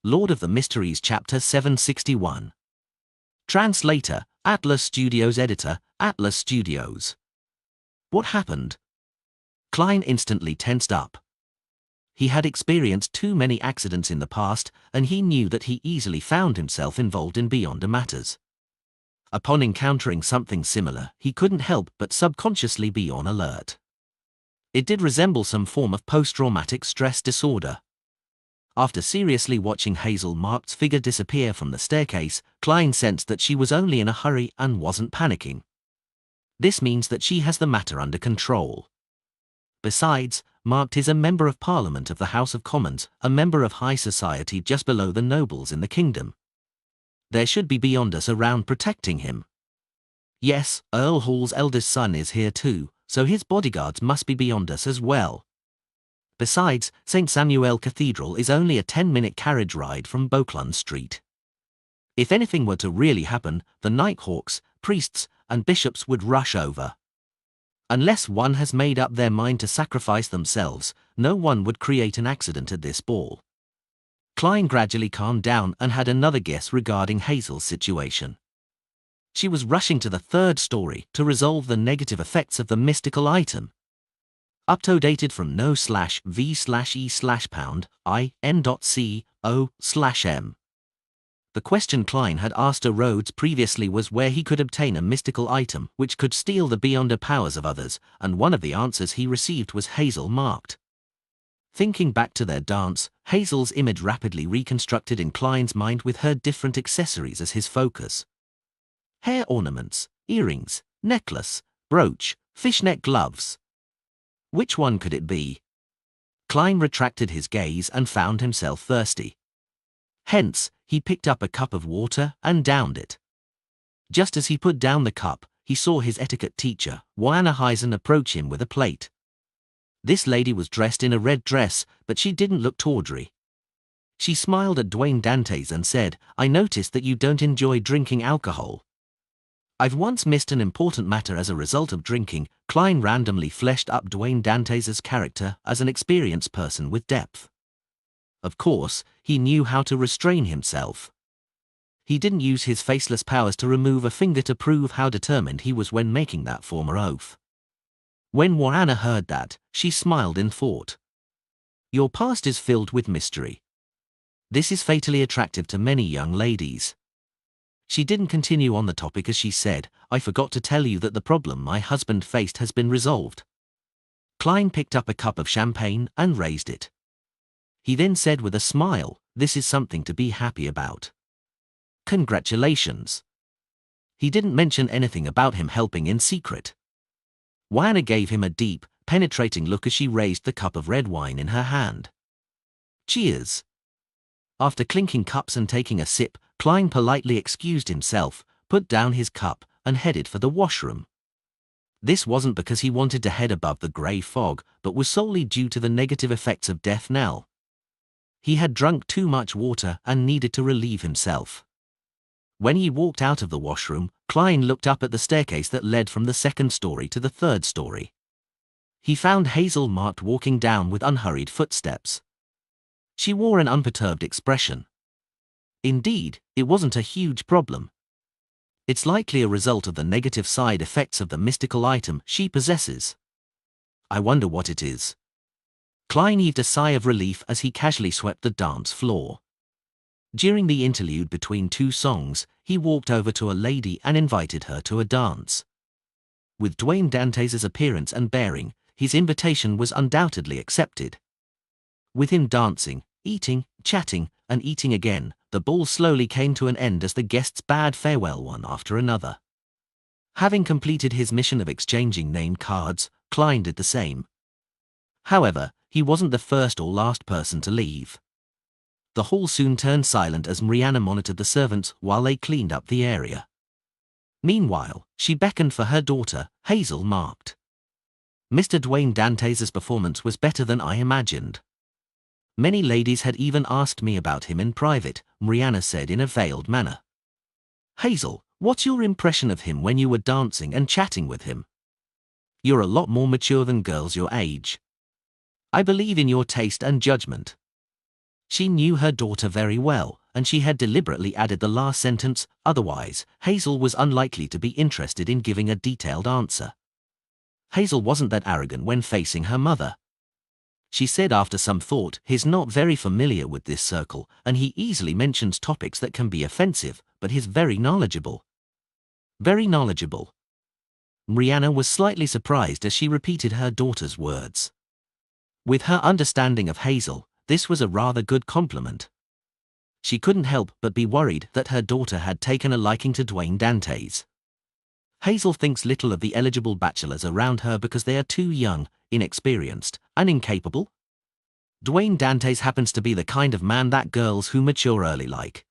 Lord of the Mysteries Chapter 761. Translator, Atlas Studios. Editor, Atlas Studios. What happened? Klein instantly tensed up. He had experienced too many accidents in the past, and he knew that he easily found himself involved in beyonder matters. Upon encountering something similar, he couldn't help but subconsciously be on alert. It did resemble some form of post-traumatic stress disorder. After seriously watching Hazel Markt's figure disappear from the staircase, Klein sensed that she was only in a hurry and wasn't panicking. This means that she has the matter under control. Besides, Markt is a member of Parliament of the House of Commons, a member of high society just below the nobles in the kingdom. There should be beyonders around protecting him. Yes, Earl Hall's eldest son is here too, so his bodyguards must be beyonders as well. Besides, St. Samuel Cathedral is only a 10-minute carriage ride from Beauclun Street. If anything were to really happen, the Nighthawks, priests, and bishops would rush over. Unless one has made up their mind to sacrifice themselves, no one would create an accident at this ball. Klein gradually calmed down and had another guess regarding Hazel's situation. She was rushing to the third story to resolve the negative effects of the mystical item. Updated from no/v/e/pound.in.co/m. The question Klein had asked a Rhodes previously was where he could obtain a mystical item which could steal the beyonder powers of others, and one of the answers he received was Hazel Markt. Thinking back to their dance, Hazel's image rapidly reconstructed in Klein's mind with her different accessories as his focus. Hair ornaments, earrings, necklace, brooch, fishnet gloves. Which one could it be? Klein retracted his gaze and found himself thirsty. Hence, he picked up a cup of water and downed it. Just as he put down the cup, he saw his etiquette teacher, Joanna Heisen, approach him with a plate. This lady was dressed in a red dress, but she didn't look tawdry. She smiled at Dwayne Dantes and said, "I noticed that you don't enjoy drinking alcohol." "I've once missed an important matter as a result of drinking." Klein randomly fleshed up Dwayne Dantes' character as an experienced person with depth. Of course, he knew how to restrain himself. He didn't use his faceless powers to remove a finger to prove how determined he was when making that former oath. When Joanna heard that, she smiled in thought. "Your past is filled with mystery. This is fatally attractive to many young ladies." She didn't continue on the topic as she said, "I forgot to tell you that the problem my husband faced has been resolved." Klein picked up a cup of champagne and raised it. He then said with a smile, "This is something to be happy about. Congratulations." He didn't mention anything about him helping in secret. Joanna gave him a deep, penetrating look as she raised the cup of red wine in her hand. "Cheers." After clinking cups and taking a sip, Klein politely excused himself, put down his cup, and headed for the washroom. This wasn't because he wanted to head above the grey fog, but was solely due to the negative effects of death knell. He had drunk too much water and needed to relieve himself. When he walked out of the washroom, Klein looked up at the staircase that led from the second story to the third story. He found Hazel Markt walking down with unhurried footsteps. She wore an unperturbed expression. Indeed, it wasn't a huge problem. It's likely a result of the negative side effects of the mystical item she possesses. I wonder what it is. Klein heaved a sigh of relief as he casually swept the dance floor. During the interlude between two songs, he walked over to a lady and invited her to a dance. With Dwayne Dantes' appearance and bearing, his invitation was undoubtedly accepted. With him dancing, eating, chatting, and eating again, the ball slowly came to an end as the guests bade farewell one after another. Having completed his mission of exchanging name cards, Klein did the same. However, he wasn't the first or last person to leave. The hall soon turned silent as Mariana monitored the servants while they cleaned up the area. Meanwhile, she beckoned for her daughter, Hazel Markt. "Mr. Dwayne Dantes' performance was better than I imagined. Many ladies had even asked me about him in private," Mariana said in a veiled manner. "Hazel, what's your impression of him when you were dancing and chatting with him? You're a lot more mature than girls your age. I believe in your taste and judgment." She knew her daughter very well, and she had deliberately added the last sentence, otherwise, Hazel was unlikely to be interested in giving a detailed answer. Hazel wasn't that arrogant when facing her mother. She said after some thought, "He's not very familiar with this circle, and he easily mentions topics that can be offensive, but he's very knowledgeable." Very knowledgeable. Rihanna was slightly surprised as she repeated her daughter's words. With her understanding of Hazel, this was a rather good compliment. She couldn't help but be worried that her daughter had taken a liking to Dwayne Dantes. Hazel thinks little of the eligible bachelors around her because they are too young, inexperienced, and incapable. Dwayne Dantes happens to be the kind of man that girls who mature early like.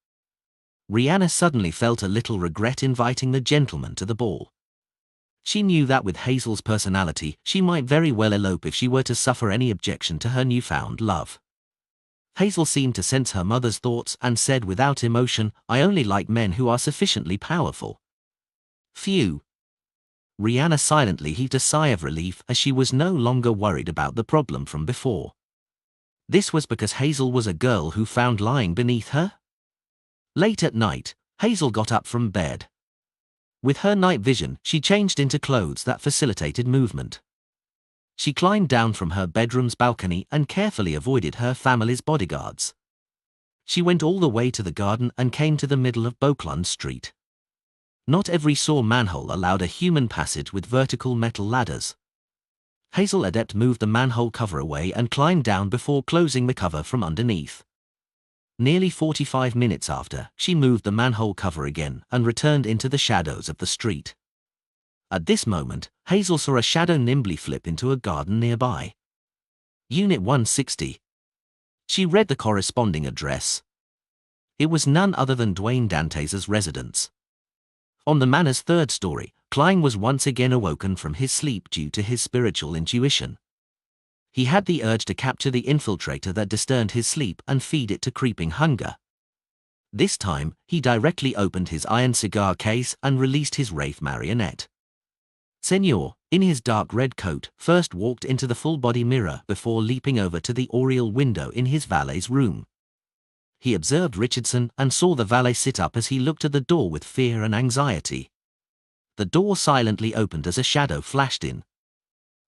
Rihanna suddenly felt a little regret inviting the gentleman to the ball. She knew that with Hazel's personality, she might very well elope if she were to suffer any objection to her newfound love. Hazel seemed to sense her mother's thoughts and said without emotion, "I only like men who are sufficiently powerful." Phew. Rihanna silently heaved a sigh of relief as she was no longer worried about the problem from before. This was because Hazel was a girl who found lying beneath her. Late at night, Hazel got up from bed. With her night vision, she changed into clothes that facilitated movement. She climbed down from her bedroom's balcony and carefully avoided her family's bodyguards. She went all the way to the garden and came to the middle of Beauclun Street. Not every saw manhole allowed a human passage with vertical metal ladders. Hazel Adept moved the manhole cover away and climbed down before closing the cover from underneath. Nearly 45 minutes after, she moved the manhole cover again and returned into the shadows of the street. At this moment, Hazel saw a shadow nimbly flip into a garden nearby. Unit 160. She read the corresponding address. It was none other than Dwayne Dantes' residence. On the manor's third story, Klein was once again awoken from his sleep due to his spiritual intuition. He had the urge to capture the infiltrator that disturbed his sleep and feed it to creeping hunger. This time, he directly opened his iron cigar case and released his Wraith marionette. Senor, in his dark red coat, first walked into the full-body mirror before leaping over to the oriel window in his valet's room. He observed Richardson and saw the valet sit up as he looked at the door with fear and anxiety. The door silently opened as a shadow flashed in.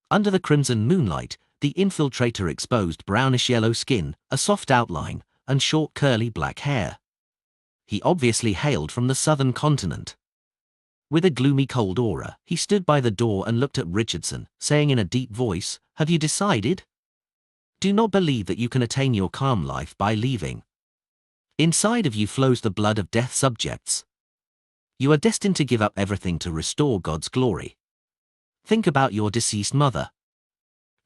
Under the crimson moonlight, the infiltrator exposed brownish-yellow skin, a soft outline, and short curly black hair. He obviously hailed from the southern continent. With a gloomy cold aura, he stood by the door and looked at Richardson, saying in a deep voice, "Have you decided? Do not believe that you can attain your calm life by leaving. Inside of you flows the blood of death subjects. You are destined to give up everything to restore God's glory. Think about your deceased mother.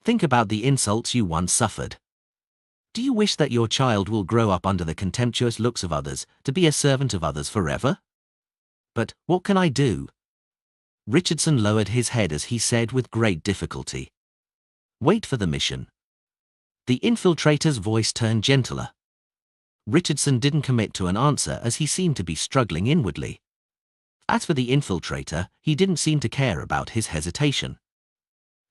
Think about the insults you once suffered. Do you wish that your child will grow up under the contemptuous looks of others, to be a servant of others forever? But, what can I do?" Richardson lowered his head as he said with great difficulty, "Wait for the mission." The infiltrator's voice turned gentler. Richardson didn't commit to an answer as he seemed to be struggling inwardly. As for the infiltrator, he didn't seem to care about his hesitation.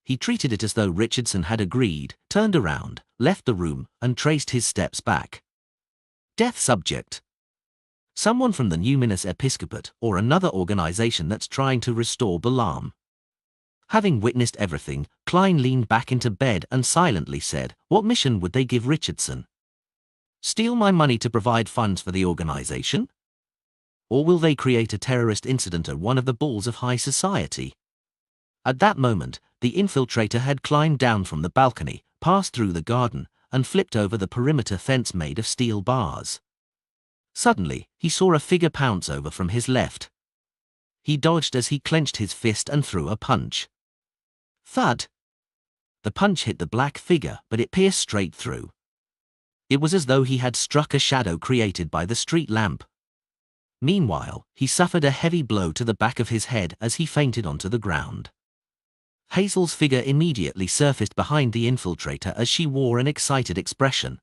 He treated it as though Richardson had agreed, turned around, left the room, and traced his steps back. Death subject. Someone from the Numinous Episcopate or another organization that's trying to restore Balaam. Having witnessed everything, Klein leaned back into bed and silently said, "What mission would they give Richardson? Steal my money to provide funds for the organization? Or will they create a terrorist incident at one of the balls of high society?" At that moment, the infiltrator had climbed down from the balcony, passed through the garden, and flipped over the perimeter fence made of steel bars. Suddenly, he saw a figure pounce over from his left. He dodged as he clenched his fist and threw a punch. Thud! The punch hit the black figure, but it pierced straight through. It was as though he had struck a shadow created by the street lamp. Meanwhile, he suffered a heavy blow to the back of his head as he fainted onto the ground. Hazel's figure immediately surfaced behind the infiltrator as she wore an excited expression.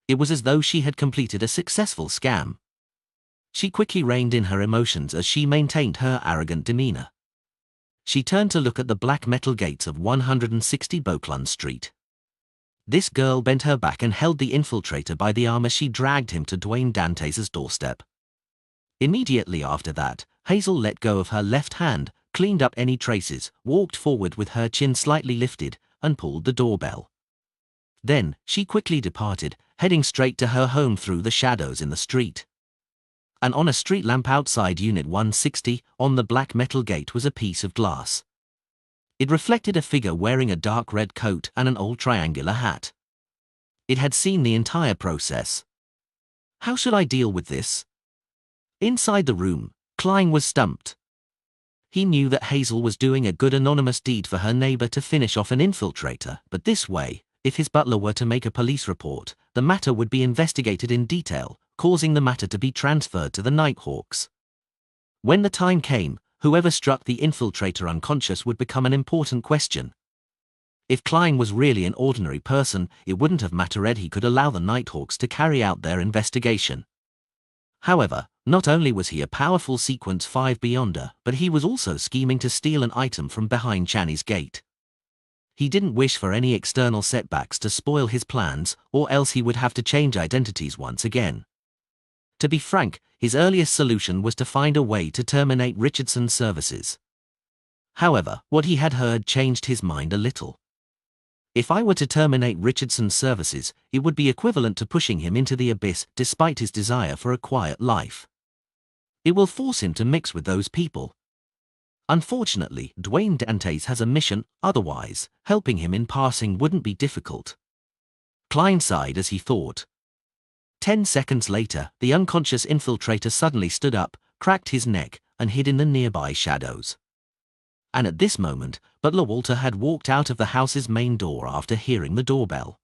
It was as though she had completed a successful scam. She quickly reined in her emotions as she maintained her arrogant demeanor. She turned to look at the black metal gates of 160 Beauclun Street. This girl bent her back and held the infiltrator by the arm as she dragged him to Dwayne Dantes' doorstep. Immediately after that, Hazel let go of her left hand, cleaned up any traces, walked forward with her chin slightly lifted, and pulled the doorbell. Then, she quickly departed, heading straight to her home through the shadows in the street. And on a street lamp outside Unit 160, on the black metal gate was a piece of glass. It reflected a figure wearing a dark red coat and an old triangular hat. It had seen the entire process. How should I deal with this? Inside the room, Klein was stumped. He knew that Hazel was doing a good anonymous deed for her neighbor to finish off an infiltrator, but this way, if his butler were to make a police report, the matter would be investigated in detail, causing the matter to be transferred to the Nighthawks. When the time came, whoever struck the infiltrator unconscious would become an important question. If Klein was really an ordinary person, it wouldn't have mattered. He could allow the Nighthawks to carry out their investigation. However, not only was he a powerful Sequence 5 Beyonder, but he was also scheming to steal an item from behind Channy's gate. He didn't wish for any external setbacks to spoil his plans, or else he would have to change identities once again. To be frank, his earliest solution was to find a way to terminate Richardson's services. However, what he had heard changed his mind a little. If I were to terminate Richardson's services, it would be equivalent to pushing him into the abyss despite his desire for a quiet life. It will force him to mix with those people. Unfortunately, Dwayne Dantes has a mission, otherwise, helping him in passing wouldn't be difficult. Klein sighed as he thought. 10 seconds later, the unconscious infiltrator suddenly stood up, cracked his neck, and hid in the nearby shadows. And at this moment, Butler Walter had walked out of the house's main door after hearing the doorbell.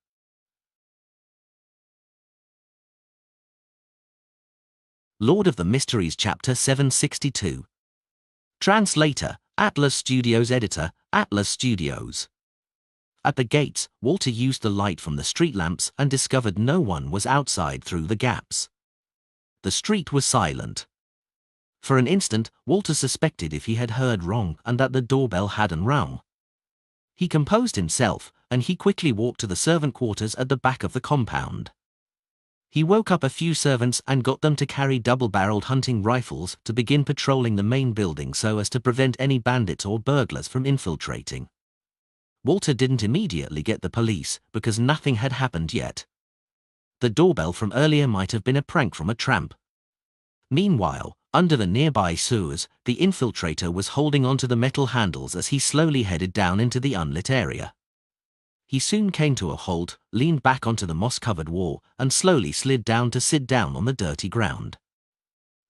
Lord of the Mysteries Chapter 762. Translator, Atlas Studios. Editor, Atlas Studios. At the gates, Walter used the light from the street lamps and discovered no one was outside through the gaps. The street was silent. For an instant, Walter suspected if he had heard wrong and that the doorbell hadn't rung. He composed himself, and he quickly walked to the servant quarters at the back of the compound. He woke up a few servants and got them to carry double-barreled hunting rifles to begin patrolling the main building so as to prevent any bandits or burglars from infiltrating. Walter didn't immediately get the police because nothing had happened yet. The doorbell from earlier might have been a prank from a tramp. Meanwhile, under the nearby sewers, the infiltrator was holding onto the metal handles as he slowly headed down into the unlit area. He soon came to a halt, leaned back onto the moss-covered wall, and slowly slid down to sit down on the dirty ground.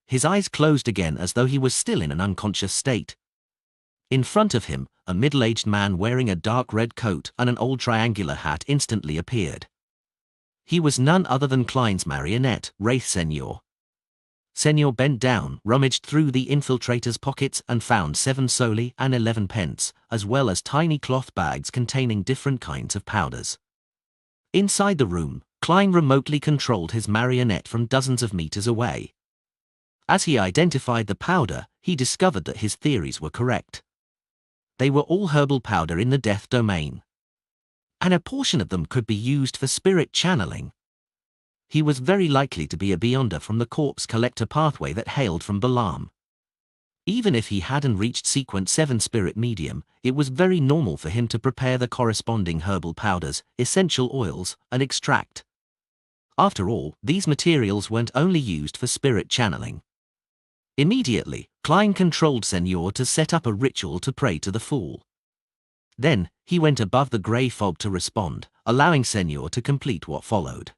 His eyes closed again as though he was still in an unconscious state. In front of him, a middle-aged man wearing a dark red coat and an old triangular hat instantly appeared. He was none other than Klein's marionette, Wraith Senor. Senor bent down, rummaged through the infiltrator's pockets and found 7 soli and 11 pence, as well as tiny cloth bags containing different kinds of powders. Inside the room, Klein remotely controlled his marionette from dozens of meters away. As he identified the powder, he discovered that his theories were correct. They were all herbal powder in the death domain. And a portion of them could be used for spirit channeling. He was very likely to be a Beyonder from the corpse collector pathway that hailed from Balaam. Even if he hadn't reached Sequence 7 spirit medium, it was very normal for him to prepare the corresponding herbal powders, essential oils, and extract. After all, these materials weren't only used for spirit channeling. Immediately, Klein controlled Senor to set up a ritual to pray to the fool. Then, he went above the grey fog to respond, allowing Senor to complete what followed.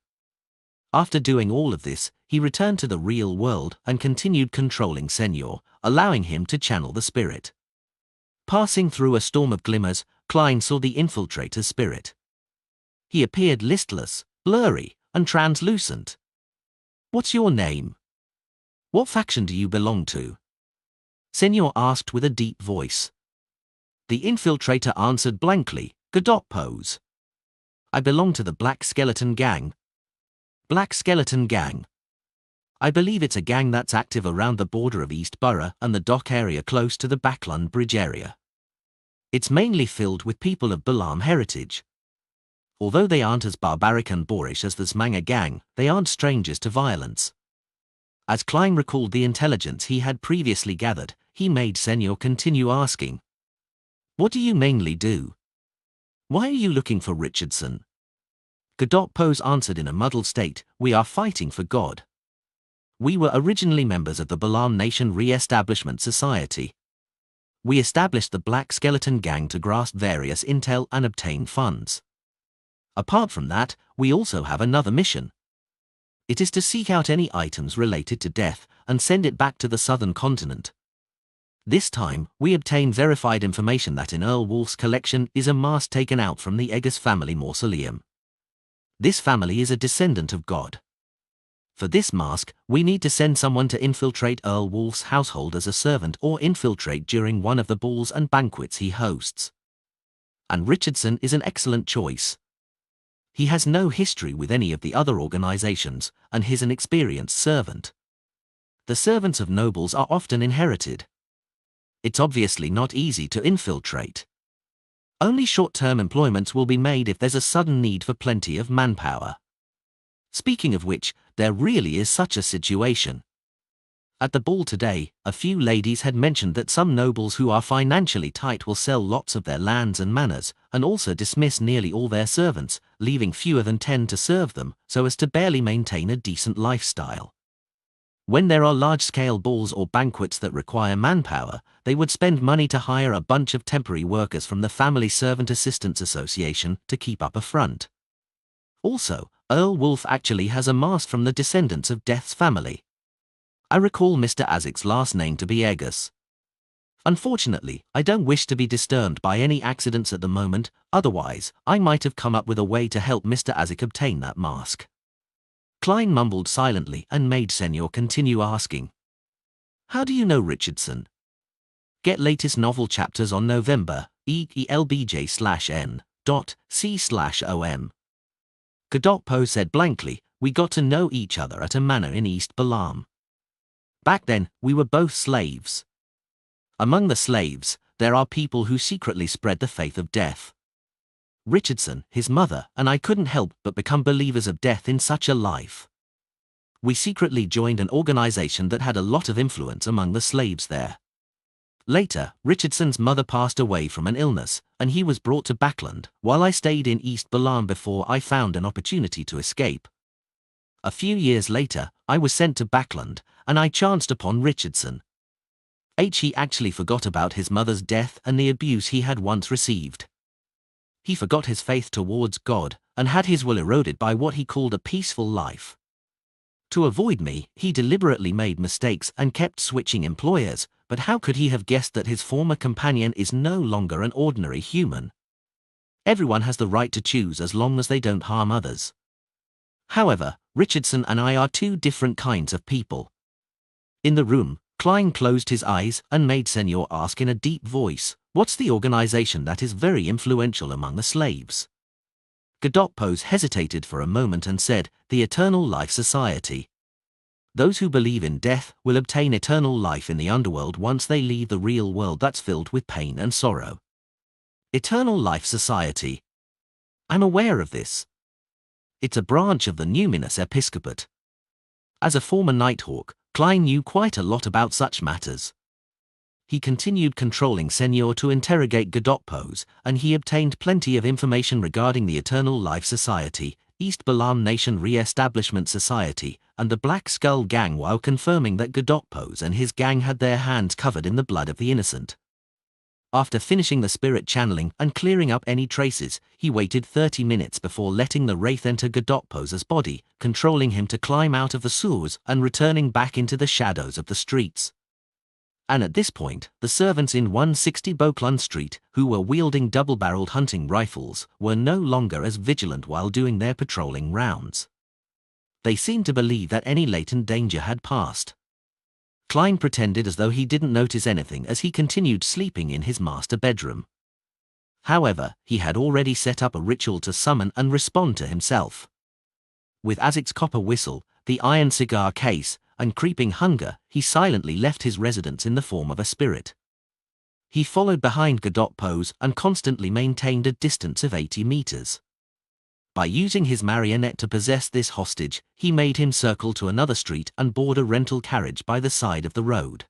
After doing all of this, he returned to the real world and continued controlling Senor, allowing him to channel the spirit. Passing through a storm of glimmers, Klein saw the infiltrator's spirit. He appeared listless, blurry, and translucent. "What's your name? What faction do you belong to?" Senor asked with a deep voice. The infiltrator answered blankly, Godot pose. "I belong to the Black Skeleton Gang." Black Skeleton Gang. I believe it's a gang that's active around the border of East Borough and the dock area close to the Backlund Bridge area. It's mainly filled with people of Balaam heritage. Although they aren't as barbaric and boorish as the Smanga gang, they aren't strangers to violence. As Klein recalled the intelligence he had previously gathered, he made Senor continue asking, "What do you mainly do? Why are you looking for Richardson?" Godot Pose answered in a muddled state, "We are fighting for God. We were originally members of the Balaam Nation Re-Establishment Society. We established the Black Skeleton Gang to grasp various intel and obtain funds. Apart from that, we also have another mission. It is to seek out any items related to death and send it back to the southern continent. This time, we obtain verified information that in Earl Wolf's collection is a mask taken out from the Eggers family mausoleum. This family is a descendant of God. For this mask, we need to send someone to infiltrate Earl Wolf's household as a servant or infiltrate during one of the balls and banquets he hosts. And Richardson is an excellent choice. He has no history with any of the other organizations, and he's an experienced servant. The servants of nobles are often inherited. It's obviously not easy to infiltrate. Only short-term employments will be made if there's a sudden need for plenty of manpower. Speaking of which, there really is such a situation. At the ball today, a few ladies had mentioned that some nobles who are financially tight will sell lots of their lands and manors, and also dismiss nearly all their servants, leaving fewer than 10 to serve them, so as to barely maintain a decent lifestyle. When there are large-scale balls or banquets that require manpower, they would spend money to hire a bunch of temporary workers from the Family Servant Assistance Association to keep up a front. Also, Earl Wolf actually has a mask from the descendants of Death's family. I recall Mr. Azik's last name to be Eggers. Unfortunately, I don't wish to be disturbed by any accidents at the moment, otherwise, I might have come up with a way to help Mr. Azik obtain that mask. Klein mumbled silently and made Senor continue asking, "How do you know Richardson? Get latest novel chapters on November, elbj/n.c/om. Godot Poe said blankly, "We got to know each other at a manor in East Balaam. Back then, we were both slaves. Among the slaves, there are people who secretly spread the faith of death. Richardson, his mother, and I couldn't help but become believers of death in such a life. We secretly joined an organization that had a lot of influence among the slaves there. Later, Richardson's mother passed away from an illness, and he was brought to Backland, while I stayed in East Balaam before I found an opportunity to escape. A few years later, I was sent to Backland, and I chanced upon Richardson. He actually forgot about his mother's death and the abuse he had once received. He forgot his faith towards God, and had his will eroded by what he called a peaceful life. To avoid me, he deliberately made mistakes and kept switching employers, but how could he have guessed that his former companion is no longer an ordinary human? Everyone has the right to choose as long as they don't harm others. However, Richardson and I are two different kinds of people." In the room, Klein closed his eyes and made Senor ask in a deep voice, "What's the organization that is very influential among the slaves?" Godot Pose hesitated for a moment and said, "The Eternal Life Society. Those who believe in death will obtain eternal life in the underworld once they leave the real world that's filled with pain and sorrow." Eternal Life Society. I'm aware of this. It's a branch of the Numinous Episcopate. As a former Nighthawk, Klein knew quite a lot about such matters. He continued controlling Senor to interrogate Godot Pose, and he obtained plenty of information regarding the Eternal Life Society, East Balaam Nation Re-Establishment Society, and the Black Skull Gang, while confirming that Godot Pose and his gang had their hands covered in the blood of the innocent. After finishing the spirit channeling and clearing up any traces, he waited 30 minutes before letting the wraith enter Godot Pose's body, controlling him to climb out of the sewers and returning back into the shadows of the streets. And at this point, the servants in 160 Beauclun Street, who were wielding double-barreled hunting rifles, were no longer as vigilant while doing their patrolling rounds. They seemed to believe that any latent danger had passed. Klein pretended as though he didn't notice anything as he continued sleeping in his master bedroom. However, he had already set up a ritual to summon and respond to himself. With Azik's copper whistle, the iron cigar case, and creeping hunger, he silently left his residence in the form of a spirit. He followed behind Godot Pose and constantly maintained a distance of 80 meters. By using his marionette to possess this hostage, he made him circle to another street and board a rental carriage by the side of the road.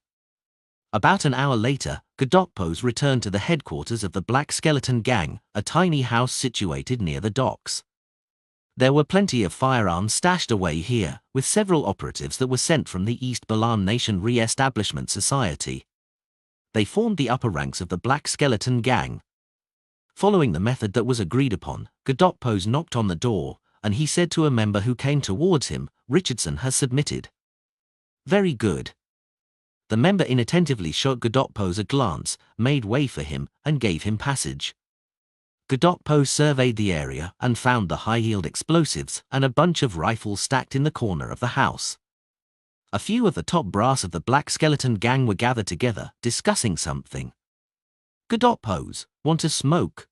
About an hour later, Godotpos returned to the headquarters of the Black Skeleton Gang, a tiny house situated near the docks. There were plenty of firearms stashed away here, with several operatives that were sent from the East Balan Nation Re-establishment Society. They formed the upper ranks of the Black Skeleton Gang. Following the method that was agreed upon, Godotpos knocked on the door, and he said to a member who came towards him, "Richardson has submitted." "Very good." The member inattentively shot Godotpos a glance, made way for him, and gave him passage. Godotpos surveyed the area and found the high-yield explosives and a bunch of rifles stacked in the corner of the house. A few of the top brass of the Black Skeleton Gang were gathered together, discussing something. "Godotpos, want to smoke?"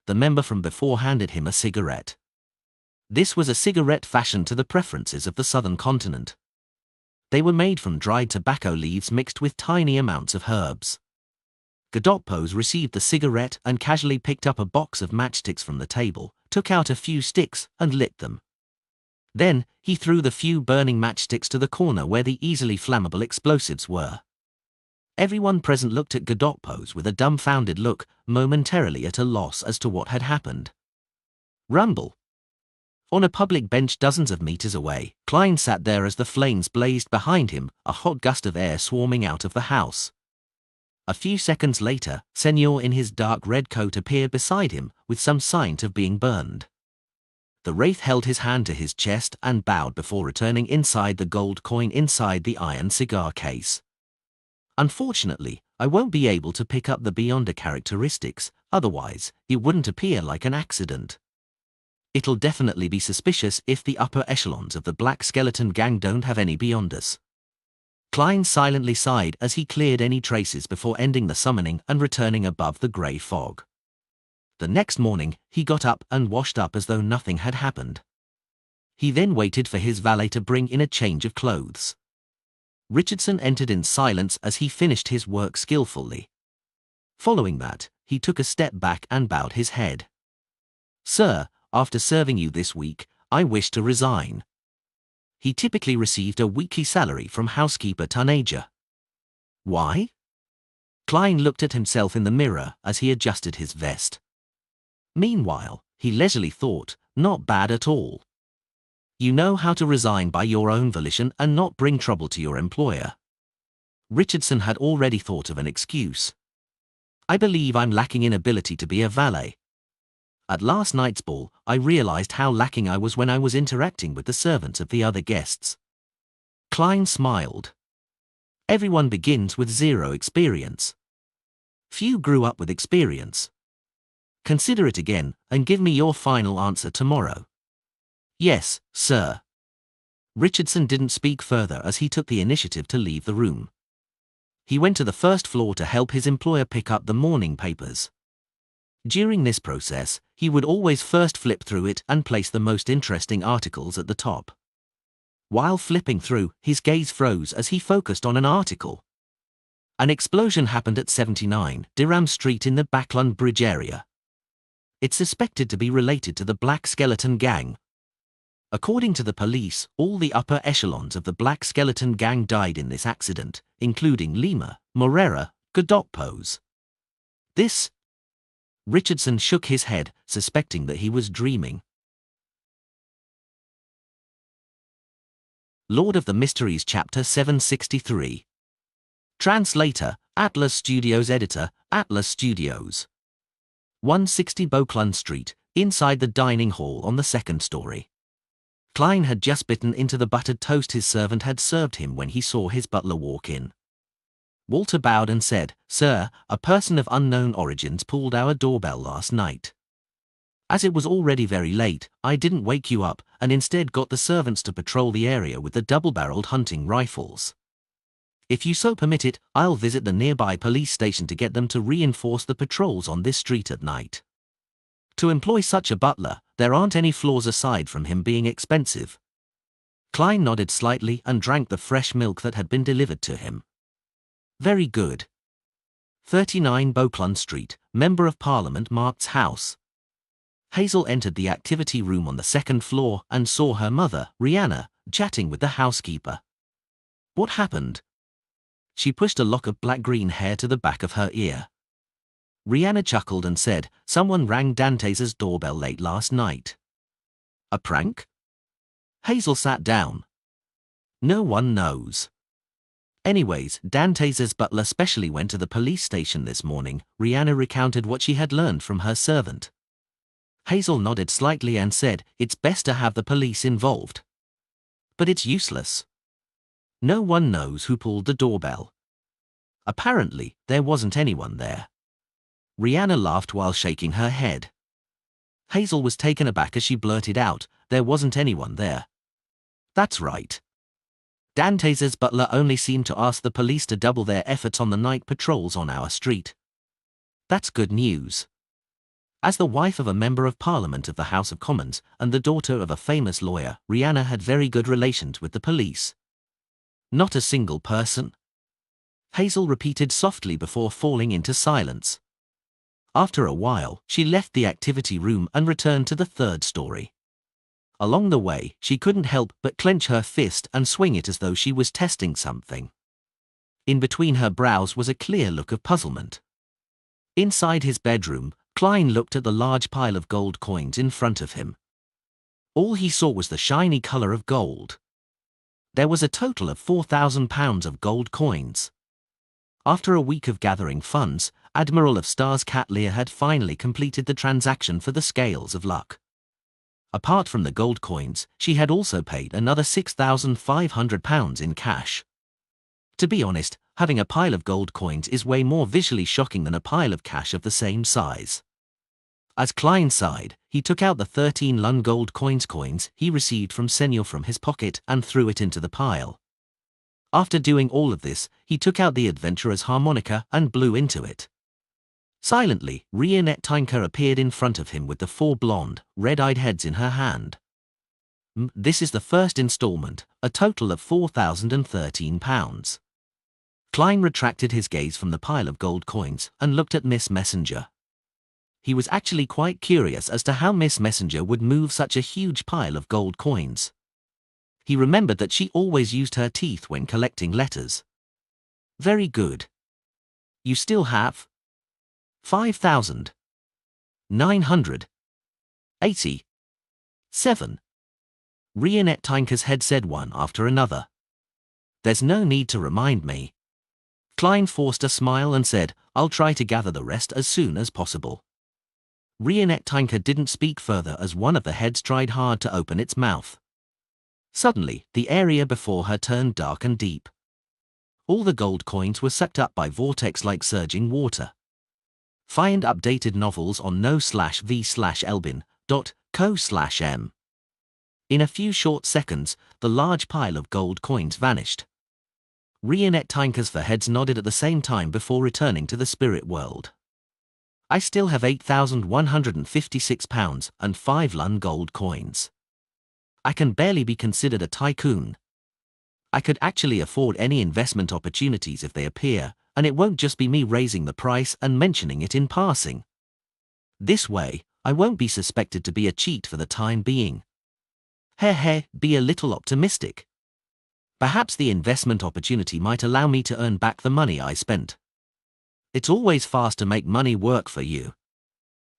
The member from before handed him a cigarette. This was a cigarette fashioned to the preferences of the southern continent. They were made from dried tobacco leaves mixed with tiny amounts of herbs. Godotpos received the cigarette and casually picked up a box of matchsticks from the table, took out a few sticks, and lit them. Then, he threw the few burning matchsticks to the corner where the easily flammable explosives were. Everyone present looked at Godotpos with a dumbfounded look, momentarily at a loss as to what had happened. Rumble. On a public bench dozens of meters away, Klein sat there as the flames blazed behind him, a hot gust of air swarming out of the house. A few seconds later, Senor in his dark red coat appeared beside him, with some sign of being burned. The wraith held his hand to his chest and bowed before returning inside the gold coin inside the iron cigar case. "Unfortunately, I won't be able to pick up the Beyonder characteristics, otherwise, it wouldn't appear like an accident. It'll definitely be suspicious if the upper echelons of the Black Skeleton Gang don't have any Beyonders." Klein silently sighed as he cleared any traces before ending the summoning and returning above the grey fog. The next morning, he got up and washed up as though nothing had happened. He then waited for his valet to bring in a change of clothes. Richardson entered in silence as he finished his work skillfully. Following that, he took a step back and bowed his head. "Sir, after serving you this week, I wish to resign." He typically received a weekly salary from housekeeper Tunaja. "Why?" Klein looked at himself in the mirror as he adjusted his vest. Meanwhile, he leisurely thought, "Not bad at all. You know how to resign by your own volition and not bring trouble to your employer." Richardson had already thought of an excuse. "I believe I'm lacking in ability to be a valet. At last night's ball, I realized how lacking I was when I was interacting with the servants of the other guests." Klein smiled. "Everyone begins with zero experience. Few grew up with experience. Consider it again, and give me your final answer tomorrow." "Yes, sir." Richardson didn't speak further as he took the initiative to leave the room. He went to the first floor to help his employer pick up the morning papers. During this process, he would always first flip through it and place the most interesting articles at the top. While flipping through, his gaze froze as he focused on an article. An explosion happened at 79 Diram Street in the Backlund Bridge area. It's suspected to be related to the Black Skeleton Gang. According to the police, all the upper echelons of the Black Skeleton Gang died in this accident, including Lima, Morera, Godotpos. This... Richardson shook his head, suspecting that he was dreaming. Lord of the Mysteries Chapter 763. Translator, Atlas Studios. Editor, Atlas Studios. 160 Beauclun Street, inside the dining hall on the second story. Klein had just bitten into the buttered toast his servant had served him when he saw his butler walk in. Walter bowed and said, "Sir, a person of unknown origins pulled our doorbell last night. As it was already very late, I didn't wake you up and instead got the servants to patrol the area with the double-barreled hunting rifles. If you so permit it, I'll visit the nearby police station to get them to reinforce the patrols on this street at night. To employ such a butler, there aren't any flaws aside from him being expensive." Klein nodded slightly and drank the fresh milk that had been delivered to him. "Very good. 39 Beauclun Street, Member of Parliament Markt's house." Hazel entered the activity room on the second floor and saw her mother, Rihanna, chatting with the housekeeper. What happened? She pushed a lock of black-green hair to the back of her ear. Rihanna chuckled and said, "Someone rang Dante's doorbell late last night." "A prank?" Hazel sat down. "No one knows. Anyways, Dante's butler specially went to the police station this morning." Rihanna recounted what she had learned from her servant. Hazel nodded slightly and said, "It's best to have the police involved." "But it's useless. No one knows who pulled the doorbell. Apparently, there wasn't anyone there." Rihanna laughed while shaking her head. Hazel was taken aback as she blurted out, "There wasn't anyone there." "That's right. Dante's butler only seemed to ask the police to double their efforts on the night patrols on our street." "That's good news." As the wife of a member of Parliament of the House of Commons and the daughter of a famous lawyer, Rihanna had very good relations with the police. "Not a single person?" Hazel repeated softly before falling into silence. After a while, she left the activity room and returned to the third story. Along the way, she couldn't help but clench her fist and swing it as though she was testing something. In between her brows was a clear look of puzzlement. Inside his bedroom, Klein looked at the large pile of gold coins in front of him. All he saw was the shiny color of gold. There was a total of £4,000 of gold coins. After a week of gathering funds, Admiral of Stars Cat Lear had finally completed the transaction for the Scales of Luck. Apart from the gold coins, she had also paid another £6,500 in cash. To be honest, having a pile of gold coins is way more visually shocking than a pile of cash of the same size. As Klein sighed, he took out the 13 Lun gold coins he received from Senor from his pocket and threw it into the pile. After doing all of this, he took out the adventurer's harmonica and blew into it. Silently, Rihanna Tinker appeared in front of him with the 4 blonde, red-eyed heads in her hand. "This is the first installment, a total of £4,013. Klein retracted his gaze from the pile of gold coins and looked at Miss Messenger. He was actually quite curious as to how Miss Messenger would move such a huge pile of gold coins. He remembered that she always used her teeth when collecting letters. "Very good. You still have 5,987. Rihanna Tinker's head said one after another. "There's no need to remind me." Klein forced a smile and said, "I'll try to gather the rest as soon as possible." Rihanna Tinker didn't speak further as one of the heads tried hard to open its mouth. Suddenly, the area before her turned dark and deep. All the gold coins were sucked up by vortex-like surging water. Find updated novels on no/v/elbin.co/m. In a few short seconds, the large pile of gold coins vanished. Rihanna Tinker's foreheads nodded at the same time before returning to the spirit world. "I still have £8,156 and 5 Lun gold coins. I can barely be considered a tycoon. I could actually afford any investment opportunities if they appear, and it won't just be me raising the price and mentioning it in passing. This way, I won't be suspected to be a cheat for the time being. Be a little optimistic. Perhaps the investment opportunity might allow me to earn back the money I spent. It's always fast to make money work for you."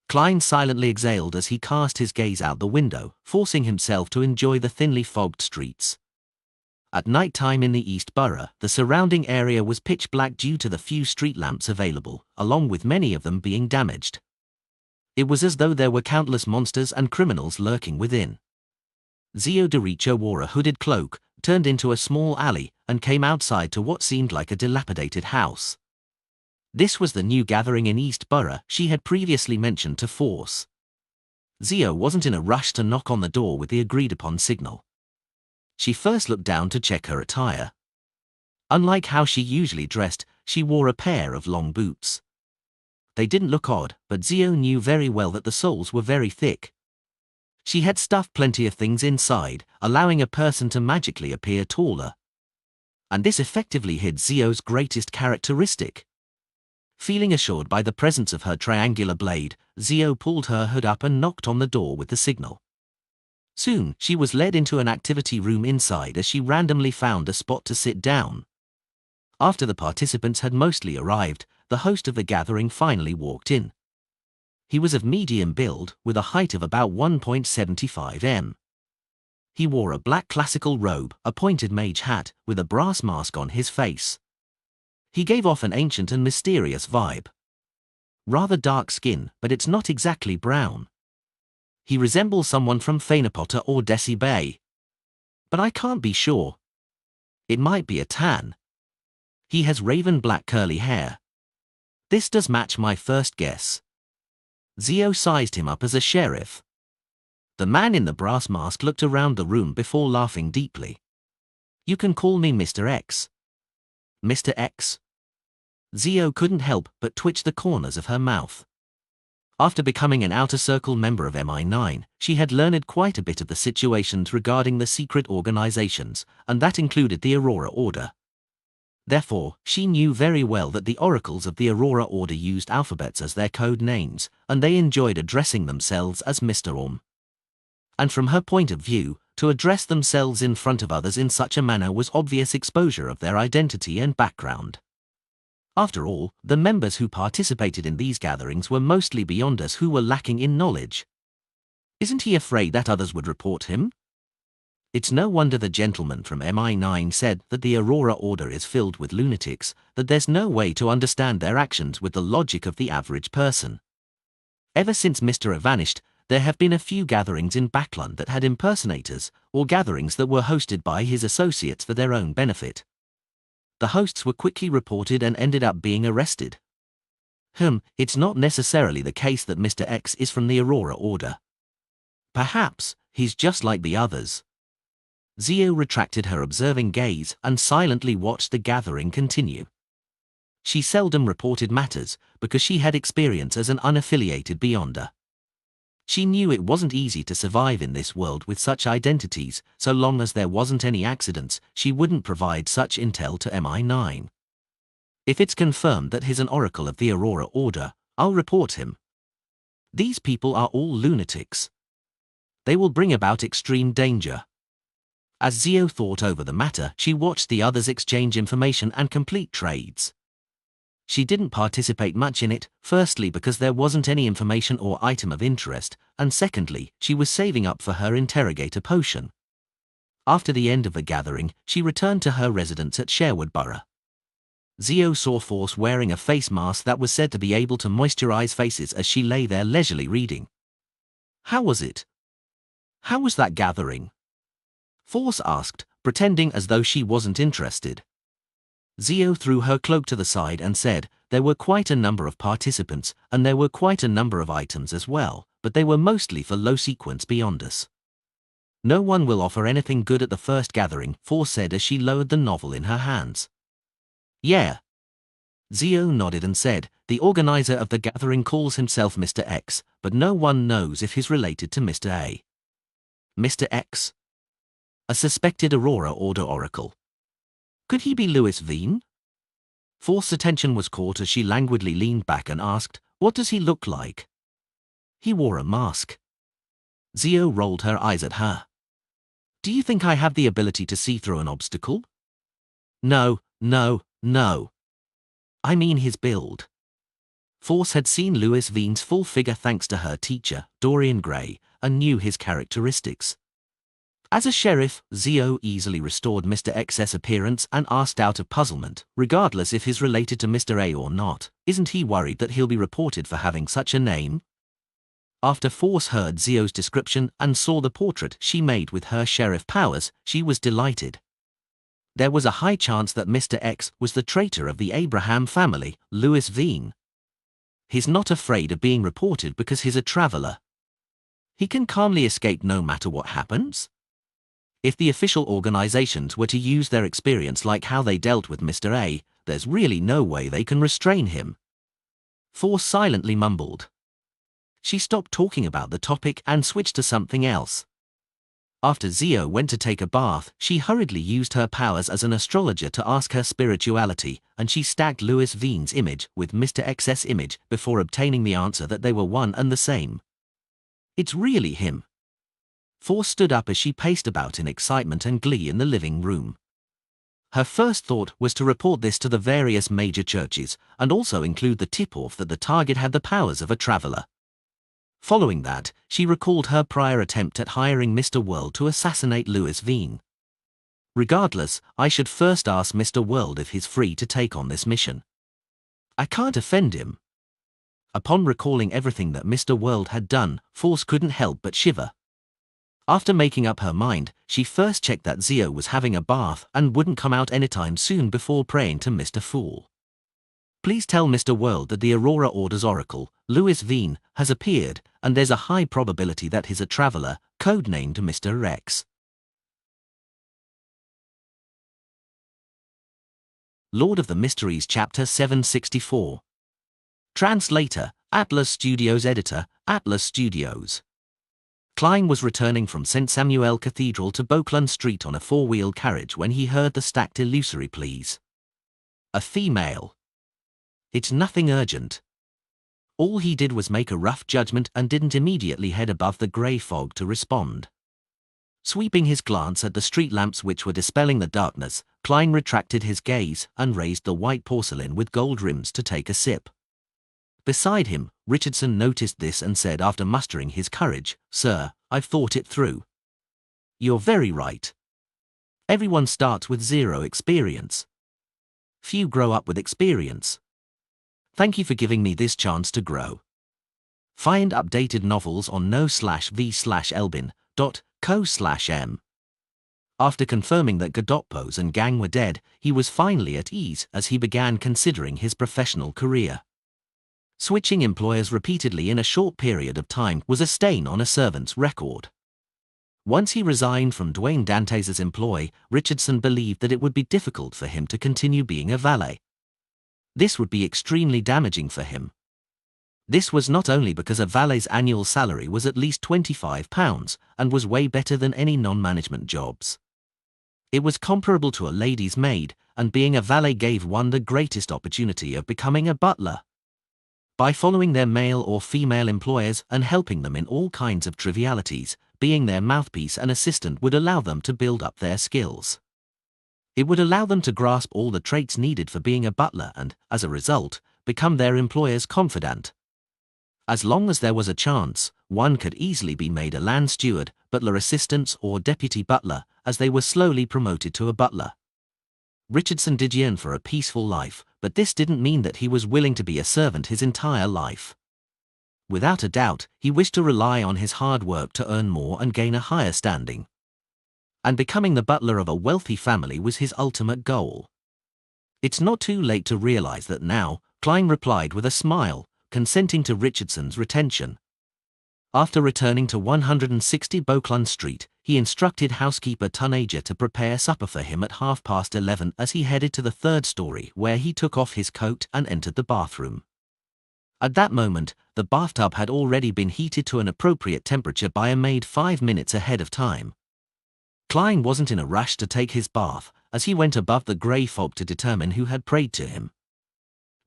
Klein silently exhaled as he cast his gaze out the window, forcing himself to enjoy the thinly fogged streets. At night time in the East Borough, the surrounding area was pitch black due to the few street lamps available, along with many of them being damaged. It was as though there were countless monsters and criminals lurking within. Zio DeRicho wore a hooded cloak, turned into a small alley, and came outside to what seemed like a dilapidated house. This was the new gathering in East Borough she had previously mentioned to Force. Zio wasn't in a rush to knock on the door with the agreed-upon signal. She first looked down to check her attire. Unlike how she usually dressed, she wore a pair of long boots. They didn't look odd, but Zio knew very well that the soles were very thick. She had stuffed plenty of things inside, allowing a person to magically appear taller. And this effectively hid Zio's greatest characteristic: Feeling assured by the presence of her triangular blade, Zio pulled her hood up and knocked on the door with the signal. Soon, she was led into an activity room inside as she randomly found a spot to sit down. After the participants had mostly arrived, the host of the gathering finally walked in. He was of medium build, with a height of about 1.75 m. He wore a black classical robe, a pointed mage hat, with a brass mask on his face. He gave off an ancient and mysterious vibe. Rather dark skin, but it's not exactly brown. He resembles someone from Fainapotter or Desi Bay. But I can't be sure. It might be a tan. He has raven black curly hair. This does match my first guess. Zio sized him up as a sheriff. The man in the brass mask looked around the room before laughing deeply. You can call me Mr. X. Mr. X? Zio couldn't help but twitch the corners of her mouth. After becoming an Outer Circle member of MI9, she had learned quite a bit of the situations regarding the secret organizations, and that included the Aurora Order. Therefore, she knew very well that the oracles of the Aurora Order used alphabets as their code names, and they enjoyed addressing themselves as Mr. Orm. And from her point of view, to address themselves in front of others in such a manner was obvious exposure of their identity and background. After all, the members who participated in these gatherings were mostly beyond us who were lacking in knowledge. Isn't he afraid that others would report him? It's no wonder the gentleman from MI9 said that the Aurora Order is filled with lunatics, that there's no way to understand their actions with the logic of the average person. Ever since Mr. A vanished, there have been a few gatherings in Backland that had impersonators, or gatherings that were hosted by his associates for their own benefit. The hosts were quickly reported and ended up being arrested. It's not necessarily the case that Mr. X is from the Aurora Order. Perhaps he's just like the others. Zio retracted her observing gaze and silently watched the gathering continue. She seldom reported matters because she had experience as an unaffiliated Beyonder. She knew it wasn't easy to survive in this world with such identities. So long as there wasn't any accidents, she wouldn't provide such intel to MI9. If it's confirmed that he's an oracle of the Aurora Order, I'll report him. These people are all lunatics. They will bring about extreme danger. As Zio thought over the matter, she watched the others exchange information and complete trades. She didn't participate much in it, firstly because there wasn't any information or item of interest, and secondly, she was saving up for her interrogator potion. After the end of the gathering, she returned to her residence at Sherwood Borough. Zio saw Force wearing a face mask that was said to be able to moisturize faces as she lay there leisurely reading. How was it? How was that gathering? Force asked, pretending as though she wasn't interested. Zio threw her cloak to the side and said, there were quite a number of participants, and there were quite a number of items as well, but they were mostly for low sequence beyond us. No one will offer anything good at the first gathering, Force said as she lowered the novel in her hands. Yeah. Zio nodded and said, the organizer of the gathering calls himself Mr. X, but no one knows if he's related to Mr. A. Mr. X? A suspected Aurora Order oracle. Could he be Louis Veen? Force's attention was caught as she languidly leaned back and asked, what does he look like? He wore a mask. Zio rolled her eyes at her. Do you think I have the ability to see through an obstacle? No. I mean his build. Force had seen Louis Veen's full figure thanks to her teacher, Dorian Gray, and knew his characteristics. As a sheriff, Zio easily restored Mr. X's appearance and asked out of puzzlement, regardless if he's related to Mr. A or not, isn't he worried that he'll be reported for having such a name? After Force heard Zio's description and saw the portrait she made with her sheriff powers, she was delighted. There was a high chance that Mr. X was the traitor of the Abraham family, Louis Veen. He's not afraid of being reported because he's a traveler. He can calmly escape no matter what happens. If the official organizations were to use their experience like how they dealt with Mr. A, there's really no way they can restrain him. Force silently mumbled. She stopped talking about the topic and switched to something else. After Zio went to take a bath, she hurriedly used her powers as an astrologer to ask her spirituality, and she stacked Louis Vine's image with Mr. X's image before obtaining the answer that they were one and the same. It's really him. Force stood up as she paced about in excitement and glee in the living room. Her first thought was to report this to the various major churches, and also include the tip-off that the target had the powers of a traveler. Following that, she recalled her prior attempt at hiring Mr. World to assassinate Louis Vine. Regardless, I should first ask Mr. World if he's free to take on this mission. I can't offend him. Upon recalling everything that Mr. World had done, Force couldn't help but shiver. After making up her mind, she first checked that Zio was having a bath and wouldn't come out anytime soon before praying to Mr. Fool. Please tell Mr. World that the Aurora Order's oracle, Louis Vine, has appeared, and there's a high probability that he's a traveler, codenamed Mr. X. Lord of the Mysteries Chapter 764. Translator, Atlas Studios. Editor, Atlas Studios. Klein was returning from St. Samuel Cathedral to Beauclun Street on a four-wheel carriage when he heard the stacked illusory pleas. A female. It's nothing urgent. All he did was make a rough judgment and didn't immediately head above the grey fog to respond. Sweeping his glance at the street lamps which were dispelling the darkness, Klein retracted his gaze and raised the white porcelain with gold rims to take a sip. Beside him, Richardson noticed this and said after mustering his courage, "Sir, I've thought it through. You're very right. Everyone starts with zero experience. Few grow up with experience. Thank you for giving me this chance to grow. Find updated novels on no/v/elbin.co/m." After confirming that Godotpos and gang were dead, he was finally at ease as he began considering his professional career. Switching employers repeatedly in a short period of time was a stain on a servant's record. Once he resigned from Dwayne Dantes' employ, Richardson believed that it would be difficult for him to continue being a valet. This would be extremely damaging for him. This was not only because a valet's annual salary was at least £25 and was way better than any non-management jobs. It was comparable to a lady's maid, and being a valet gave one the greatest opportunity of becoming a butler. By following their male or female employers and helping them in all kinds of trivialities, being their mouthpiece and assistant would allow them to build up their skills. It would allow them to grasp all the traits needed for being a butler and, as a result, become their employer's confidant. As long as there was a chance, one could easily be made a land steward, butler assistant, or deputy butler, as they were slowly promoted to a butler. Richardson did yearn for a peaceful life, but this didn't mean that he was willing to be a servant his entire life. Without a doubt, he wished to rely on his hard work to earn more and gain a higher standing. And becoming the butler of a wealthy family was his ultimate goal. "It's not too late to realize that now," Klein replied with a smile, consenting to Richardson's retention. After returning to 160 Beauclun Street, he instructed housekeeper Tunager to prepare supper for him at 11:30 as he headed to the third story, where he took off his coat and entered the bathroom. At that moment, the bathtub had already been heated to an appropriate temperature by a maid 5 minutes ahead of time. Klein wasn't in a rush to take his bath, as he went above the grey fog to determine who had prayed to him.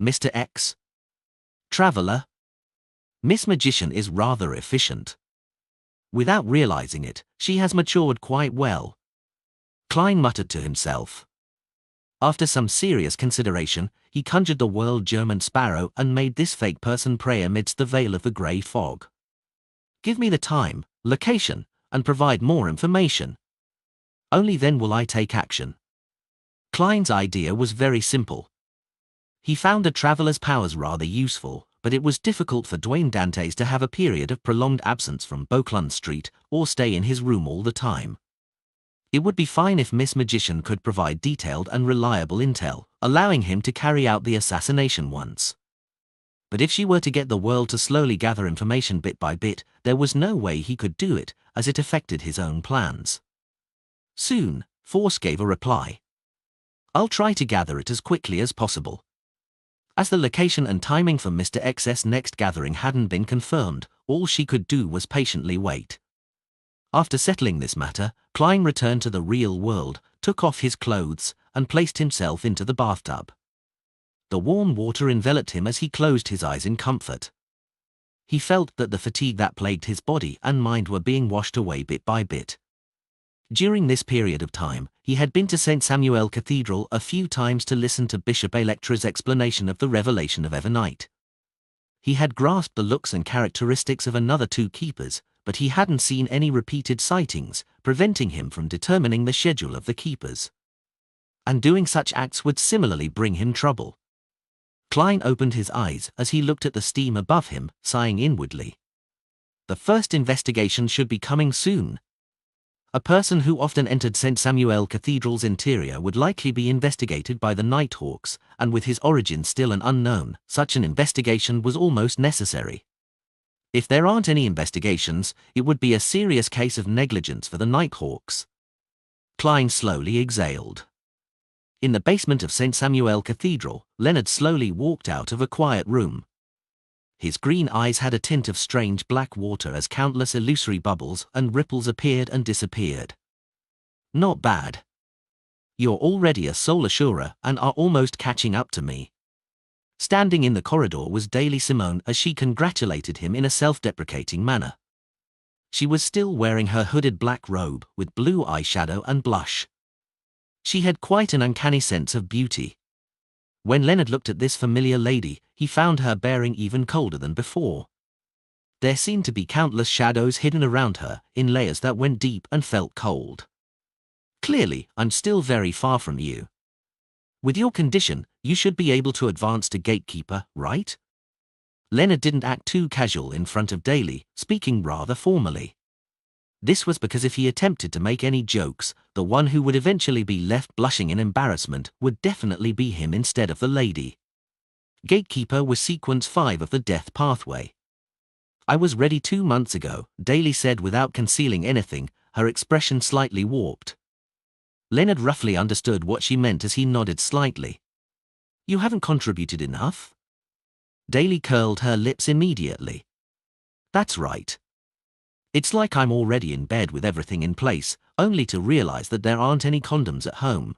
Mr. X? Traveler? Miss Magician is rather efficient. Without realizing it, she has matured quite well. Klein muttered to himself. After some serious consideration, he conjured the world German sparrow and made this fake person pray amidst the veil of the grey fog. Give me the time, location, and provide more information. Only then will I take action. Klein's idea was very simple. He found a traveler's powers rather useful, but it was difficult for Dwayne Dantes to have a period of prolonged absence from Beauclun Street or stay in his room all the time. It would be fine if Miss Magician could provide detailed and reliable intel, allowing him to carry out the assassination once. But if she were to get the world to slowly gather information bit by bit, there was no way he could do it, as it affected his own plans. Soon, Force gave a reply. I'll try to gather it as quickly as possible. As the location and timing for Mr. X's next gathering hadn't been confirmed, all she could do was patiently wait. After settling this matter, Klein returned to the real world, took off his clothes, and placed himself into the bathtub. The warm water enveloped him as he closed his eyes in comfort. He felt that the fatigue that plagued his body and mind were being washed away bit by bit. During this period of time, he had been to St. Samuel Cathedral a few times to listen to Bishop Electra's explanation of the revelation of Evernight. He had grasped the looks and characteristics of another two keepers, but he hadn't seen any repeated sightings, preventing him from determining the schedule of the keepers. And doing such acts would similarly bring him trouble. Klein opened his eyes as he looked at the steam above him, sighing inwardly. The first investigation should be coming soon. A person who often entered St. Samuel Cathedral's interior would likely be investigated by the Nighthawks, and with his origin still an unknown, such an investigation was almost necessary. If there aren't any investigations, it would be a serious case of negligence for the Nighthawks. Klein slowly exhaled. In the basement of St. Samuel Cathedral, Leonard slowly walked out of a quiet room. His green eyes had a tint of strange black water as countless illusory bubbles and ripples appeared and disappeared. Not bad. You're already a soul assurer and are almost catching up to me. Standing in the corridor was Daily Simone as she congratulated him in a self-deprecating manner. She was still wearing her hooded black robe with blue eyeshadow and blush. She had quite an uncanny sense of beauty. When Leonard looked at this familiar lady, he found her bearing even colder than before. There seemed to be countless shadows hidden around her, in layers that went deep and felt cold. Clearly, I'm still very far from you. With your condition, you should be able to advance to gatekeeper, right? Leonard didn't act too casual in front of Daly, speaking rather formally. This was because if he attempted to make any jokes, the one who would eventually be left blushing in embarrassment would definitely be him instead of the lady. Gatekeeper was sequence 5 of the death pathway. I was ready 2 months ago, Daly said without concealing anything, her expression slightly warped. Leonard roughly understood what she meant as he nodded slightly. You haven't contributed enough? Daly curled her lips immediately. That's right. It's like I'm already in bed with everything in place, only to realize that there aren't any condoms at home.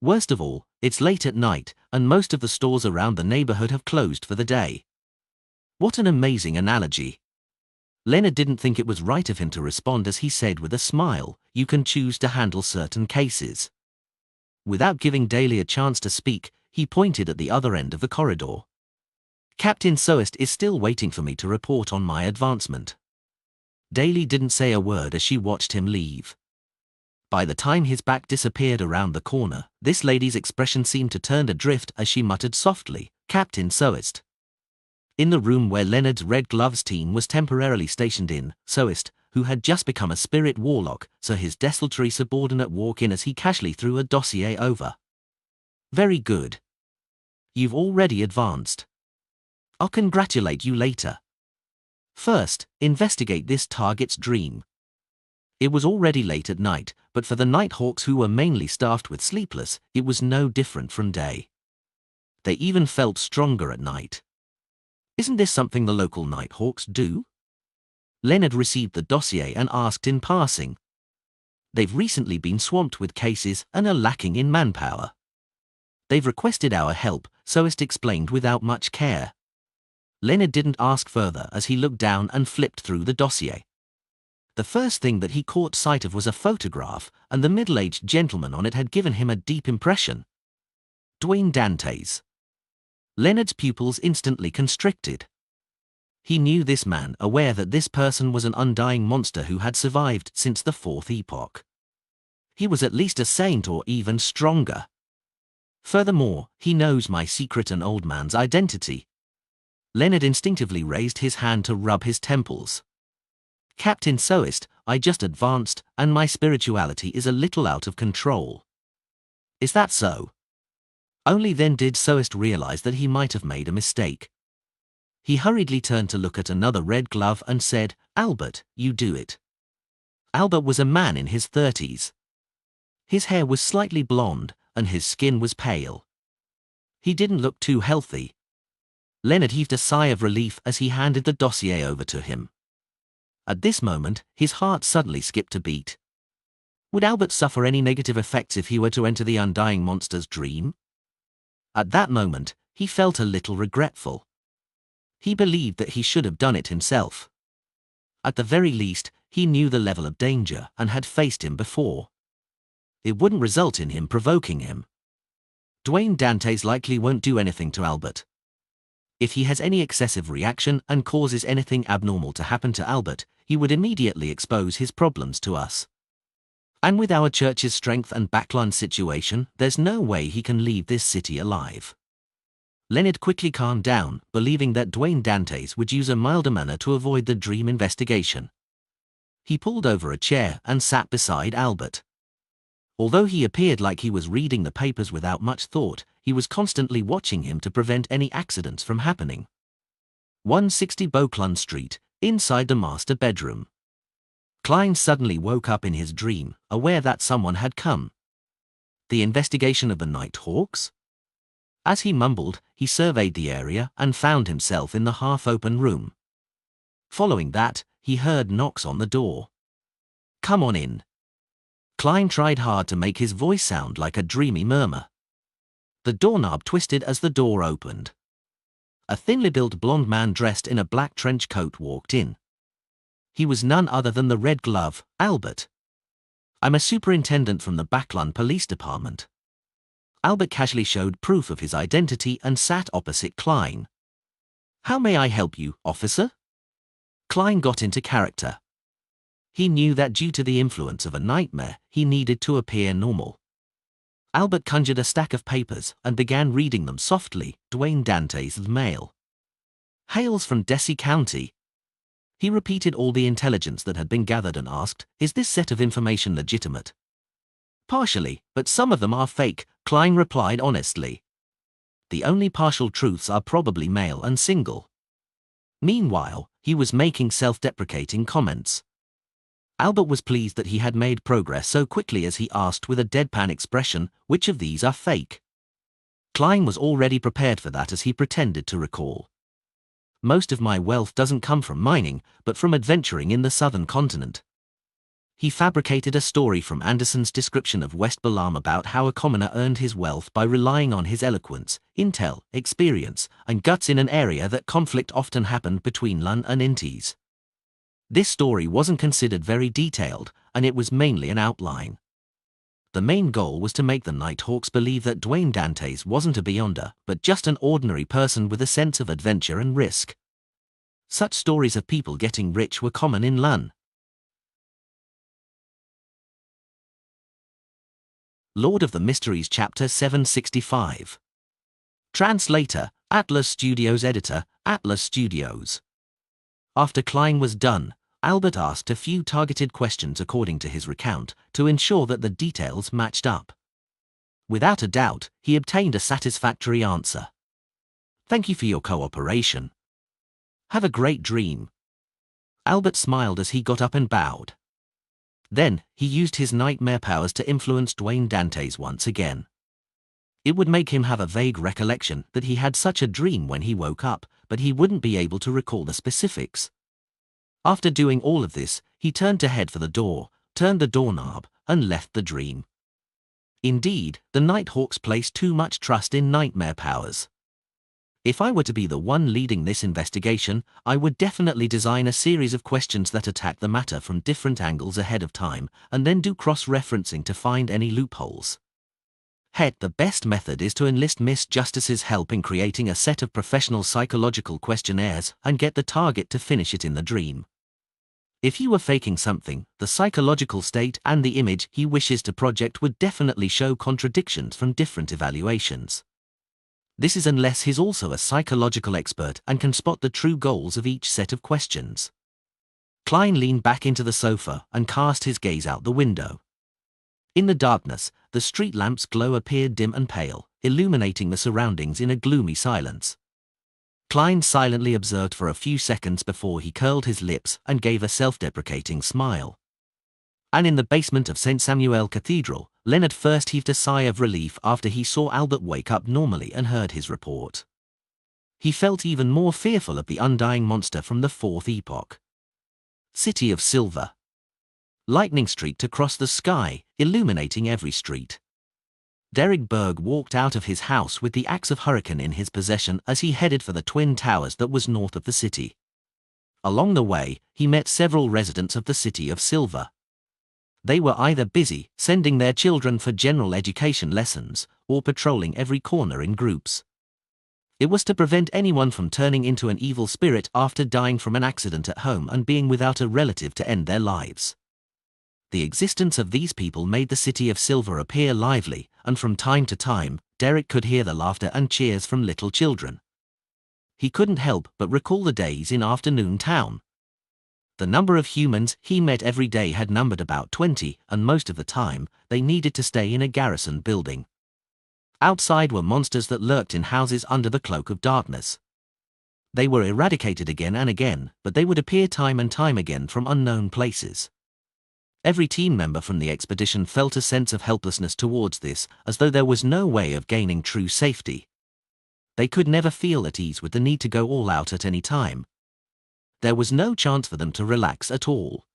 Worst of all, it's late at night, and most of the stores around the neighborhood have closed for the day. What an amazing analogy. Leonard didn't think it was right of him to respond as he said with a smile, you can choose to handle certain cases. Without giving Daly a chance to speak, he pointed at the other end of the corridor. Captain Soest is still waiting for me to report on my advancement. Daly didn't say a word as she watched him leave. By the time his back disappeared around the corner, this lady's expression seemed to turn adrift as she muttered softly, Captain Soest. In the room where Leonard's Red Gloves team was temporarily stationed in, Soest, who had just become a spirit warlock, saw his desultory subordinate walk in as he casually threw a dossier over. Very good. You've already advanced. I'll congratulate you later. First, investigate this target's dream. It was already late at night, but for the Nighthawks who were mainly staffed with sleepless, it was no different from day. They even felt stronger at night. Isn't this something the local Nighthawks do? Leonard received the dossier and asked in passing. They've recently been swamped with cases and are lacking in manpower. They've requested our help, Soest explained without much care. Leonard didn't ask further as he looked down and flipped through the dossier. The first thing that he caught sight of was a photograph, and the middle-aged gentleman on it had given him a deep impression. Dwayne Dantes. Leonard's pupils instantly constricted. He knew this man, aware that this person was an undying monster who had survived since the 4th epoch. He was at least a saint or even stronger. Furthermore, he knows my secret and old man's identity. Leonard instinctively raised his hand to rub his temples. Captain Soest, I just advanced, and my spirituality is a little out of control. Is that so? Only then did Soest realize that he might have made a mistake. He hurriedly turned to look at another red glove and said, Albert, you do it. Albert was a man in his 30s. His hair was slightly blonde, and his skin was pale. He didn't look too healthy. Leonard heaved a sigh of relief as he handed the dossier over to him. At this moment, his heart suddenly skipped a beat. Would Albert suffer any negative effects if he were to enter the undying monster's dream? At that moment, he felt a little regretful. He believed that he should have done it himself. At the very least, he knew the level of danger and had faced him before. It wouldn't result in him provoking him. Dwayne Dantes likely won't do anything to Albert. If he has any excessive reaction and causes anything abnormal to happen to Albert, he would immediately expose his problems to us. And with our church's strength and backline situation, there's no way he can leave this city alive. Leonard quickly calmed down, believing that Dwayne Dantes would use a milder manner to avoid the dream investigation. He pulled over a chair and sat beside Albert. Although he appeared like he was reading the papers without much thought, he was constantly watching him to prevent any accidents from happening. 160 Beauclun Street, inside the master bedroom. Klein suddenly woke up in his dream, aware that someone had come. The investigation of the Night Hawks? As he mumbled, he surveyed the area and found himself in the half-open room. Following that, he heard knocks on the door. "Come on in." Klein tried hard to make his voice sound like a dreamy murmur. The doorknob twisted as the door opened. A thinly built blond man dressed in a black trench coat walked in. He was none other than the Red Glove, Albert. "I'm a superintendent from the Backlund Police Department." Albert casually showed proof of his identity and sat opposite Klein. "How may I help you, officer?" Klein got into character. He knew that due to the influence of a nightmare, he needed to appear normal. Albert conjured a stack of papers and began reading them softly. Dwayne Dantes' mail. "Hails from Dessie County." He repeated all the intelligence that had been gathered and asked, "Is this set of information legitimate?" "Partially, but some of them are fake," Klein replied honestly. "The only partial truths are probably male and single." Meanwhile, he was making self-deprecating comments. Albert was pleased that he had made progress so quickly as he asked with a deadpan expression, "Which of these are fake?" Klein was already prepared for that as he pretended to recall. "Most of my wealth doesn't come from mining, but from adventuring in the southern continent." He fabricated a story from Anderson's description of West Balam about how a commoner earned his wealth by relying on his eloquence, intel, experience, and guts in an area that conflict often happened between Lun and Intis. This story wasn't considered very detailed, and it was mainly an outline. The main goal was to make the Nighthawks believe that Dwayne Dantes wasn't a Beyonder, but just an ordinary person with a sense of adventure and risk. Such stories of people getting rich were common in Lun. Lord of the Mysteries Chapter 765. Translator, Atlas Studios. Editor, Atlas Studios. After Klein was done, Albert asked a few targeted questions according to his recount, to ensure that the details matched up. Without a doubt, he obtained a satisfactory answer. "Thank you for your cooperation. Have a great dream." Albert smiled as he got up and bowed. Then, he used his nightmare powers to influence Dwayne Dantes once again. It would make him have a vague recollection that he had such a dream when he woke up, but he wouldn't be able to recall the specifics. After doing all of this, he turned to head for the door, turned the doorknob, and left the dream. Indeed, the Nighthawks placed too much trust in nightmare powers. If I were to be the one leading this investigation, I would definitely design a series of questions that attack the matter from different angles ahead of time, and then do cross-referencing to find any loopholes. Heck, the best method is to enlist Miss Justice's help in creating a set of professional psychological questionnaires and get the target to finish it in the dream. If he were faking something, the psychological state and the image he wishes to project would definitely show contradictions from different evaluations. This is unless he's also a psychological expert and can spot the true goals of each set of questions. Klein leaned back into the sofa and cast his gaze out the window. In the darkness, the street lamp's glow appeared dim and pale, illuminating the surroundings in a gloomy silence. Klein silently observed for a few seconds before he curled his lips and gave a self-deprecating smile. And in the basement of St. Samuel Cathedral, Leonard first heaved a sigh of relief after he saw Albert wake up normally and heard his report. He felt even more fearful of the undying monster from the Fourth Epoch. City of Silver. Lightning streaked across the sky, illuminating every street. Derek Berg walked out of his house with the axe of Hurricane in his possession as he headed for the Twin Towers that was north of the city. Along the way, he met several residents of the City of Silver. They were either busy, sending their children for general education lessons, or patrolling every corner in groups. It was to prevent anyone from turning into an evil spirit after dying from an accident at home and being without a relative to end their lives. The existence of these people made the City of Silver appear lively, and from time to time, Derek could hear the laughter and cheers from little children. He couldn't help but recall the days in Afternoon Town. The number of humans he met every day had numbered about 20, and most of the time, they needed to stay in a garrison building. Outside were monsters that lurked in houses under the cloak of darkness. They were eradicated again and again, but they would appear time and time again from unknown places. Every team member from the expedition felt a sense of helplessness towards this, as though there was no way of gaining true safety. They could never feel at ease with the need to go all out at any time. There was no chance for them to relax at all.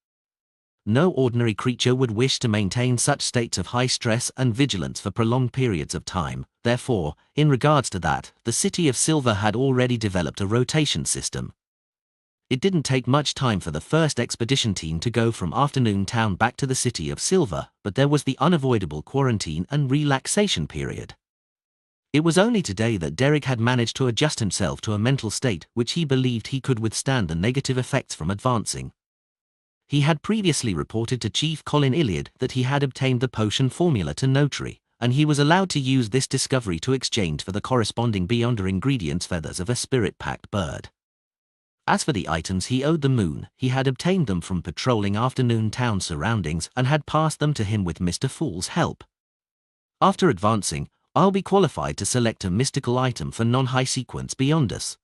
No ordinary creature would wish to maintain such states of high stress and vigilance for prolonged periods of time. Therefore, in regards to that, the City of Silver had already developed a rotation system. It didn't take much time for the first expedition team to go from Afternoon Town back to the City of Silver, but there was the unavoidable quarantine and relaxation period. It was only today that Derek had managed to adjust himself to a mental state which he believed he could withstand the negative effects from advancing. He had previously reported to Chief Colin Iliad that he had obtained the potion formula to Notary, and he was allowed to use this discovery to exchange for the corresponding Beyonder ingredients feathers of a spirit-packed bird. As for the items he owed the moon, he had obtained them from patrolling Afternoon Town surroundings and had passed them to him with Mr. Fool's help. After advancing, I'll be qualified to select a mystical item for non-high sequence beyond us.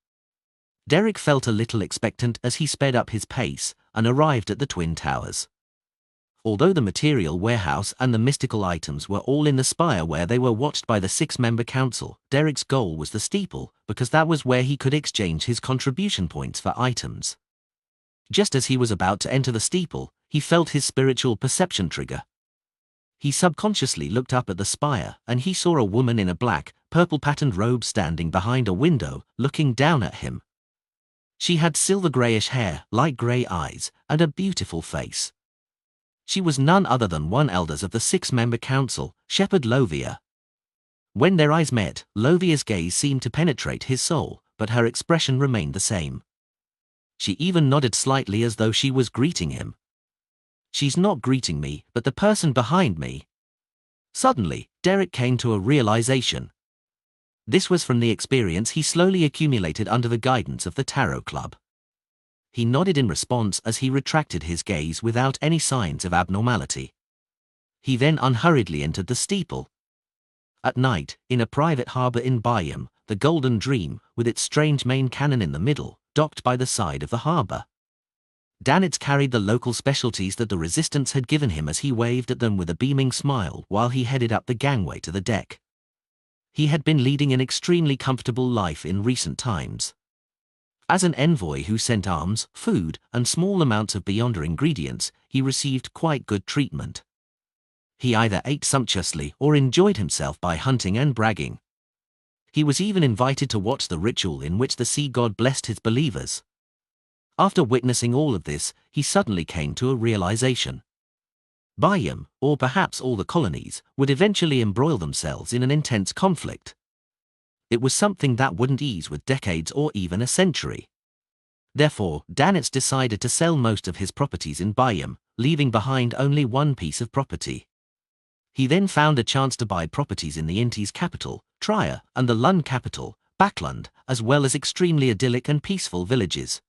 Derek felt a little expectant as he sped up his pace and arrived at the Twin Towers. Although the material warehouse and the mystical items were all in the spire where they were watched by the 6-member council, Derek's goal was the steeple, because that was where he could exchange his contribution points for items. Just as he was about to enter the steeple, he felt his spiritual perception trigger. He subconsciously looked up at the spire, and he saw a woman in a black, purple-patterned robe standing behind a window, looking down at him. She had silver-grayish hair, light grey eyes, and a beautiful face. She was none other than one elders of the 6-member council, Shepherd Lovia. When their eyes met, Lovia's gaze seemed to penetrate his soul, but her expression remained the same. She even nodded slightly as though she was greeting him. She's not greeting me, but the person behind me. Suddenly, Derek came to a realization. This was from the experience he slowly accumulated under the guidance of the Tarot Club. He nodded in response as he retracted his gaze without any signs of abnormality. He then unhurriedly entered the steeple. At night, in a private harbour in Bayam, the Golden Dream, with its strange main cannon in the middle, docked by the side of the harbour. Danitz carried the local specialties that the Resistance had given him as he waved at them with a beaming smile while he headed up the gangway to the deck. He had been leading an extremely comfortable life in recent times. As an envoy who sent arms, food, and small amounts of Beyonder ingredients, he received quite good treatment. He either ate sumptuously or enjoyed himself by hunting and bragging. He was even invited to watch the ritual in which the sea god blessed his believers. After witnessing all of this, he suddenly came to a realization. Bayam, or perhaps all the colonies, would eventually embroil themselves in an intense conflict. It was something that wouldn't ease with decades or even a century. Therefore, Danitz decided to sell most of his properties in Bayam, leaving behind only one piece of property. He then found a chance to buy properties in the Inti's capital, Trier, and the Lund capital, Backlund, as well as extremely idyllic and peaceful villages.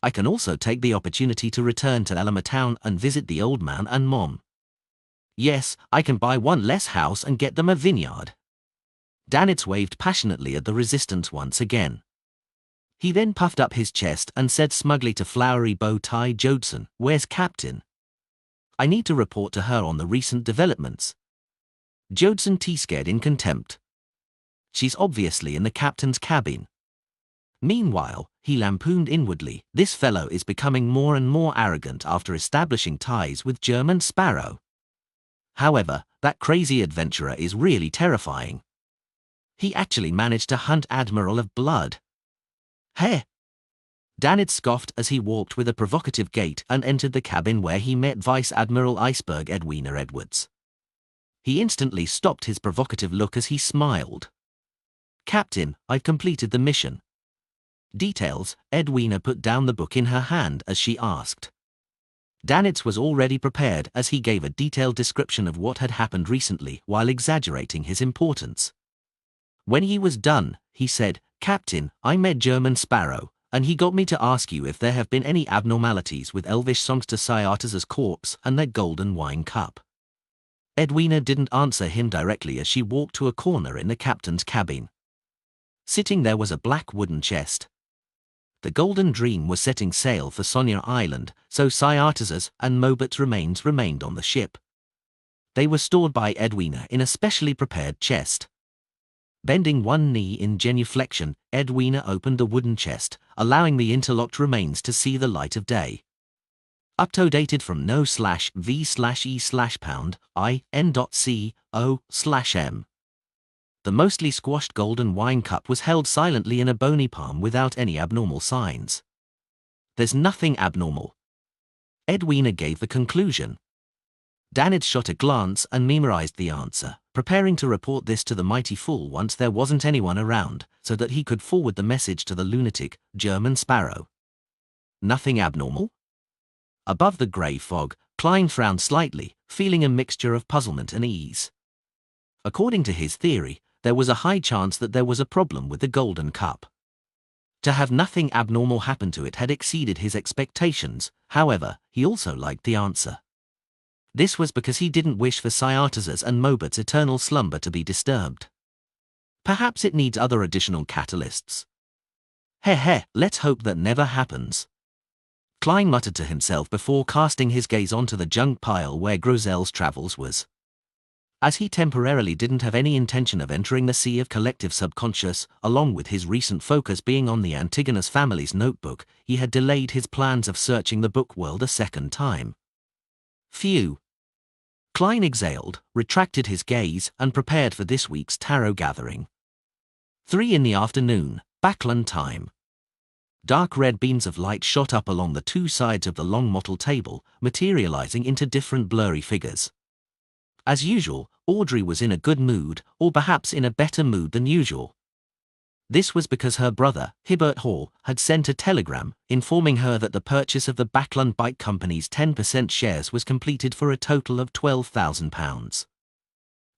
I can also take the opportunity to return to Elama Town and visit the old man and mom. Yes, I can buy one less house and get them a vineyard. Danitz waved passionately at the Resistance once again. He then puffed up his chest and said smugly to Flowery Bow-Tie Jodson, "Where's Captain? I need to report to her on the recent developments." Jodson t-scared in contempt. "She's obviously in the captain's cabin." Meanwhile, he lampooned inwardly, this fellow is becoming more and more arrogant after establishing ties with German Sparrow. However, that crazy adventurer is really terrifying. He actually managed to hunt Admiral of Blood. Heh! Danid scoffed as he walked with a provocative gait and entered the cabin where he met Vice Admiral Iceberg Edwina Edwards. He instantly stopped his provocative look as he smiled. "Captain, I've completed the mission." "Details?" Edwina put down the book in her hand as she asked. Danitz was already prepared as he gave a detailed description of what had happened recently while exaggerating his importance. When he was done, he said, "Captain, I met German Sparrow, and he got me to ask you if there have been any abnormalities with Elvish Songster Syatas's corpse and their golden wine cup." Edwina didn't answer him directly as she walked to a corner in the captain's cabin. Sitting there was a black wooden chest. The Golden Dream was setting sail for Sonia Island, so Syatas's and Mobot's remains remained on the ship. They were stored by Edwina in a specially prepared chest. Bending one knee in genuflection, Edwina opened the wooden chest, allowing the interlocked remains to see the light of day. Updated from no/v/e/pound.in.co/m. The mostly squashed golden wine cup was held silently in a bony palm without any abnormal signs. "There's nothing abnormal," Edwina gave the conclusion. Danid shot a glance and memorized the answer, preparing to report this to the mighty fool once there wasn't anyone around, so that he could forward the message to the lunatic, German Sparrow. "Nothing abnormal?" Above the grey fog, Klein frowned slightly, feeling a mixture of puzzlement and ease. According to his theory, there was a high chance that there was a problem with the golden cup. To have nothing abnormal happen to it had exceeded his expectations, however, he also liked the answer. This was because he didn't wish for Syatas's and Mobot's eternal slumber to be disturbed. Perhaps it needs other additional catalysts. Heh, let's hope that never happens. Klein muttered to himself before casting his gaze onto the junk pile where Grozel's travels was. As he temporarily didn't have any intention of entering the sea of collective subconscious, along with his recent focus being on the Antigonus family's notebook, he had delayed his plans of searching the book world a second time. Phew. Klein exhaled, retracted his gaze, and prepared for this week's tarot gathering. 3 in the afternoon, Backland time. Dark red beams of light shot up along the two sides of the long mottled table, materializing into different blurry figures. As usual, Audrey was in a good mood, or perhaps in a better mood than usual. This was because her brother, Hibbert Hall, had sent a telegram informing her that the purchase of the Backland Bike Company's 10% shares was completed for a total of £12,000.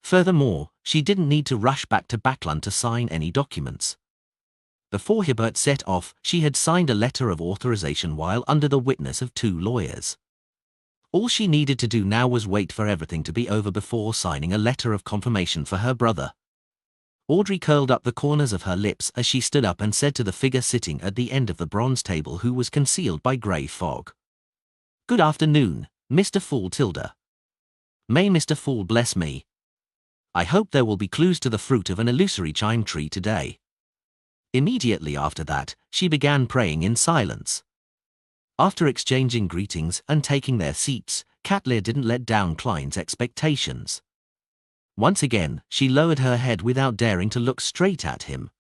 Furthermore, she didn't need to rush back to Backland to sign any documents. Before Hibbert set off, she had signed a letter of authorization while under the witness of 2 lawyers. All she needed to do now was wait for everything to be over before signing a letter of confirmation for her brother. Audrey curled up the corners of her lips as she stood up and said to the figure sitting at the end of the bronze table who was concealed by grey fog. "Good afternoon, Mr. Fool Tilda. May Mr. Fool bless me. I hope there will be clues to the fruit of an illusory chime tree today." Immediately after that, she began praying in silence. After exchanging greetings and taking their seats, Katlear didn't let down Klein's expectations. Once again, she lowered her head without daring to look straight at him.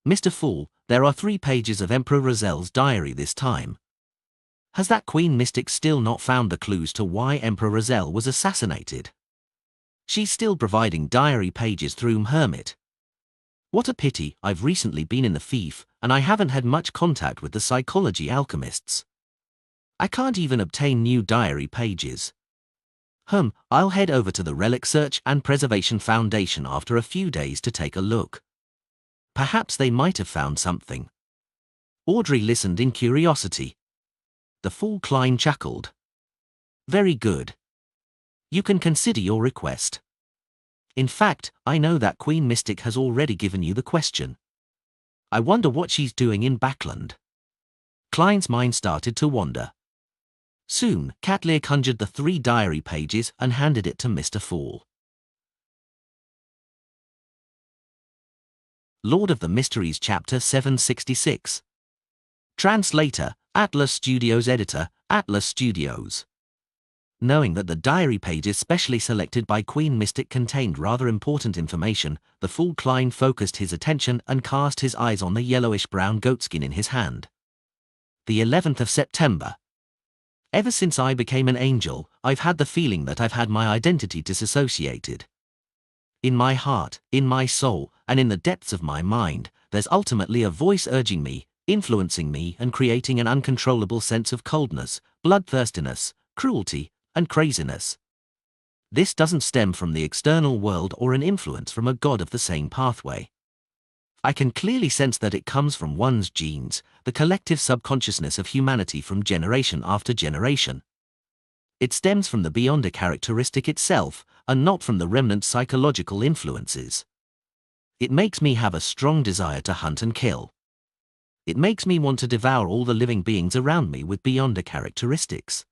"Mr. Fool, there are 3 pages of Emperor Rozel's diary this time. Has that Queen Mystic still not found the clues to why Emperor Rozel was assassinated? She's still providing diary pages through Hermit. What a pity, I've recently been in the fief, and I haven't had much contact with the psychology alchemists. I can't even obtain new diary pages. I'll head over to the Relic Search and Preservation Foundation after a few days to take a look. Perhaps they might have found something." Audrey listened in curiosity. The fool Klein chuckled. "Very good. You can consider your request. In fact, I know that Queen Mystic has already given you the question. I wonder what she's doing in Backland." Klein's mind started to wander. Soon, Katlear conjured the 3 diary pages and handed it to Mr. Fool. Lord of the Mysteries Chapter 766. Translator, Atlas Studios. Editor, Atlas Studios. Knowing that the diary pages specially selected by Queen Mystic contained rather important information, the fool Klein focused his attention and cast his eyes on the yellowish-brown goatskin in his hand. The 11th of September. Ever since I became an angel, I've had the feeling that I've had my identity disassociated. In my heart, in my soul, and in the depths of my mind, there's ultimately a voice urging me, influencing me, and creating an uncontrollable sense of coldness, bloodthirstiness, cruelty, and craziness. This doesn't stem from the external world or an influence from a god of the same pathway. I can clearly sense that it comes from one's genes, the collective subconsciousness of humanity from generation after generation. It stems from the beyonder characteristic itself, and not from the remnant psychological influences. It makes me have a strong desire to hunt and kill. It makes me want to devour all the living beings around me with beyonder characteristics.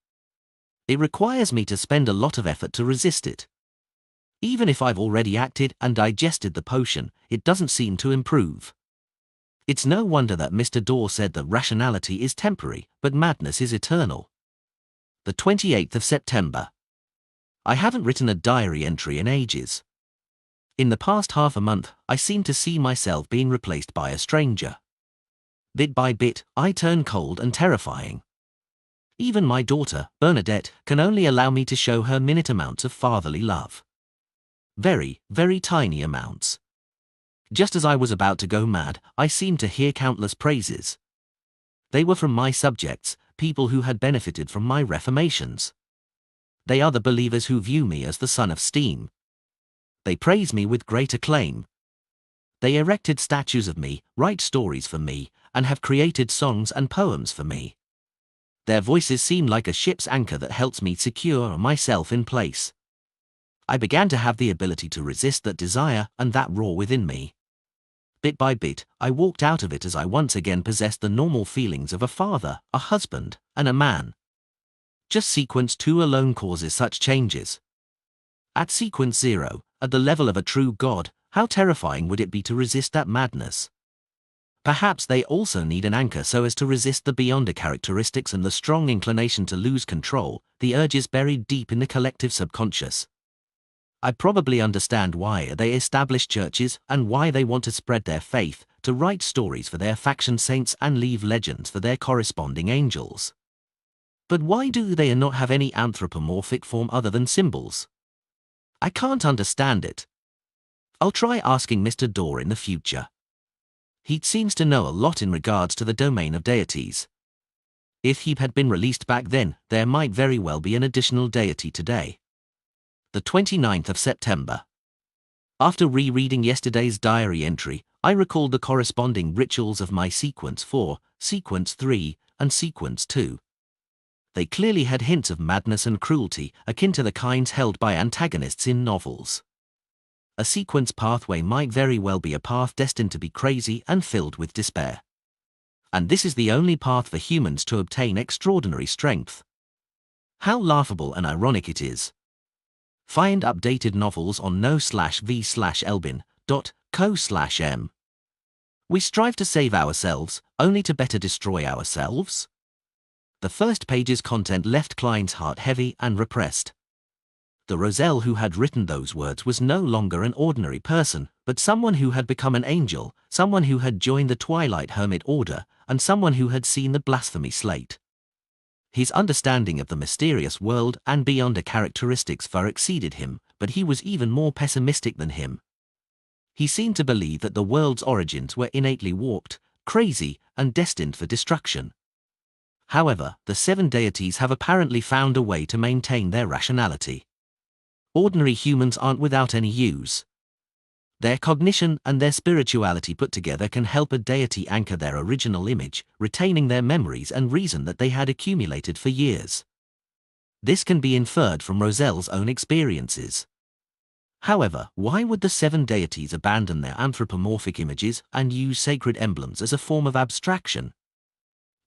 It requires me to spend a lot of effort to resist it. Even if I've already acted and digested the potion, it doesn't seem to improve. It's no wonder that Mr. Dorr said that rationality is temporary, but madness is eternal. The 28th of September. I haven't written a diary entry in ages. In the past half a month, I seem to see myself being replaced by a stranger. Bit by bit, I turn cold and terrifying. Even my daughter, Bernadette, can only allow me to show her minute amounts of fatherly love. Very, very tiny amounts. Just as I was about to go mad, I seemed to hear countless praises. They were from my subjects, people who had benefited from my reformations. They are the believers who view me as the son of steam. They praise me with great acclaim. They erected statues of me, write stories for me, and have created songs and poems for me. Their voices seem like a ship's anchor that helps me secure myself in place. I began to have the ability to resist that desire and that roar within me. Bit by bit, I walked out of it as I once again possessed the normal feelings of a father, a husband, and a man. Just sequence 2 alone causes such changes. At sequence 0, at the level of a true god, how terrifying would it be to resist that madness? Perhaps they also need an anchor so as to resist the beyonder characteristics and the strong inclination to lose control, the urges buried deep in the collective subconscious. I probably understand why they establish churches and why they want to spread their faith, to write stories for their faction saints and leave legends for their corresponding angels. But why do they not have any anthropomorphic form other than symbols? I can't understand it. I'll try asking Mr. Dorr in the future. He seems to know a lot in regards to the domain of deities. If he had been released back then, there might very well be an additional deity today. The 29th of September. After rereading yesterday's diary entry, I recalled the corresponding rituals of my sequence 4, sequence 3, and sequence 2. They clearly had hints of madness and cruelty, akin to the kinds held by antagonists in novels. A sequence pathway might very well be a path destined to be crazy and filled with despair. And this is the only path for humans to obtain extraordinary strength. How laughable and ironic it is. Find updated novels on no/v/elbin.co/m. We strive to save ourselves, only to better destroy ourselves? The first page's content left Klein's heart heavy and repressed. The Roselle who had written those words was no longer an ordinary person, but someone who had become an angel, someone who had joined the Twilight Hermit Order, and someone who had seen the blasphemy slate. His understanding of the mysterious world and beyonder characteristics far exceeded him, but he was even more pessimistic than him. He seemed to believe that the world's origins were innately warped, crazy, and destined for destruction. However, the 7 deities have apparently found a way to maintain their rationality. Ordinary humans aren't without any use. Their cognition and their spirituality put together can help a deity anchor their original image, retaining their memories and reason that they had accumulated for years. This can be inferred from Roselle's own experiences. However, why would the 7 deities abandon their anthropomorphic images and use sacred emblems as a form of abstraction?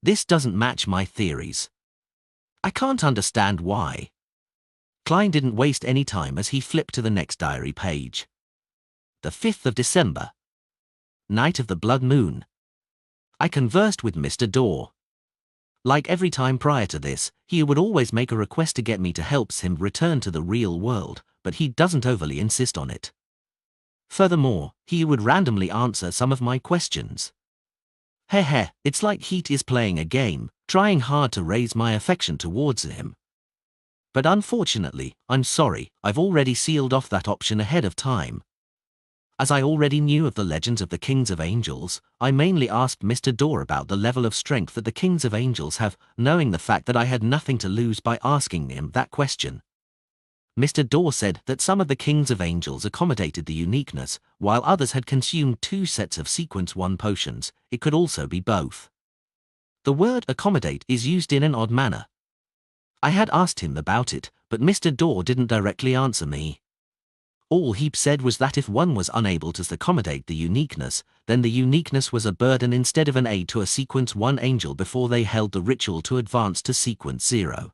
This doesn't match my theories. I can't understand why. Klein didn't waste any time as he flipped to the next diary page. The 5th of December. night of the blood moon. I conversed with Mr. Dorr. Like every time prior to this, he would always make a request to get me to help him return to the real world, but he doesn't overly insist on it. Furthermore, he would randomly answer some of my questions. Heh, it's like he is playing a game, trying hard to raise my affection towards him. But unfortunately, I'm sorry, I've already sealed off that option ahead of time. As I already knew of the legends of the Kings of Angels, I mainly asked Mr. Dorr about the level of strength that the Kings of Angels have, knowing the fact that I had nothing to lose by asking him that question. Mr. Dorr said that some of the Kings of Angels accommodated the uniqueness, while others had consumed 2 sets of Sequence 1 potions. It could also be both. The word accommodate is used in an odd manner. I had asked him about it, but Mr. Dorr didn't directly answer me. All he said was that if one was unable to accommodate the uniqueness, then the uniqueness was a burden instead of an aid to a Sequence 1 angel before they held the ritual to advance to Sequence 0.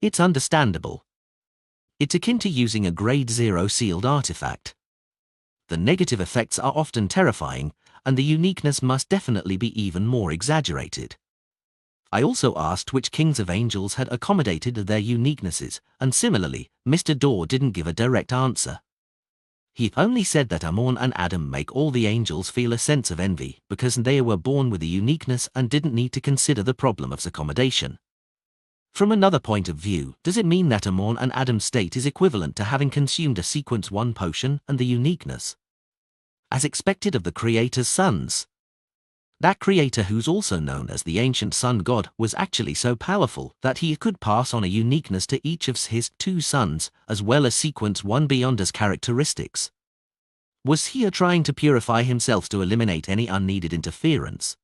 It's understandable. It's akin to using a Grade 0 sealed artifact. The negative effects are often terrifying, and the uniqueness must definitely be even more exaggerated. I also asked which Kings of Angels had accommodated their uniquenesses, and similarly, Mr. Dorr didn't give a direct answer. He only said that Amon and Adam make all the angels feel a sense of envy because they were born with a uniqueness and didn't need to consider the problem of accommodation. From another point of view, does it mean that Amon and Adam's state is equivalent to having consumed a Sequence 1 potion and the uniqueness? As expected of the Creator's sons. That Creator, who's also known as the ancient Sun God, was actually so powerful that he could pass on a uniqueness to each of his 2 sons, as well as Sequence 1 beyond as characteristics. Was he trying to purify himself to eliminate any unneeded interference?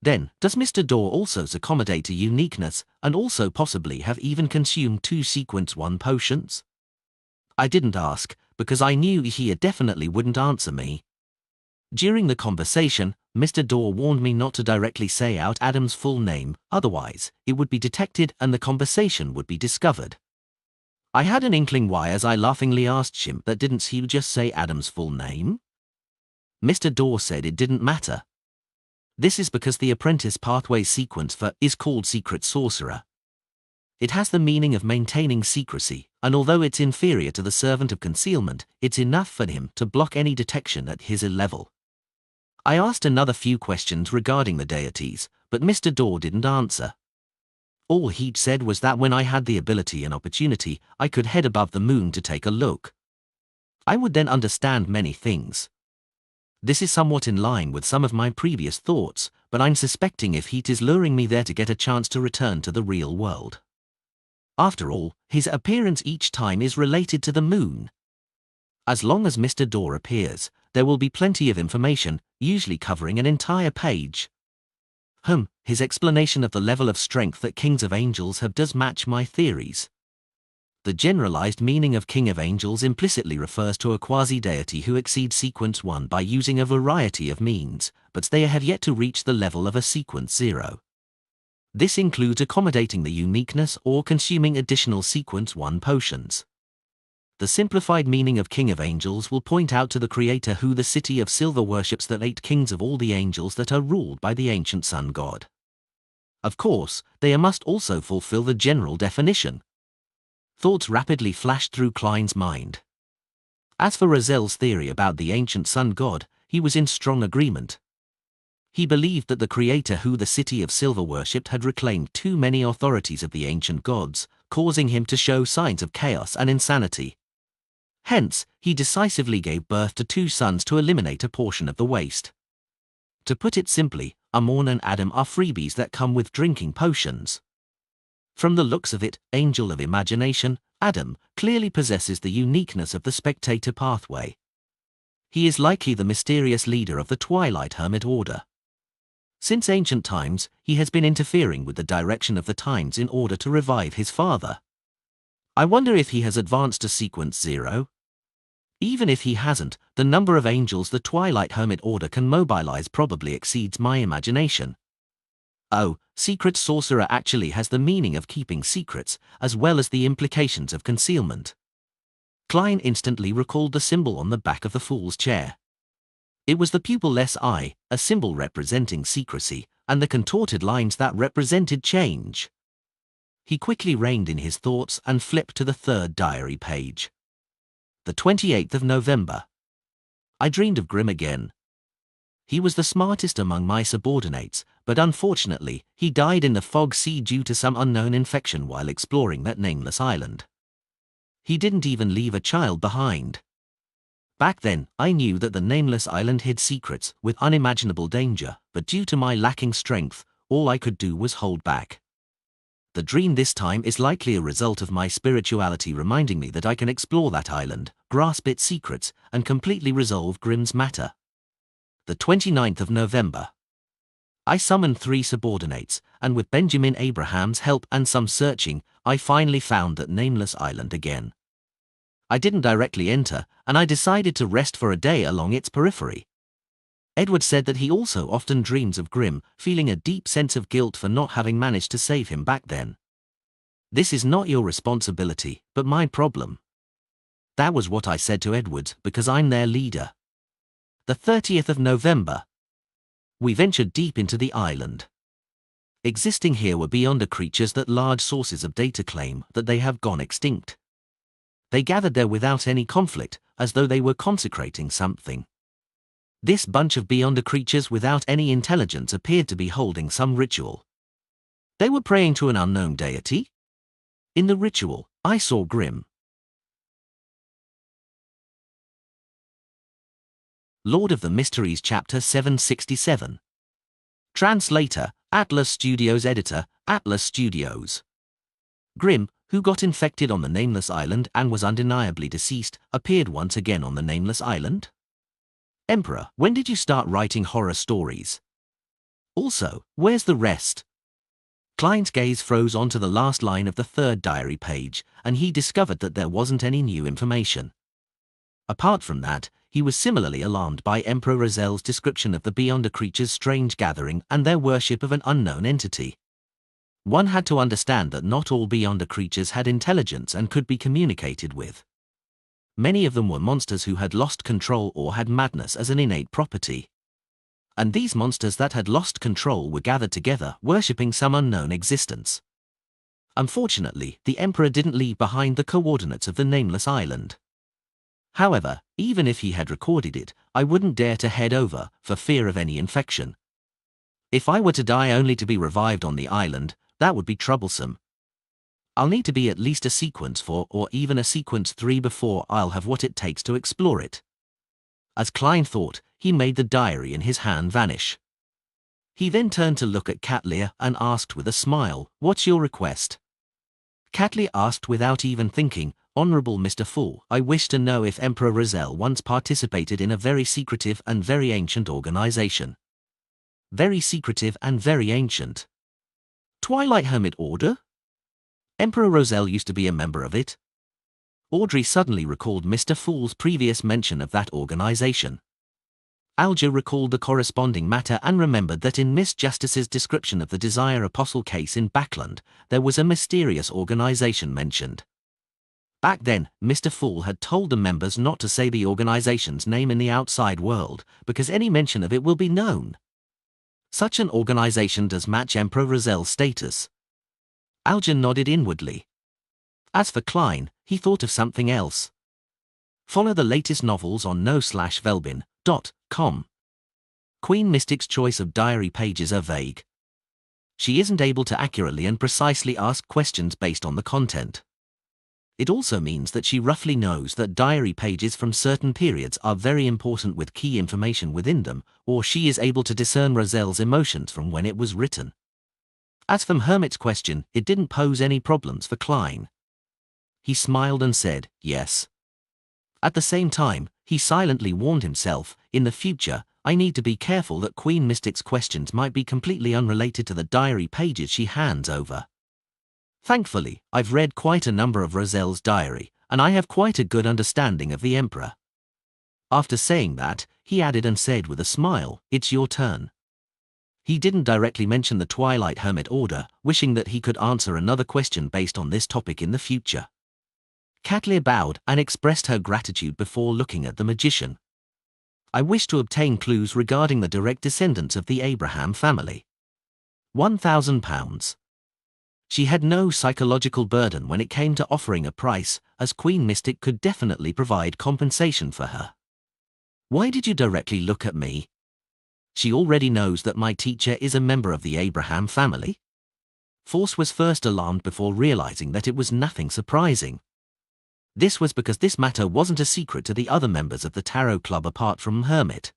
Then, does Mr. Dorr also accommodate a uniqueness, and also possibly have even consumed 2 Sequence 1 potions? I didn't ask, because I knew he definitely wouldn't answer me. During the conversation, Mr. Dorr warned me not to directly say out Adam's full name, otherwise, it would be detected and the conversation would be discovered. I had an inkling why as I laughingly asked him that didn't he just say Adam's full name? Mr. Dorr said it didn't matter. This is because the apprentice pathway sequence for is called Secret Sorcerer. It has the meaning of maintaining secrecy, and although it's inferior to the Servant of Concealment, it's enough for him to block any detection at his level. I asked another few questions regarding the deities, but Mr. Dorr didn't answer. All he'd said was that when I had the ability and opportunity, I could head above the moon to take a look. I would then understand many things. This is somewhat in line with some of my previous thoughts, but I'm suspecting if he is luring me there to get a chance to return to the real world. After all, his appearance each time is related to the moon. As long as Mr. Dorr appears, there will be plenty of information, usually covering an entire page. His explanation of the level of strength that Kings of Angels have does match my theories. The generalized meaning of King of Angels implicitly refers to a quasi-deity who exceeds Sequence 1 by using a variety of means, but they have yet to reach the level of a Sequence 0. This includes accommodating the uniqueness or consuming additional Sequence 1 potions. The simplified meaning of King of Angels will point out to the Creator who the City of Silver worships the 8 kings of all the angels that are ruled by the ancient Sun God. Of course, they must also fulfill the general definition. Thoughts rapidly flashed through Klein's mind. As for Razel's theory about the ancient Sun God, he was in strong agreement. He believed that the Creator who the City of Silver worshipped had reclaimed too many authorities of the ancient gods, causing him to show signs of chaos and insanity. Hence, he decisively gave birth to 2 sons to eliminate a portion of the waste. To put it simply, Amon and Adam are freebies that come with drinking potions. From the looks of it, Angel of Imagination, Adam, clearly possesses the uniqueness of the spectator pathway. He is likely the mysterious leader of the Twilight Hermit Order. Since ancient times, he has been interfering with the direction of the times in order to revive his father. I wonder if he has advanced to Sequence 0? Even if he hasn't, the number of angels the Twilight Hermit Order can mobilize probably exceeds my imagination. Oh, Secret Sorcerer actually has the meaning of keeping secrets, as well as the implications of concealment. Klein instantly recalled the symbol on the back of the fool's chair. It was the pupil-less eye, a symbol representing secrecy, and the contorted lines that represented change. He quickly reined in his thoughts and flipped to the third diary page. The 28th of November. I dreamed of Grimm again. He was the smartest among my subordinates, but unfortunately, he died in the fog sea due to some unknown infection while exploring that nameless island. He didn't even leave a child behind. Back then, I knew that the nameless island hid secrets with unimaginable danger, but due to my lacking strength, all I could do was hold back. The dream this time is likely a result of my spirituality reminding me that I can explore that island, grasp its secrets, and completely resolve Grimm's matter. The 29th of November. I summoned 3 subordinates, and with Benjamin Abraham's help and some searching, I finally found that nameless island again. I didn't directly enter, and I decided to rest for a day along its periphery. Edward said that he also often dreams of Grimm, feeling a deep sense of guilt for not having managed to save him back then. This is not your responsibility, but my problem. That was what I said to Edward, because I'm their leader. The 30th of November. We ventured deep into the island. Existing here were beyonder creatures that large sources of data claim that they have gone extinct. They gathered there without any conflict, as though they were consecrating something. This bunch of beyonder creatures without any intelligence appeared to be holding some ritual. They were praying to an unknown deity. In the ritual, I saw Grimm. Lord of the Mysteries Chapter 767. Translator, Atlas Studios. Editor, Atlas Studios. Grimm, who got infected on the nameless island and was undeniably deceased, appeared once again on the nameless island. Emperor, when did you start writing horror stories? Also, where's the rest? Klein's gaze froze onto the last line of the third diary page, and he discovered that there wasn't any new information. Apart from that, he was similarly alarmed by Emperor Rozel's description of the beyonder creature's strange gathering and their worship of an unknown entity. One had to understand that not all beyonder creatures had intelligence and could be communicated with. Many of them were monsters who had lost control or had madness as an innate property. And these monsters that had lost control were gathered together, worshipping some unknown existence. Unfortunately, the Emperor didn't leave behind the coordinates of the nameless island. However, even if he had recorded it, I wouldn't dare to head over, for fear of any infection. If I were to die only to be revived on the island, that would be troublesome. I'll need to be at least a sequence 4 or even a sequence 3 before I'll have what it takes to explore it. As Klein thought, he made the diary in his hand vanish. He then turned to look at Katlia and asked with a smile, "What's your request?" Katlia asked without even thinking, "Honorable Mr. Fool, I wish to know if Emperor Rozel once participated in a very secretive and very ancient organization." Very secretive and very ancient. Twilight Hermit Order? Emperor Rozel used to be a member of it. Audrey suddenly recalled Mr. Fool's previous mention of that organization. Alger recalled the corresponding matter and remembered that in Miss Justice's description of the Desire Apostle case in Backland, there was a mysterious organization mentioned. Back then, Mr. Fool had told the members not to say the organization's name in the outside world, because any mention of it will be known. Such an organization does match Emperor Rozel's status. Alger nodded inwardly. As for Klein, he thought of something else. Follow the latest novels on no/velbin.com. Queen Mystic's choice of diary pages are vague. She isn't able to accurately and precisely ask questions based on the content. It also means that she roughly knows that diary pages from certain periods are very important with key information within them, or she is able to discern Rozel's emotions from when it was written. As for Hermit's question, it didn't pose any problems for Klein. He smiled and said, "Yes." At the same time, he silently warned himself, in the future, I need to be careful that Queen Mystic's questions might be completely unrelated to the diary pages she hands over. Thankfully, I've read quite a number of Rozel's diary, and I have quite a good understanding of the Emperor. After saying that, he added and said with a smile, "It's your turn." He didn't directly mention the Twilight Hermit Order, wishing that he could answer another question based on this topic in the future. Katlia bowed and expressed her gratitude before looking at the magician. I wish to obtain clues regarding the direct descendants of the Abraham family. £1,000. She had no psychological burden when it came to offering a price, as Queen Mystic could definitely provide compensation for her. Why did you directly look at me? She already knows that my teacher is a member of the Abraham family. Force was first alarmed before realizing that it was nothing surprising. This was because this matter wasn't a secret to the other members of the Tarot Club apart from Hermit.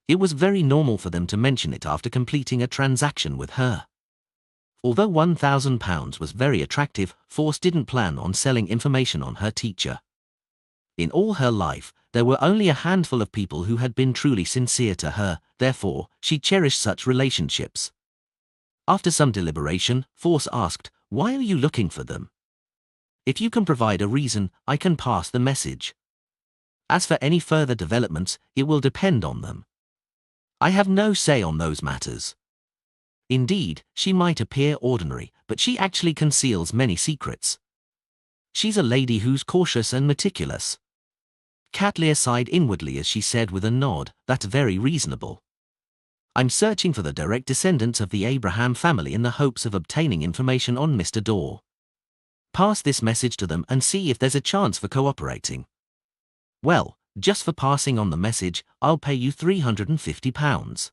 It was very normal for them to mention it after completing a transaction with her. Although £1,000 was very attractive, Force didn't plan on selling information on her teacher. In all her life, there were only a handful of people who had been truly sincere to her, therefore, she cherished such relationships. After some deliberation, Force asked, "Why are you looking for them? If you can provide a reason, I can pass the message. As for any further developments, it will depend on them. I have no say on those matters." Indeed, she might appear ordinary, but she actually conceals many secrets. She's a lady who's cautious and meticulous. Katlia sighed inwardly as she said with a nod, "That's very reasonable. I'm searching for the direct descendants of the Abraham family in the hopes of obtaining information on Mr. Dorr. Pass this message to them and see if there's a chance for cooperating." "Well, just for passing on the message, I'll pay you £350.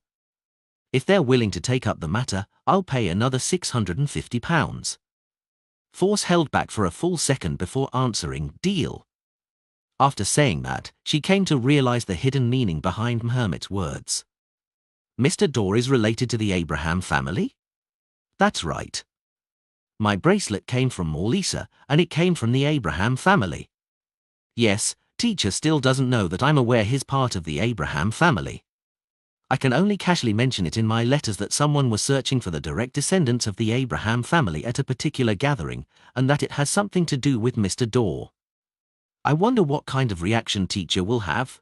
If they're willing to take up the matter, I'll pay another £650. Force held back for a full second before answering, "Deal." After saying that, she came to realize the hidden meaning behind Hermit's words. Mr. Dorr is related to the Abraham family? That's right. My bracelet came from Lisa, and it came from the Abraham family. Yes, teacher still doesn't know that I'm aware he's part of the Abraham family. I can only casually mention it in my letters that someone was searching for the direct descendants of the Abraham family at a particular gathering, and that it has something to do with Mr. Dorr. I wonder what kind of reaction teacher will have.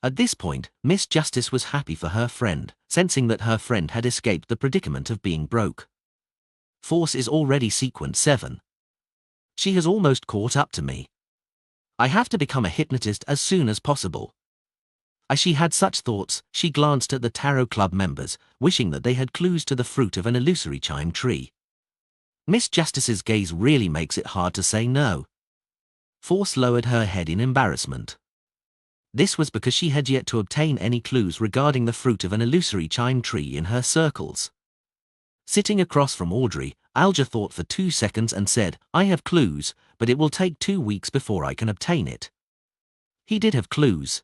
At this point, Miss Justice was happy for her friend, sensing that her friend had escaped the predicament of being broke. Force is already sequence 7. She has almost caught up to me. I have to become a hypnotist as soon as possible. As she had such thoughts, she glanced at the Tarot Club members, wishing that they had clues to the fruit of an illusory chime tree. Miss Justice's gaze really makes it hard to say no. Force lowered her head in embarrassment. This was because she had yet to obtain any clues regarding the fruit of an illusory chime tree in her circles. Sitting across from Audrey, Alja thought for 2 seconds and said, "I have clues, but it will take 2 weeks before I can obtain it." He did have clues.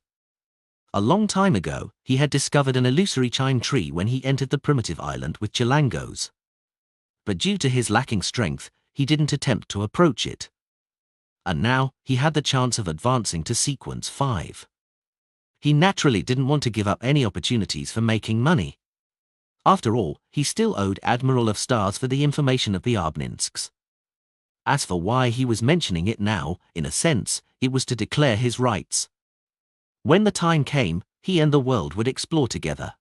A long time ago, he had discovered an illusory chime tree when he entered the primitive island with Chilangos. But due to his lacking strength, he didn't attempt to approach it. And now, he had the chance of advancing to sequence 5. He naturally didn't want to give up any opportunities for making money. After all, he still owed Admiral of Stars for the information of the Arbninsks. As for why he was mentioning it now, in a sense, it was to declare his rights. When the time came, he and the world would explore together.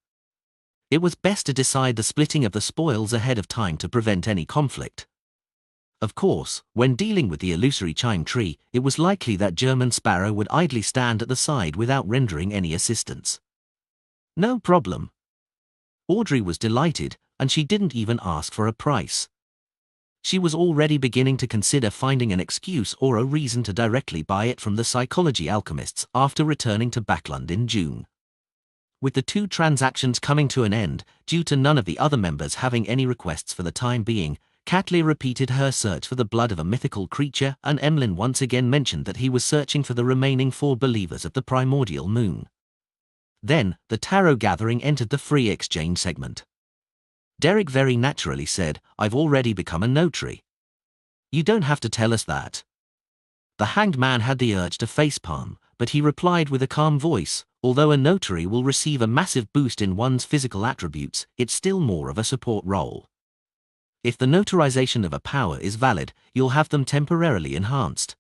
It was best to decide the splitting of the spoils ahead of time to prevent any conflict. Of course, when dealing with the illusory chime tree, it was likely that German Sparrow would idly stand at the side without rendering any assistance. No problem. Audrey was delighted, and she didn't even ask for a price. She was already beginning to consider finding an excuse or a reason to directly buy it from the psychology alchemists after returning to Backlund in June. With the 2 transactions coming to an end, due to none of the other members having any requests for the time being, Katlia repeated her search for the blood of a mythical creature, and Emlyn once again mentioned that he was searching for the remaining 4 believers of the primordial moon. Then, the tarot gathering entered the free exchange segment. Derek very naturally said, "I've already become a notary." "You don't have to tell us that." The hanged man had the urge to facepalm, but he replied with a calm voice, "Although a notary will receive a massive boost in one's physical attributes, it's still more of a support role. If the notarization of a power is valid, you'll have them temporarily enhanced.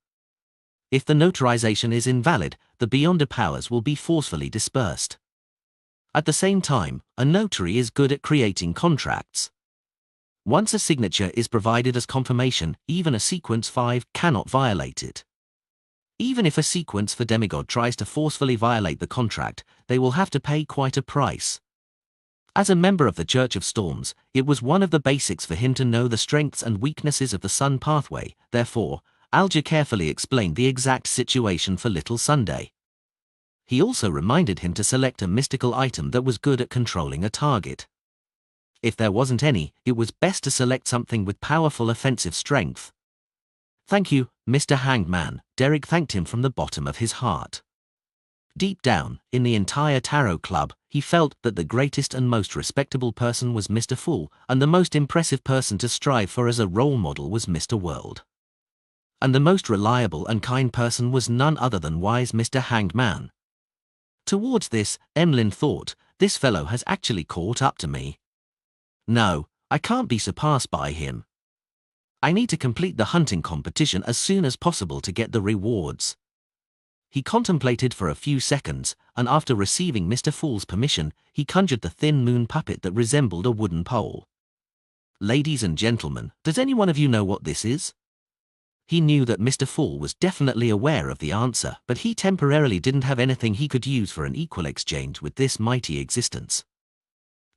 If the notarization is invalid, the beyonder powers will be forcefully dispersed. At the same time, a notary is good at creating contracts. Once a signature is provided as confirmation, even a sequence 5 cannot violate it. Even if a sequence for demigod tries to forcefully violate the contract, they will have to pay quite a price. As a member of the Church of Storms, it was one of the basics for him to know the strengths and weaknesses of the Sun pathway. Therefore, Alger carefully explained the exact situation for Little Sunday. He also reminded him to select a mystical item that was good at controlling a target. If there wasn't any, it was best to select something with powerful offensive strength. "Thank you, Mr. Hangman," Derek thanked him from the bottom of his heart. Deep down, in the entire Tarot Club, he felt that the greatest and most respectable person was Mr. Fool, and the most impressive person to strive for as a role model was Mr. World. And the most reliable and kind person was none other than wise Mr. Hangman. Towards this, Emlyn thought, this fellow has actually caught up to me. No, I can't be surpassed by him. I need to complete the hunting competition as soon as possible to get the rewards. He contemplated for a few seconds, and after receiving Mr. Fool's permission, he conjured the thin moon puppet that resembled a wooden pole. "Ladies and gentlemen, does any one of you know what this is?" He knew that Mr. Fool was definitely aware of the answer, but he temporarily didn't have anything he could use for an equal exchange with this mighty existence.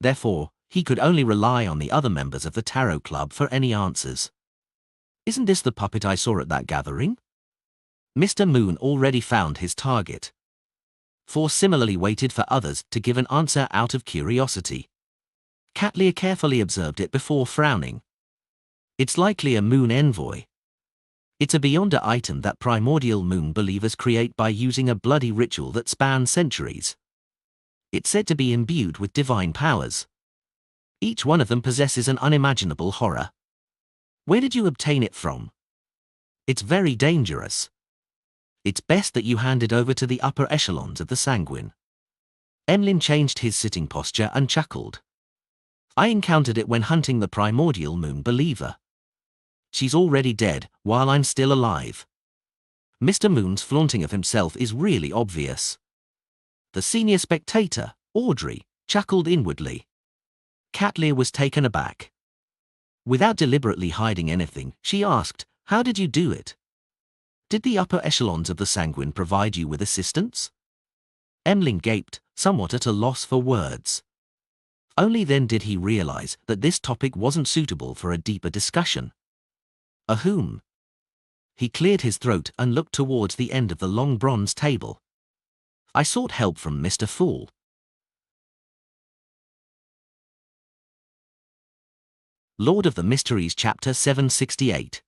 Therefore, he could only rely on the other members of the Tarot Club for any answers. "Isn't this the puppet I saw at that gathering?" Mr. Moon already found his target. Force similarly waited for others to give an answer out of curiosity. Catlear carefully observed it before frowning. "It's likely a moon envoy. It's a beyonder item that primordial moon believers create by using a bloody ritual that spans centuries. It's said to be imbued with divine powers. Each one of them possesses an unimaginable horror. Where did you obtain it from? It's very dangerous. It's best that you hand it over to the upper echelons of the Sanguine." Emlyn changed his sitting posture and chuckled. "I encountered it when hunting the primordial moon believer. She's already dead, while I'm still alive. Mr. Moon's flaunting of himself is really obvious." The senior spectator, Audrey, chuckled inwardly. Catlear was taken aback. Without deliberately hiding anything, she asked, "How did you do it? Did the upper echelons of the Sanguine provide you with assistance?" Emlyn gaped, somewhat at a loss for words. Only then did he realize that this topic wasn't suitable for a deeper discussion. "A whom?" He cleared his throat and looked towards the end of the long bronze table. "I sought help from Mr. Fool." Lord of the Mysteries Chapter 768.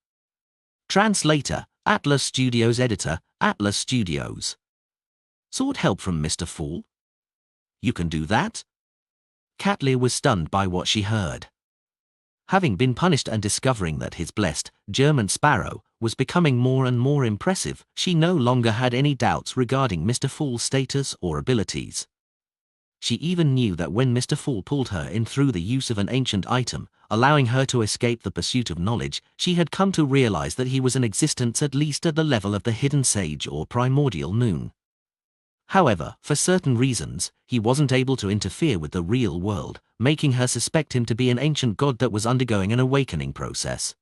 Translator, Atlas Studios. Editor, Atlas Studios. "Sought help from Mr. Fool? You can do that?" Catlear was stunned by what she heard. Having been punished and discovering that his blessed German sparrow was becoming more and more impressive, she no longer had any doubts regarding Mr. Fool's status or abilities. She even knew that when Mr. Fool pulled her in through the use of an ancient item, allowing her to escape the pursuit of knowledge, she had come to realize that he was an existence at least at the level of the hidden sage or primordial moon. However, for certain reasons, he wasn't able to interfere with the real world, making her suspect him to be an ancient god that was undergoing an awakening process.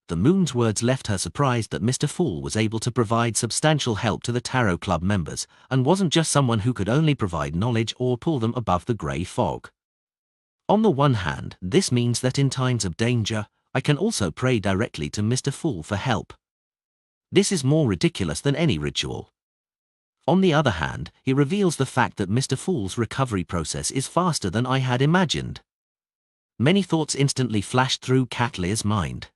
The moon's words left her surprised that Mr. Fool was able to provide substantial help to the Tarot Club members, and wasn't just someone who could only provide knowledge or pull them above the grey fog. On the one hand, this means that in times of danger, I can also pray directly to Mr. Fool for help. This is more ridiculous than any ritual. On the other hand, he reveals the fact that Mr. Fool's recovery process is faster than I had imagined. Many thoughts instantly flashed through Catlear's mind.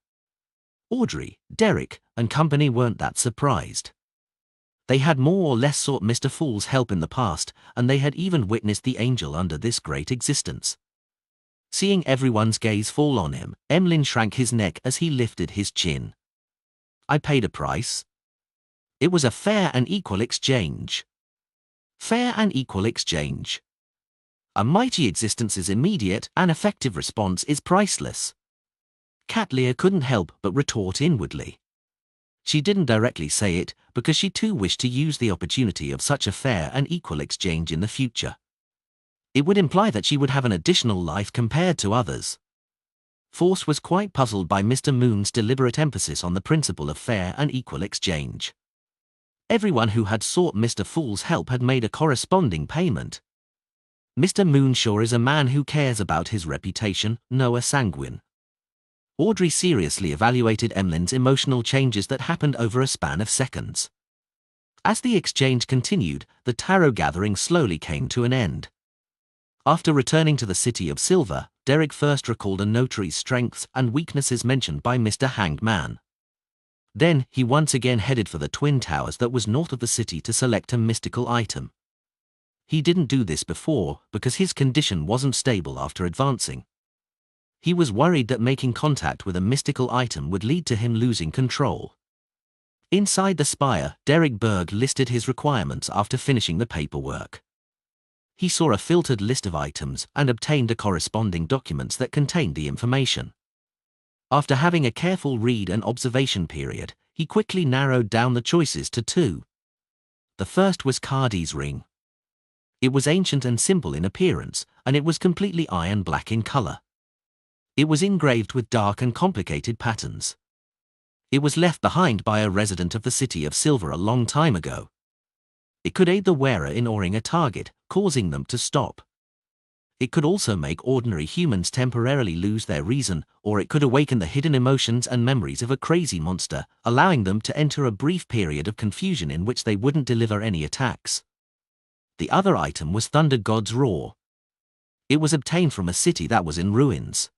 Audrey, Derek, and company weren't that surprised. They had more or less sought Mr. Fool's help in the past, and they had even witnessed the angel under this great existence. Seeing everyone's gaze fall on him, Emlyn shrank his neck as he lifted his chin. "I paid a price. It was a fair and equal exchange." Fair and equal exchange. A mighty existence's immediate and effective response is priceless. Catlear couldn't help but retort inwardly. She didn't directly say it, because she too wished to use the opportunity of such a fair and equal exchange in the future. It would imply that she would have an additional life compared to others. Force was quite puzzled by Mr. Moon's deliberate emphasis on the principle of fair and equal exchange. Everyone who had sought Mr. Fool's help had made a corresponding payment. Mr. Moonshaw is a man who cares about his reputation, no a sanguine. Audrey seriously evaluated Emlyn's emotional changes that happened over a span of seconds. As the exchange continued, the tarot gathering slowly came to an end. After returning to the City of Silver, Derek first recalled a notary's strengths and weaknesses mentioned by Mr. Hanged Man. Then, he once again headed for the Twin Towers that was north of the city to select a mystical item. He didn't do this before, because his condition wasn't stable after advancing. He was worried that making contact with a mystical item would lead to him losing control. Inside the spire, Derek Berg listed his requirements after finishing the paperwork. He saw a filtered list of items and obtained the corresponding documents that contained the information. After having a careful read and observation period, he quickly narrowed down the choices to two. The first was Cardi's ring. It was ancient and simple in appearance, and it was completely iron black in color. It was engraved with dark and complicated patterns. It was left behind by a resident of the City of Silver a long time ago. It could aid the wearer in awing a target, causing them to stop. It could also make ordinary humans temporarily lose their reason, or it could awaken the hidden emotions and memories of a crazy monster, allowing them to enter a brief period of confusion in which they wouldn't deliver any attacks. The other item was Thunder God's Roar. It was obtained from a city that was in ruins.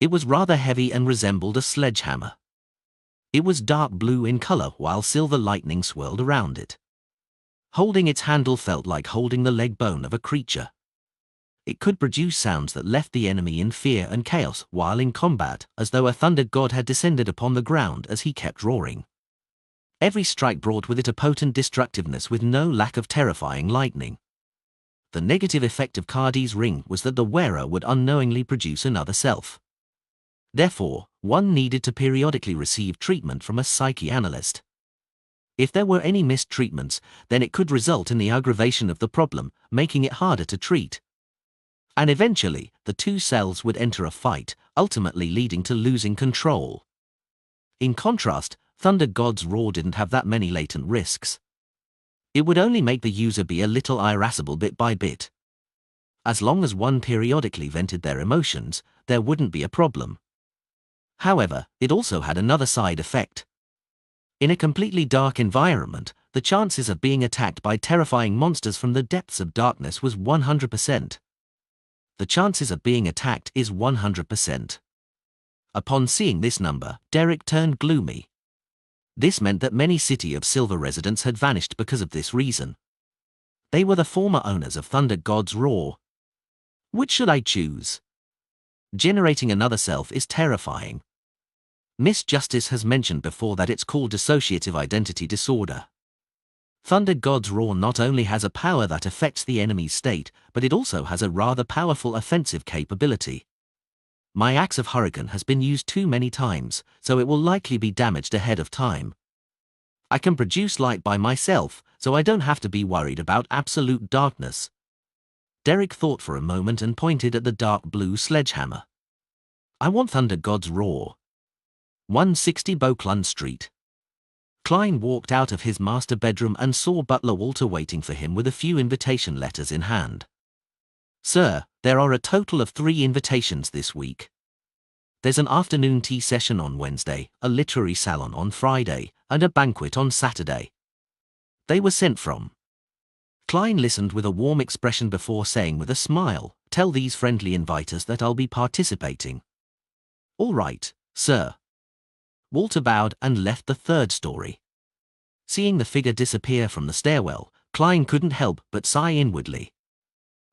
It was rather heavy and resembled a sledgehammer. It was dark blue in color while silver lightning swirled around it. Holding its handle felt like holding the leg bone of a creature. It could produce sounds that left the enemy in fear and chaos while in combat, as though a thunder god had descended upon the ground as he kept roaring. Every strike brought with it a potent destructiveness with no lack of terrifying lightning. The negative effect of Cardi's ring was that the wearer would unknowingly produce another self. Therefore, one needed to periodically receive treatment from a psychoanalyst. If there were any missed treatments, then it could result in the aggravation of the problem, making it harder to treat. And eventually, the two selves would enter a fight, ultimately leading to losing control. In contrast, Thunder God's Roar didn't have that many latent risks. It would only make the user be a little irascible bit by bit. As long as one periodically vented their emotions, there wouldn't be a problem. However, it also had another side effect. In a completely dark environment, the chances of being attacked by terrifying monsters from the depths of darkness was 100%. The chances of being attacked is 100%. Upon seeing this number, Derek turned gloomy. This meant that many City of Silver residents had vanished because of this reason. They were the former owners of Thunder God's Roar. Which should I choose? Generating another self is terrifying. Miss Justice has mentioned before that it's called dissociative identity disorder. Thunder God's Roar not only has a power that affects the enemy's state, but it also has a rather powerful offensive capability. My axe of Hurricane has been used too many times, so it will likely be damaged ahead of time. I can produce light by myself, so I don't have to be worried about absolute darkness. Derek thought for a moment and pointed at the dark blue sledgehammer. I want Thunder God's Roar. 160 Beauclun Street. Klein walked out of his master bedroom and saw butler Walter waiting for him with a few invitation letters in hand. Sir, there are a total of 3 invitations this week. There's an afternoon tea session on Wednesday, a literary salon on Friday, and a banquet on Saturday. They were sent from. Klein listened with a warm expression before saying with a smile, tell these friendly inviters that I'll be participating. All right, sir. Walter bowed and left the 3rd story. Seeing the figure disappear from the stairwell, Klein couldn't help but sigh inwardly.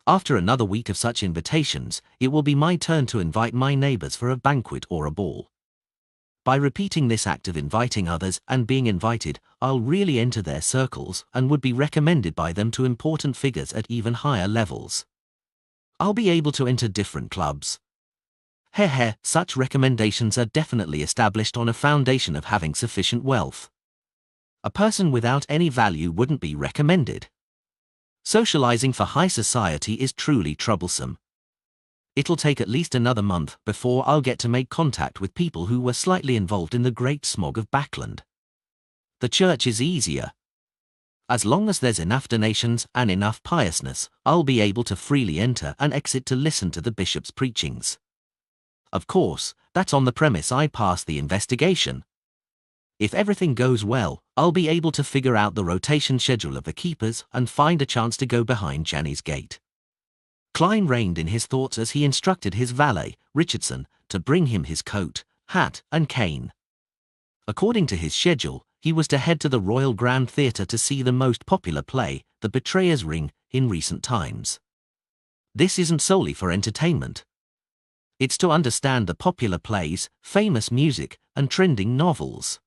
After another week of such invitations, it will be my turn to invite my neighbors for a banquet or a ball. By repeating this act of inviting others and being invited, I'll really enter their circles and would be recommended by them to important figures at even higher levels. I'll be able to enter different clubs. Such recommendations are definitely established on a foundation of having sufficient wealth. A person without any value wouldn't be recommended. Socializing for high society is truly troublesome. It'll take at least another month before I'll get to make contact with people who were slightly involved in the Great Smog of Backland. The church is easier. As long as there's enough donations and enough piousness, I'll be able to freely enter and exit to listen to the bishop's preachings. Of course, that's on the premise I pass the investigation. If everything goes well, I'll be able to figure out the rotation schedule of the keepers and find a chance to go behind Jenny's gate. Klein reined in his thoughts as he instructed his valet, Richardson, to bring him his coat, hat, and cane. According to his schedule, he was to head to the Royal Grand Theatre to see the most popular play, The Betrayer's Ring, in recent times. This isn't solely for entertainment. It's to understand the popular plays, famous music, and trending novels.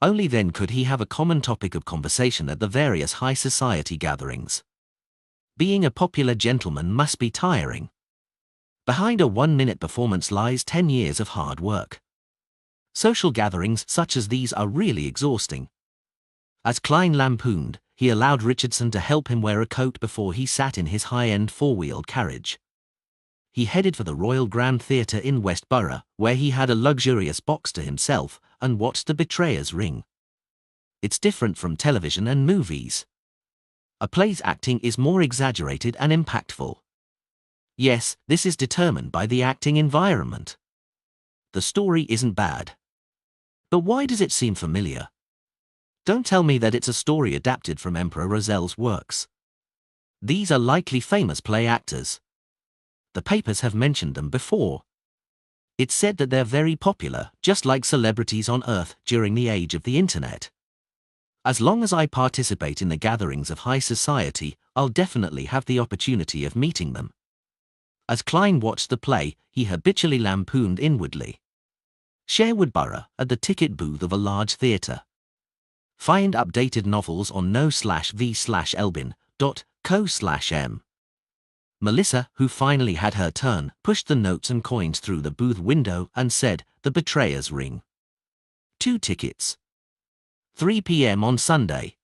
Only then could he have a common topic of conversation at the various high society gatherings. Being a popular gentleman must be tiring. Behind a 1-minute performance lies 10 years of hard work. Social gatherings such as these are really exhausting. As Klein lampooned, he allowed Richardson to help him wear a coat before he sat in his high-end four-wheeled carriage. He headed for the Royal Grand Theatre in West Borough, where he had a luxurious box to himself, and watched The Betrayer's Ring. It's different from television and movies. A play's acting is more exaggerated and impactful. Yes, this is determined by the acting environment. The story isn't bad. But why does it seem familiar? Don't tell me that it's a story adapted from Emperor Rozel's works. These are likely famous play actors. The papers have mentioned them before. It's said that they're very popular, just like celebrities on Earth during the age of the internet. As long as I participate in the gatherings of high society, I'll definitely have the opportunity of meeting them. As Klein watched the play, he habitually lampooned inwardly. Sherwood Borough, at the ticket booth of a large theatre. Find updated novels on no/v/elbin.co/m. Melissa, who finally had her turn, pushed the notes and coins through the booth window and said, "The Betrayer's Ring. 2 tickets. 3 p.m. on Sunday."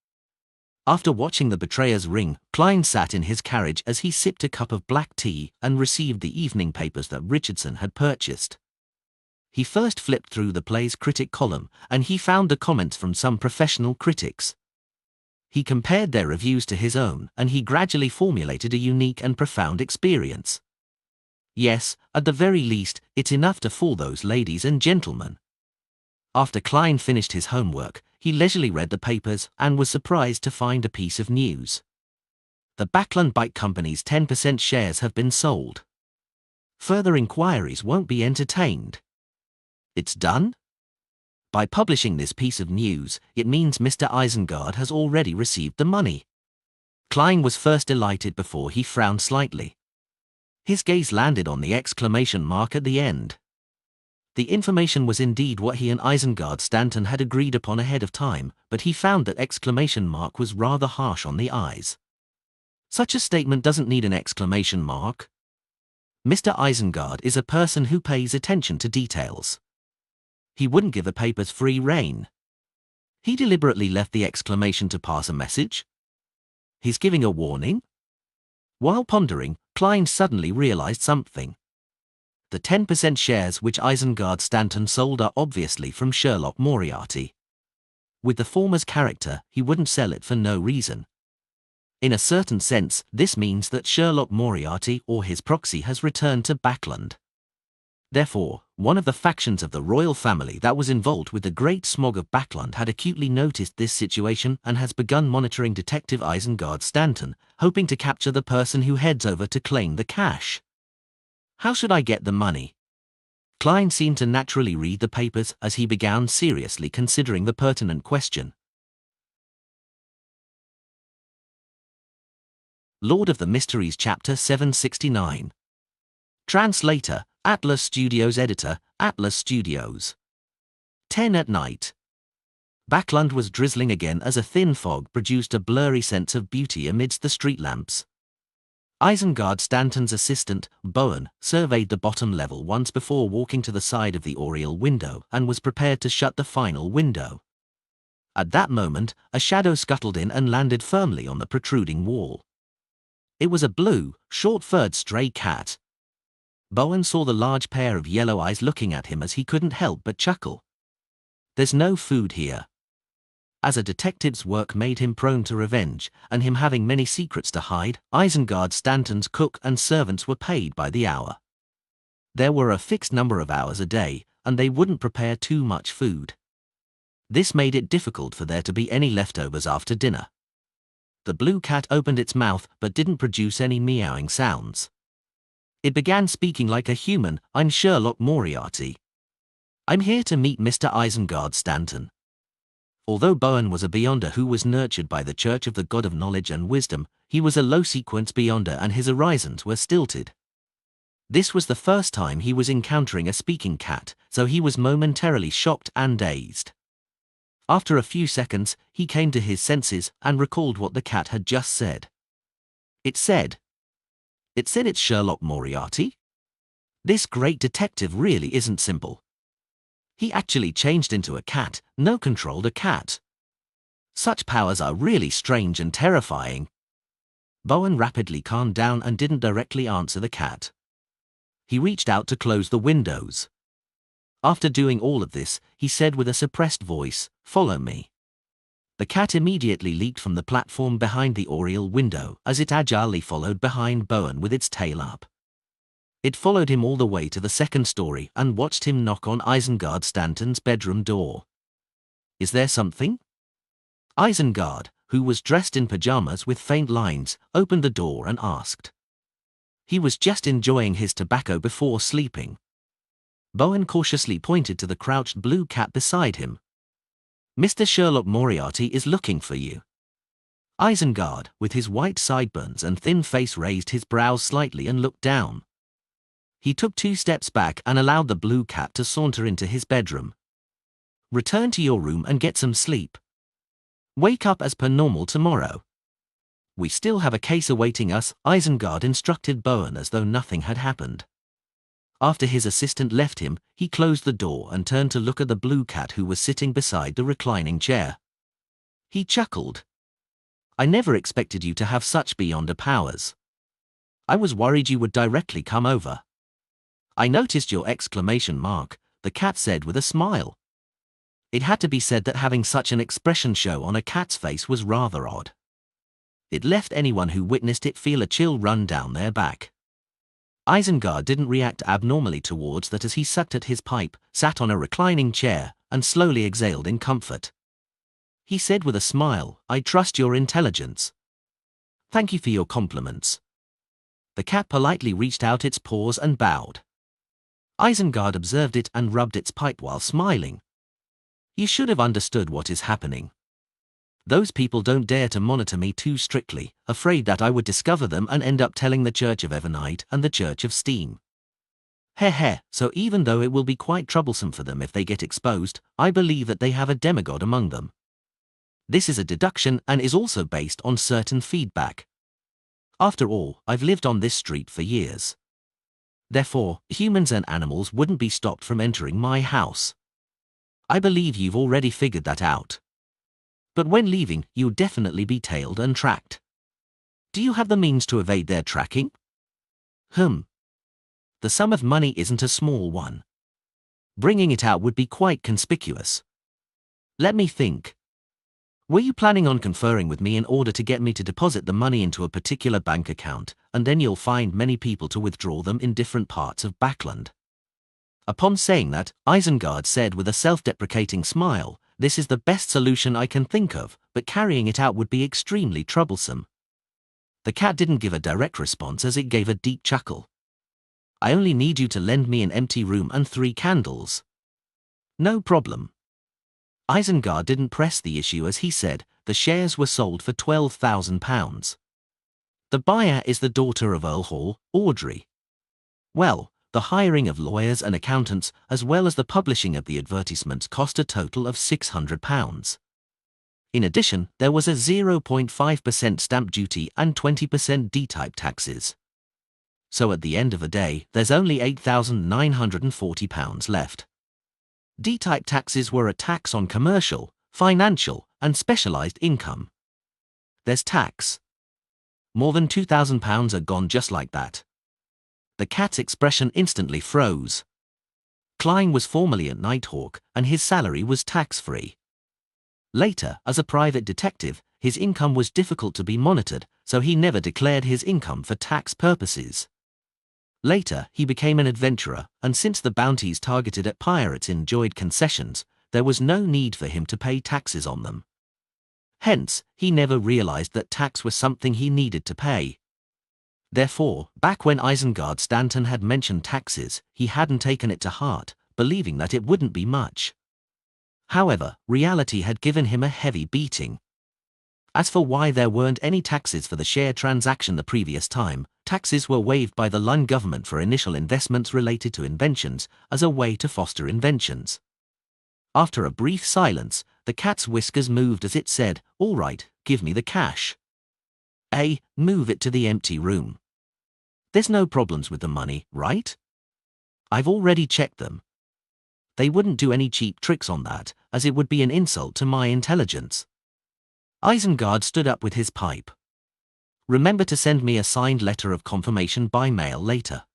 After watching The Betrayer's Ring, Klein sat in his carriage as he sipped a cup of black tea and received the evening papers that Richardson had purchased. He first flipped through the play's critic column, and he found the comments from some professional critics. He compared their reviews to his own, and he gradually formulated a unique and profound experience. Yes, at the very least, it's enough to fool those ladies and gentlemen. After Klein finished his homework, he leisurely read the papers and was surprised to find a piece of news. The Backland Bike Company's 10% shares have been sold. Further inquiries won't be entertained. It's done? By publishing this piece of news, it means Mr. Isengard has already received the money. Klein was first delighted before he frowned slightly. His gaze landed on the exclamation mark at the end. The information was indeed what he and Isengard Stanton had agreed upon ahead of time, but he found that exclamation mark was rather harsh on the eyes. Such a statement doesn't need an exclamation mark. Mr. Isengard is a person who pays attention to details. He wouldn't give the papers free rein. He deliberately left the exclamation to pass a message. He's giving a warning? While pondering, Klein suddenly realized something. The 10% shares which Isengard Stanton sold are obviously from Sherlock Moriarty. With the former's character, he wouldn't sell it for no reason. In a certain sense, this means that Sherlock Moriarty or his proxy has returned to Backland. Therefore, one of the factions of the royal family that was involved with the Great Smog of Backland had acutely noticed this situation and has begun monitoring Detective Isengard Stanton, hoping to capture the person who heads over to claim the cash. How should I get the money? Klein seemed to naturally read the papers as he began seriously considering the pertinent question. Lord of the Mysteries Chapter 769. Translator, Atlas Studios. Editor, Atlas Studios. 10 at night. Backland was drizzling again as a thin fog produced a blurry sense of beauty amidst the street lamps. Isengard Stanton's assistant, Bowen, surveyed the bottom level once before walking to the side of the oriel window and was prepared to shut the final window. At that moment, a shadow scuttled in and landed firmly on the protruding wall. It was a blue, short-furred stray cat. Bowen saw the large pair of yellow eyes looking at him as he couldn't help but chuckle. "There's no food here." As a detective's work made him prone to revenge, and him having many secrets to hide, Isengard Stanton's cook and servants were paid by the hour. There were a fixed number of hours a day, and they wouldn't prepare too much food. This made it difficult for there to be any leftovers after dinner. The blue cat opened its mouth but didn't produce any meowing sounds. It began speaking like a human. "I'm Sherlock Moriarty. I'm here to meet Mr. Isengard Stanton." Although Bowen was a Beyonder who was nurtured by the Church of the God of Knowledge and Wisdom, he was a low-sequence Beyonder and his horizons were stilted. This was the first time he was encountering a speaking cat, so he was momentarily shocked and dazed. After a few seconds, he came to his senses and recalled what the cat had just said. It said it's Sherlock Moriarty? This great detective really isn't simple. He actually changed into a cat, controlled a cat. Such powers are really strange and terrifying. Bowen rapidly calmed down and didn't directly answer the cat. He reached out to close the windows. After doing all of this, he said with a suppressed voice, "Follow me." The cat immediately leaped from the platform behind the oriel window as it agilely followed behind Bowen with its tail up. It followed him all the way to the second story and watched him knock on Isengard Stanton's bedroom door. "Is there something?" Isengard, who was dressed in pajamas with faint lines, opened the door and asked. He was just enjoying his tobacco before sleeping. Bowen cautiously pointed to the crouched blue cat beside him. "Mr. Sherlock Moriarty is looking for you." Isengard, with his white sideburns and thin face, raised his brows slightly and looked down. He took 2 steps back and allowed the blue cat to saunter into his bedroom. "Return to your room and get some sleep. Wake up as per normal tomorrow. We still have a case awaiting us," Isengard instructed Bowen as though nothing had happened. After his assistant left him, he closed the door and turned to look at the blue cat who was sitting beside the reclining chair. He chuckled. "I never expected you to have such Beyonder powers. I was worried you would directly come over." "I noticed your exclamation mark," the cat said with a smile. It had to be said that having such an expression show on a cat's face was rather odd. It left anyone who witnessed it feel a chill run down their back. Isengard didn't react abnormally towards that as he sucked at his pipe, sat on a reclining chair, and slowly exhaled in comfort. He said with a smile, "I trust your intelligence. Thank you for your compliments." The cat politely reached out its paws and bowed. Isengard observed it and rubbed its pipe while smiling. "You should have understood what is happening. Those people don't dare to monitor me too strictly, afraid that I would discover them and end up telling the Church of Evernight and the Church of Steam. So even though it will be quite troublesome for them if they get exposed, I believe that they have a demigod among them. This is a deduction and is also based on certain feedback. After all, I've lived on this street for years. Therefore, humans and animals wouldn't be stopped from entering my house. I believe you've already figured that out. But when leaving, you'll definitely be tailed and tracked. Do you have the means to evade their tracking?" The sum of money isn't a small one. Bringing it out would be quite conspicuous. Let me think. Were you planning on conferring with me in order to get me to deposit the money into a particular bank account, and then you'll find many people to withdraw them in different parts of Backland? Upon saying that, Isengard said with a self-deprecating smile, "This is the best solution I can think of, but carrying it out would be extremely troublesome." The cat didn't give a direct response as it gave a deep chuckle. "I only need you to lend me an empty room and 3 candles. No problem." Isengard didn't press the issue as he said, "The shares were sold for £12,000. The buyer is the daughter of Earl Hall, Audrey. Well, the hiring of lawyers and accountants as well as the publishing of the advertisements cost a total of £600. In addition, there was a 0.5% stamp duty and 20% D-type taxes. So at the end of the day, there's only £8,940 left. D-type taxes were a tax on commercial, financial, and specialized income. There's tax. More than £2,000 are gone just like that." The cat's expression instantly froze. Klein was formerly at Nighthawk, and his salary was tax-free. Later, as a private detective, his income was difficult to be monitored, so he never declared his income for tax purposes. Later, he became an adventurer, and since the bounties targeted at pirates enjoyed concessions, there was no need for him to pay taxes on them. Hence, he never realized that tax was something he needed to pay. Therefore, back when Isengard Stanton had mentioned taxes, he hadn't taken it to heart, believing that it wouldn't be much. However, reality had given him a heavy beating. As for why there weren't any taxes for the share transaction the previous time, taxes were waived by the Lund government for initial investments related to inventions as a way to foster inventions. After a brief silence, the cat's whiskers moved as it said, "All right, give me the cash. Move it to the empty room. There's no problems with the money, right? I've already checked them. They wouldn't do any cheap tricks on that, as it would be an insult to my intelligence." Isengard stood up with his pipe. "Remember to send me a signed letter of confirmation by mail later."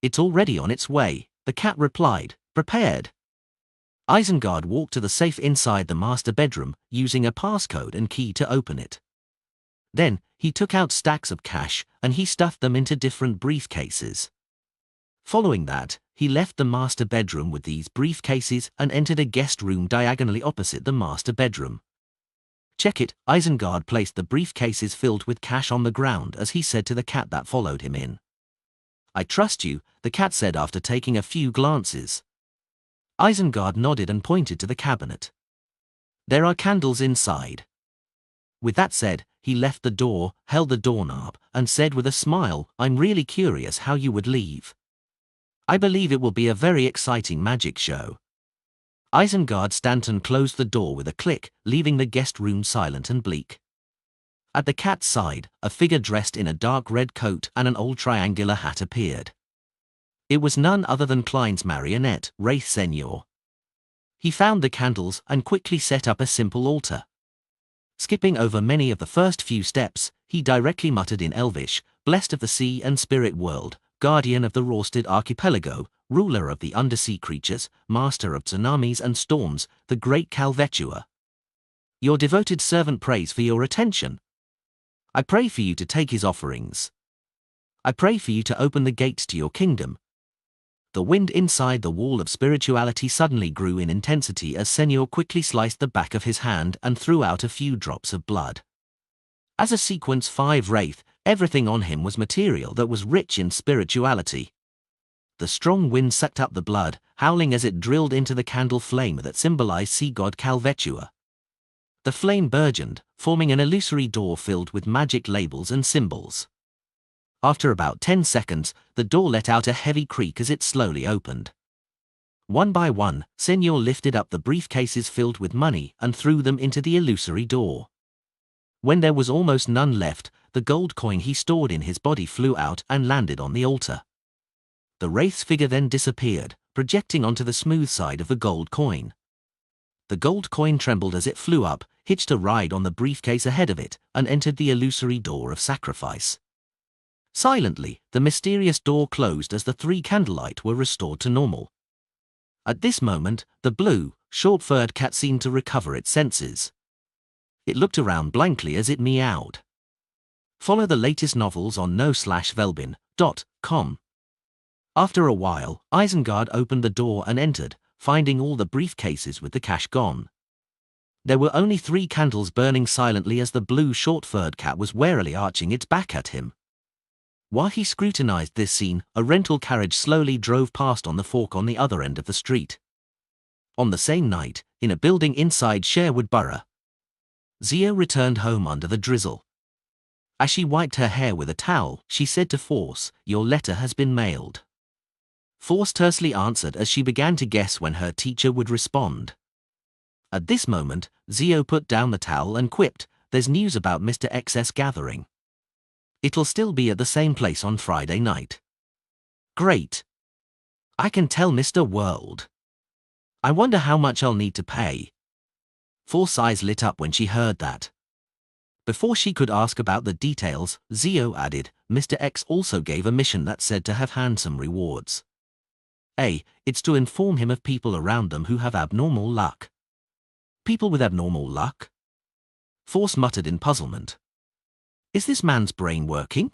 "It's already on its way," the cat replied, prepared. Isengard walked to the safe inside the master bedroom, using a passcode and key to open it. Then, he took out stacks of cash, and he stuffed them into different briefcases. Following that, he left the master bedroom with these briefcases and entered a guest room diagonally opposite the master bedroom. "Check it." Isengard placed the briefcases filled with cash on the ground as he said to the cat that followed him in. "I trust you," the cat said after taking a few glances. Isengard nodded and pointed to the cabinet. "There are candles inside." With that said, he left the door, held the doorknob, and said with a smile, "I'm really curious how you would leave. I believe it will be a very exciting magic show." Isengard Stanton closed the door with a click, leaving the guest room silent and bleak. At the cat's side, a figure dressed in a dark red coat and an old triangular hat appeared. It was none other than Klein's marionette, Wraith Senior. He found the candles and quickly set up a simple altar. Skipping over many of the first few steps, he directly muttered in Elvish, "Blessed of the sea and spirit world, guardian of the Rorsted archipelago, ruler of the undersea creatures, master of tsunamis and storms, the great Calvetua. Your devoted servant prays for your attention. I pray for you to take his offerings. I pray for you to open the gates to your kingdom." The wind inside the wall of spirituality suddenly grew in intensity as Senor quickly sliced the back of his hand and threw out a few drops of blood. As a Sequence 5 wraith, everything on him was material that was rich in spirituality. The strong wind sucked up the blood, howling as it drilled into the candle flame that symbolized sea god Calvetua. The flame burgeoned, forming an illusory door filled with magic labels and symbols. After about 10 seconds, the door let out a heavy creak as it slowly opened. One by one, Senor lifted up the briefcases filled with money and threw them into the illusory door. When there was almost none left, the gold coin he stored in his body flew out and landed on the altar. The wraith's figure then disappeared, projecting onto the smooth side of the gold coin. The gold coin trembled as it flew up, hitched a ride on the briefcase ahead of it, and entered the illusory door of sacrifice. Silently, the mysterious door closed as the 3 candlelight were restored to normal. At this moment, the blue, short-furred cat seemed to recover its senses. It looked around blankly as it meowed. Follow the latest novels on no/velbin.com. After a while, Isengard opened the door and entered, finding all the briefcases with the cash gone. There were only 3 candles burning silently as the blue short-furred cat was warily arching its back at him. While he scrutinized this scene, a rental carriage slowly drove past on the fork on the other end of the street. On the same night, in a building inside Sherwood Borough, Zia returned home under the drizzle. As she wiped her hair with a towel, she said to Force, "Your letter has been mailed." Force tersely answered as she began to guess when her teacher would respond. At this moment, Zio put down the towel and quipped, "There's news about Mr. X's gathering. It'll still be at the same place on Friday night." "Great. I can tell Mr. World. I wonder how much I'll need to pay." Force's eyes lit up when she heard that. Before she could ask about the details, Zio added, "Mr. X also gave a mission that's said to have handsome rewards. It's to inform him of people around them who have abnormal luck." People with abnormal luck? Force muttered in puzzlement. Is this man's brain working?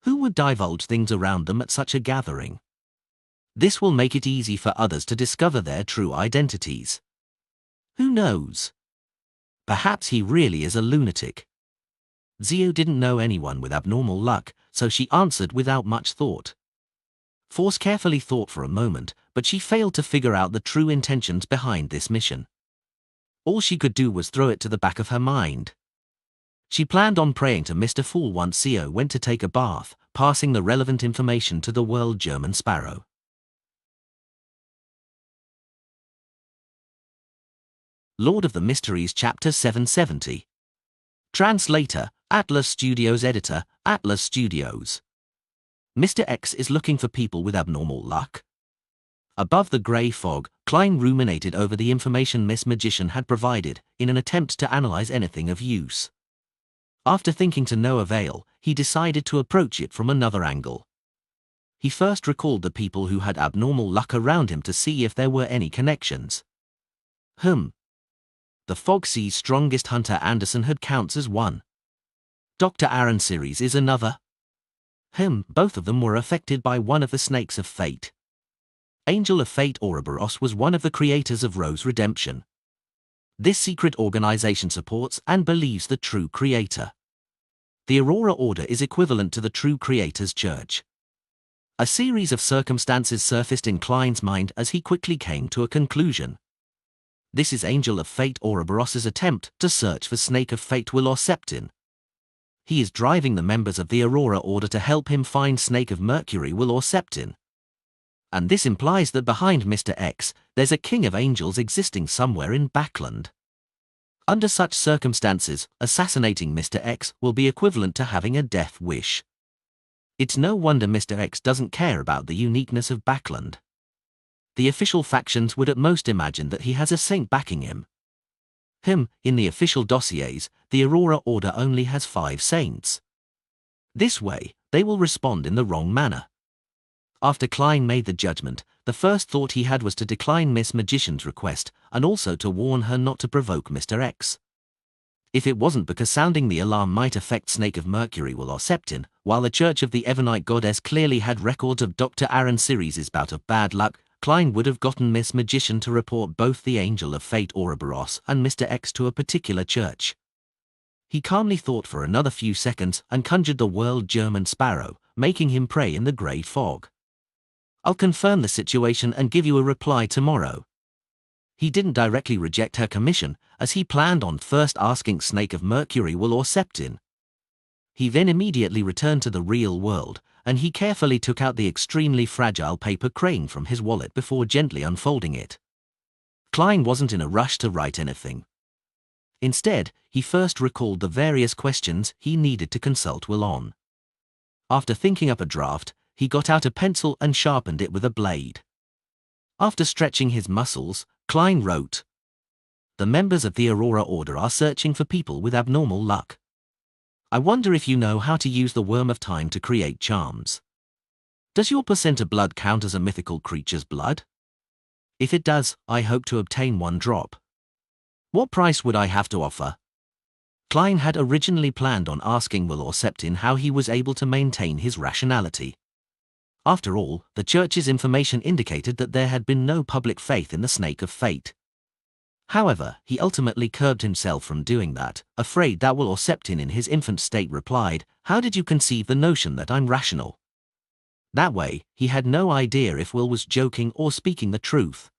Who would divulge things around them at such a gathering? This will make it easy for others to discover their true identities. Who knows? Perhaps he really is a lunatic. Zio didn't know anyone with abnormal luck, so she answered without much thought. Force carefully thought for a moment, but she failed to figure out the true intentions behind this mission. All she could do was throw it to the back of her mind. She planned on praying to Mr. Fool once Zio went to take a bath, passing the relevant information to the World German Sparrow. Lord of the Mysteries Chapter 770. Translator, Atlas Studios. Editor, Atlas Studios. Mr. X is looking for people with abnormal luck. Above the grey fog, Klein ruminated over the information Miss Magician had provided, in an attempt to analyze anything of use. After thinking to no avail, he decided to approach it from another angle. He first recalled the people who had abnormal luck around him to see if there were any connections. The Fog Sea's strongest hunter Anderson had counts as one. Dr. Aaron Series is another. Both of them were affected by one of the snakes of fate. Angel of Fate Ouroboros was one of the creators of Rose Redemption. This secret organization supports and believes the true creator. The Aurora Order is equivalent to the true creator's church. A series of circumstances surfaced in Klein's mind as he quickly came to a conclusion. This is Angel of Fate Ouroboros's attempt to search for Snake of Fate Will-or-Septin. He is driving the members of the Aurora Order to help him find Snake of Mercury Will-or-Septin. And this implies that behind Mr. X, there's a king of angels existing somewhere in Backland. Under such circumstances, assassinating Mr. X will be equivalent to having a death wish. It's no wonder Mr. X doesn't care about the uniqueness of Backland. The official factions would at most imagine that he has a saint backing him. In the official dossiers, the Aurora Order only has 5 saints. This way, they will respond in the wrong manner. After Klein made the judgment, the first thought he had was to decline Miss Magician's request, and also to warn her not to provoke Mr. X. If it wasn't because sounding the alarm might affect Snake of Mercury Will-or-Septin, while the Church of the Evernite Goddess clearly had records of Dr. Aaron Series' bout of bad luck, Klein would have gotten Miss Magician to report both the Angel of Fate Ouroboros and Mr. X to a particular church. He calmly thought for another few seconds and conjured the World German Sparrow, making him pray in the grey fog. I'll confirm the situation and give you a reply tomorrow. He didn't directly reject her commission, as he planned on first asking Snake of Mercury Will-or-Septin. He then immediately returned to the real world, and he carefully took out the extremely fragile paper crane from his wallet before gently unfolding it. Klein wasn't in a rush to write anything. Instead, he first recalled the various questions he needed to consult Will on. After thinking up a draft, he got out a pencil and sharpened it with a blade. After stretching his muscles, Klein wrote, "The members of the Aurora Order are searching for people with abnormal luck. I wonder if you know how to use the Worm of Time to create charms. Does your placenta blood count as a mythical creature's blood? If it does, I hope to obtain 1 drop. What price would I have to offer?" Klein had originally planned on asking Will-or-Septin how he was able to maintain his rationality. After all, the Church's information indicated that there had been no public faith in the Snake of Fate. However, he ultimately curbed himself from doing that, afraid that Will-or-Septin in his infant state replied, "How did you conceive the notion that I'm rational?" That way, he had no idea if Will was joking or speaking the truth.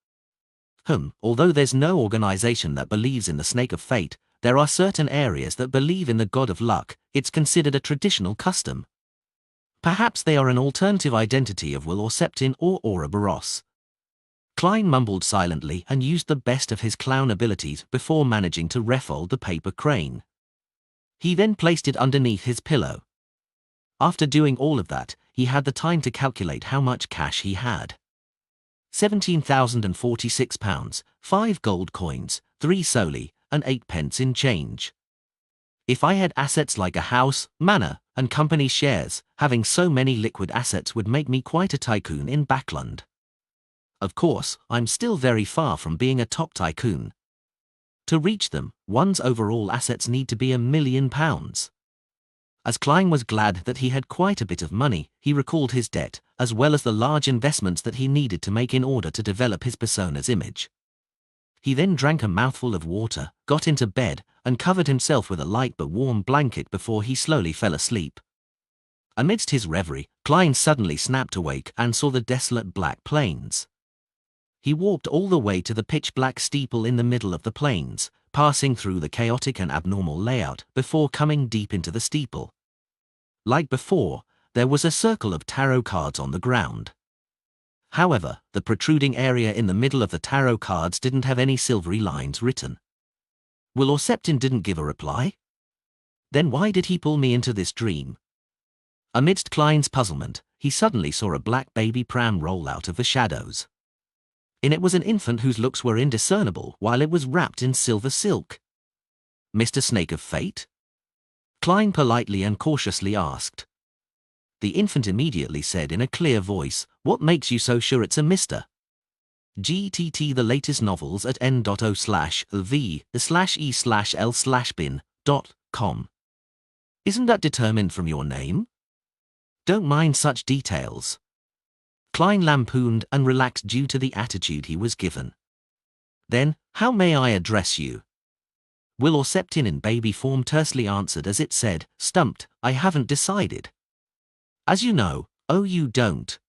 Although there's no organization that believes in the Snake of Fate, there are certain areas that believe in the God of Luck. It's considered a traditional custom. Perhaps they are an alternative identity of Will-or-Septin or Ouroboros. Klein mumbled silently and used the best of his clown abilities before managing to refold the paper crane. He then placed it underneath his pillow. After doing all of that, he had the time to calculate how much cash he had. £17,046, 5 gold coins, 3 soli, and 8 pence in change. If I had assets like a house, manor, and company shares, having so many liquid assets would make me quite a tycoon in Backland. Of course, I'm still very far from being a top tycoon. To reach them, one's overall assets need to be £1 million. As Klein was glad that he had quite a bit of money, he recalled his debt, as well as the large investments that he needed to make in order to develop his persona's image. He then drank a mouthful of water, got into bed, and covered himself with a light but warm blanket before he slowly fell asleep. Amidst his reverie, Klein suddenly snapped awake and saw the desolate black plains. He walked all the way to the pitch-black steeple in the middle of the plains, passing through the chaotic and abnormal layout before coming deep into the steeple. Like before, there was a circle of tarot cards on the ground. However, the protruding area in the middle of the tarot cards didn't have any silvery lines written. Will Septin didn't give a reply? Then why did he pull me into this dream? Amidst Klein's puzzlement, he suddenly saw a black baby pram roll out of the shadows. In it was an infant whose looks were indiscernible while it was wrapped in silver silk. Mr. Snake of Fate? Klein politely and cautiously asked. The infant immediately said in a clear voice, "What makes you so sure it's a Mr.? GTT the latest novels at n.o/v/e/l/bin.com. Isn't that determined from your name? Don't mind such details." Klein lampooned and relaxed due to the attitude he was given. Then, "How may I address you?" Will Septin in baby form tersely answered as it said, "Stumped, I haven't decided." "As you know, oh you don't.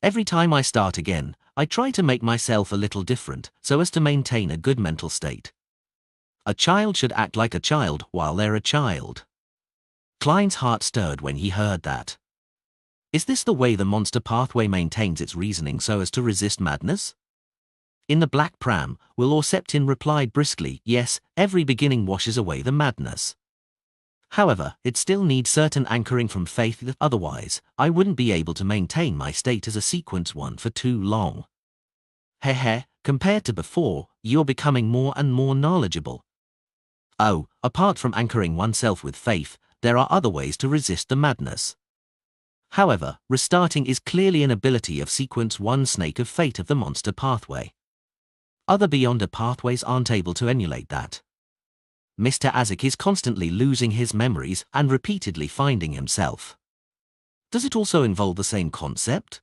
Every time I start again, I try to make myself a little different, so as to maintain a good mental state. A child should act like a child while they're a child." Klein's heart stirred when he heard that. Is this the way the monster pathway maintains its reasoning so as to resist madness? In the black pram, Will Septin replied briskly, "Yes, every beginning washes away the madness. However, it still needs certain anchoring from faith, otherwise, I wouldn't be able to maintain my state as a sequence one for too long. Heh, compared to before, you're becoming more and more knowledgeable. Oh, apart from anchoring oneself with faith, there are other ways to resist the madness. However, restarting is clearly an ability of sequence 1 Snake of Fate of the monster pathway. Other Beyonder pathways aren't able to emulate that. Mr. Azik is constantly losing his memories and repeatedly finding himself. Does it also involve the same concept?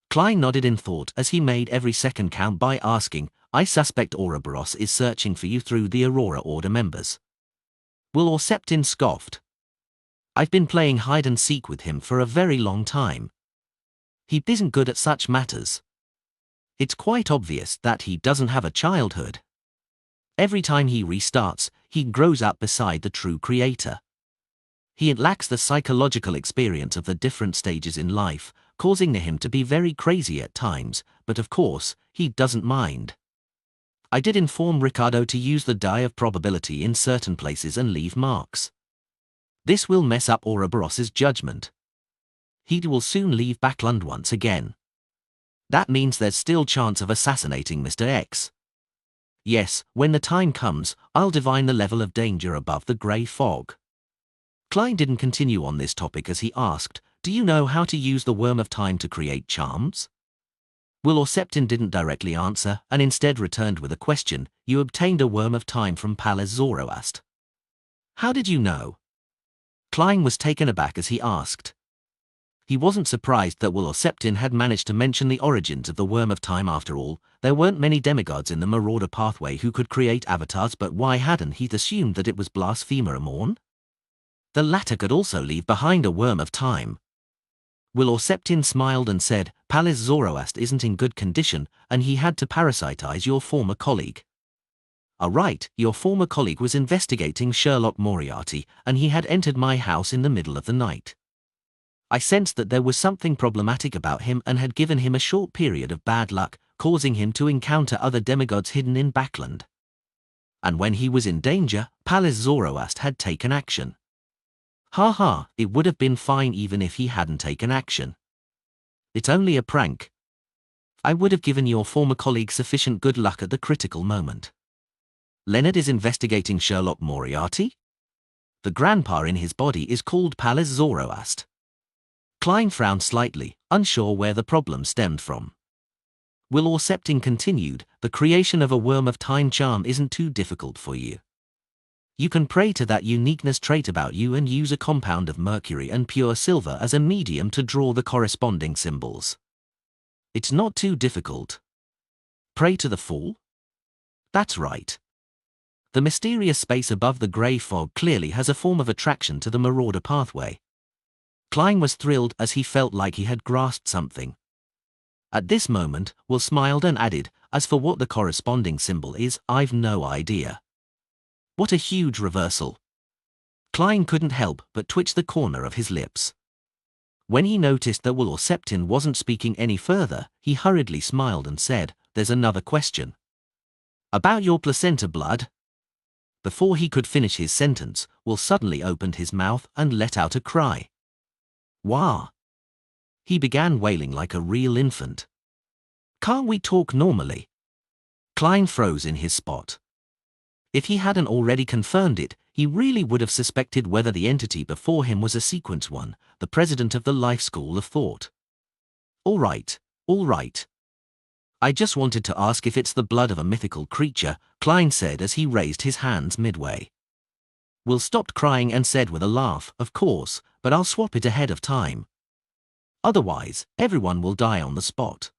Klein nodded in thought as he made every second count by asking, "I suspect Ouroboros is searching for you through the Aurora Order members." Will Septin scoffed. "I've been playing hide and seek with him for a very long time. He isn't good at such matters. It's quite obvious that he doesn't have a childhood. Every time he restarts, he grows up beside the true creator. He lacks the psychological experience of the different stages in life, causing him to be very crazy at times, but of course, he doesn't mind. I did inform Ricardo to use the die of probability in certain places and leave marks. This will mess up Ouroboros's judgment. He will soon leave Backland once again. That means there's still chance of assassinating Mr. X. Yes, when the time comes, I'll divine the level of danger above the grey fog." Klein didn't continue on this topic as he asked, "Do you know how to use the Worm of Time to create charms?" Will Septin didn't directly answer and instead returned with a question, "You obtained a Worm of Time from Palace Zoroast. How did you know?" Klein was taken aback as he asked. He wasn't surprised that Will Septin had managed to mention the origins of the Worm of Time after all. There weren't many demigods in the Marauder pathway who could create avatars, but why hadn't he assumed that it was Blasphemer Amorn? The latter could also leave behind a Worm of Time. Will Septin smiled and said, "Palace Zoroast isn't in good condition and he had to parasitize your former colleague." Right, your former colleague was investigating Sherlock Moriarty and he had entered my house in the middle of the night. I sensed that there was something problematic about him and had given him a short period of bad luck, causing him to encounter other demigods hidden in Backland. And when he was in danger, Palace Zoroast had taken action. It would have been fine even if he hadn't taken action. It's only a prank. I would have given your former colleague sufficient good luck at the critical moment. Leonard is investigating Sherlock Moriarty? The grandpa in his body is called Palace Zoroast. Klein frowned slightly, unsure where the problem stemmed from. Will Orceptin continued, the creation of a Worm of Time charm isn't too difficult for you. You can pray to that uniqueness trait about you and use a compound of mercury and pure silver as a medium to draw the corresponding symbols. It's not too difficult. Pray to the Fool? That's right. The mysterious space above the grey fog clearly has a form of attraction to the marauder pathway. Klein was thrilled as he felt like he had grasped something. At this moment, Will smiled and added, as for what the corresponding symbol is, I've no idea. What a huge reversal. Klein couldn't help but twitch the corner of his lips. When he noticed that Will Orceptin wasn't speaking any further, he hurriedly smiled and said, there's another question. About your placenta blood? Before he could finish his sentence, Will suddenly opened his mouth and let out a cry. Wah! He began wailing like a real infant. Can't we talk normally? Klein froze in his spot. If he hadn't already confirmed it, he really would have suspected whether the entity before him was a sequence one, the president of the life school of thought. All right. I just wanted to ask if it's the blood of a mythical creature, Klein said as he raised his hands midway. Will stopped crying and said with a laugh, of course, but I'll swap it ahead of time. Otherwise, everyone will die on the spot.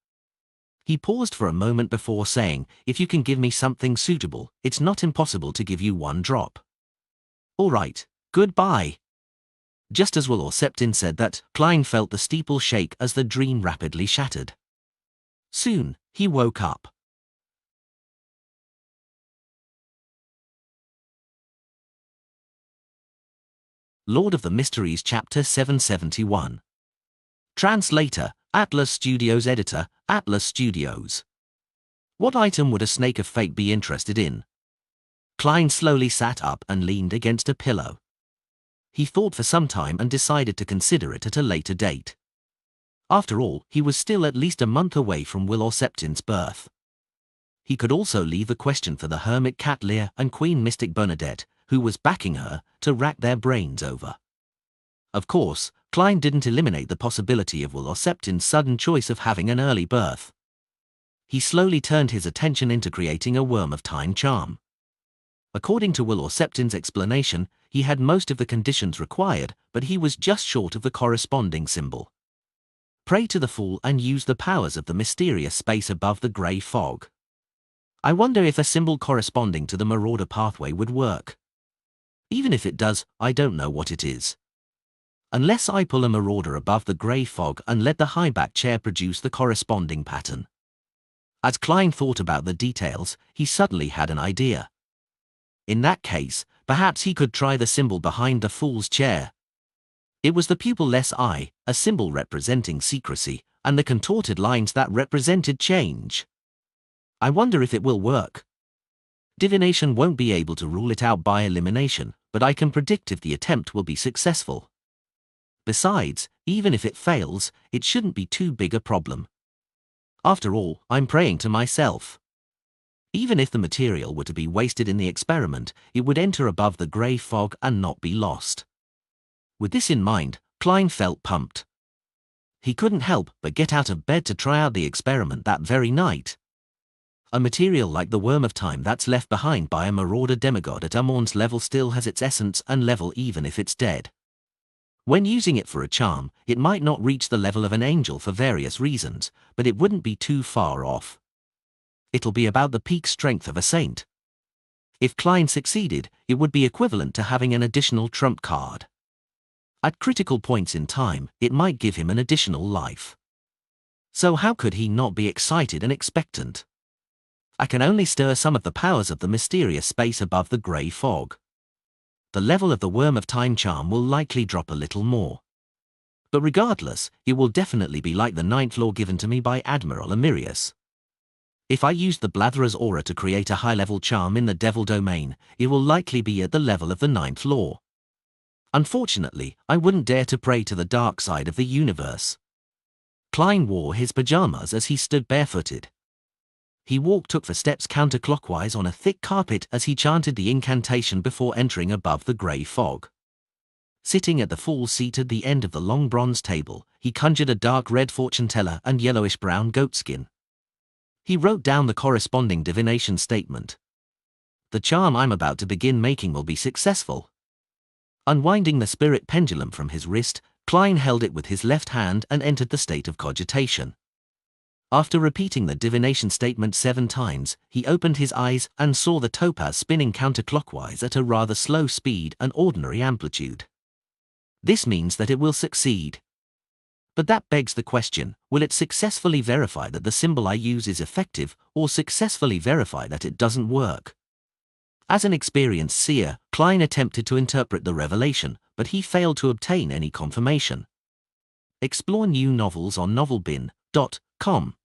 He paused for a moment before saying, if you can give me something suitable, it's not impossible to give you one drop. All right, goodbye. Just as Will Orceptin said that, Klein felt the steeple shake as the dream rapidly shattered. Soon, he woke up. Lord of the Mysteries Chapter 771. Translator, Atlas Studios. Editor, Atlas Studios. What item would a snake of fate be interested in? Klein slowly sat up and leaned against a pillow. He thought for some time and decided to consider it at a later date. After all, he was still at least a month away from Will Orceptin's birth. He could also leave the question for the hermit cat Lear and Queen Mystic Bernadette, who was backing her, to rack their brains over. Of course, Klein didn't eliminate the possibility of Will Orceptin's sudden choice of having an early birth. He slowly turned his attention into creating a Worm of Time charm. According to Will Orceptin's explanation, he had most of the conditions required, but he was just short of the corresponding symbol. Pray to the Fool and use the powers of the mysterious space above the grey fog. I wonder if a symbol corresponding to the marauder pathway would work. Even if it does, I don't know what it is. Unless I pull a marauder above the grey fog and let the high-back chair produce the corresponding pattern. As Klein thought about the details, he suddenly had an idea. In that case, perhaps he could try the symbol behind the Fool's chair. It was the pupil-less eye, a symbol representing secrecy, and the contorted lines that represented change. I wonder if it will work. Divination won't be able to rule it out by elimination, but I can predict if the attempt will be successful. Besides, even if it fails, it shouldn't be too big a problem. After all, I'm praying to myself. Even if the material were to be wasted in the experiment, it would enter above the grey fog and not be lost. With this in mind, Klein felt pumped. He couldn't help but get out of bed to try out the experiment that very night. A material like the Worm of Time that's left behind by a marauder demigod at Amorn's level still has its essence and level even if it's dead. When using it for a charm, it might not reach the level of an angel for various reasons, but it wouldn't be too far off. It'll be about the peak strength of a saint. If Klein succeeded, it would be equivalent to having an additional trump card. At critical points in time, it might give him an additional life. So how could he not be excited and expectant? I can only stir some of the powers of the mysterious space above the grey fog. The level of the Worm of Time charm will likely drop a little more. But regardless, it will definitely be like the 9th law given to me by Admiral Amirius. If I use the Blatherer's aura to create a high-level charm in the Devil domain, it will likely be at the level of the 9th law. Unfortunately, I wouldn't dare to pray to the dark side of the universe. Klein wore his pajamas as he stood barefooted. He took the steps counterclockwise on a thick carpet as he chanted the incantation before entering above the grey fog. Sitting at the Fool's seat at the end of the long bronze table, he conjured a dark red fortune teller and yellowish-brown goatskin. He wrote down the corresponding divination statement. The charm I'm about to begin making will be successful. Unwinding the spirit pendulum from his wrist, Klein held it with his left hand and entered the state of cogitation. After repeating the divination statement 7 times, he opened his eyes and saw the topaz spinning counterclockwise at a rather slow speed and ordinary amplitude. This means that it will succeed. But that begs the question, will it successfully verify that the symbol I use is effective, or successfully verify that it doesn't work? As an experienced seer, Klein attempted to interpret the revelation, but he failed to obtain any confirmation. Explore new novels on novelbin.com.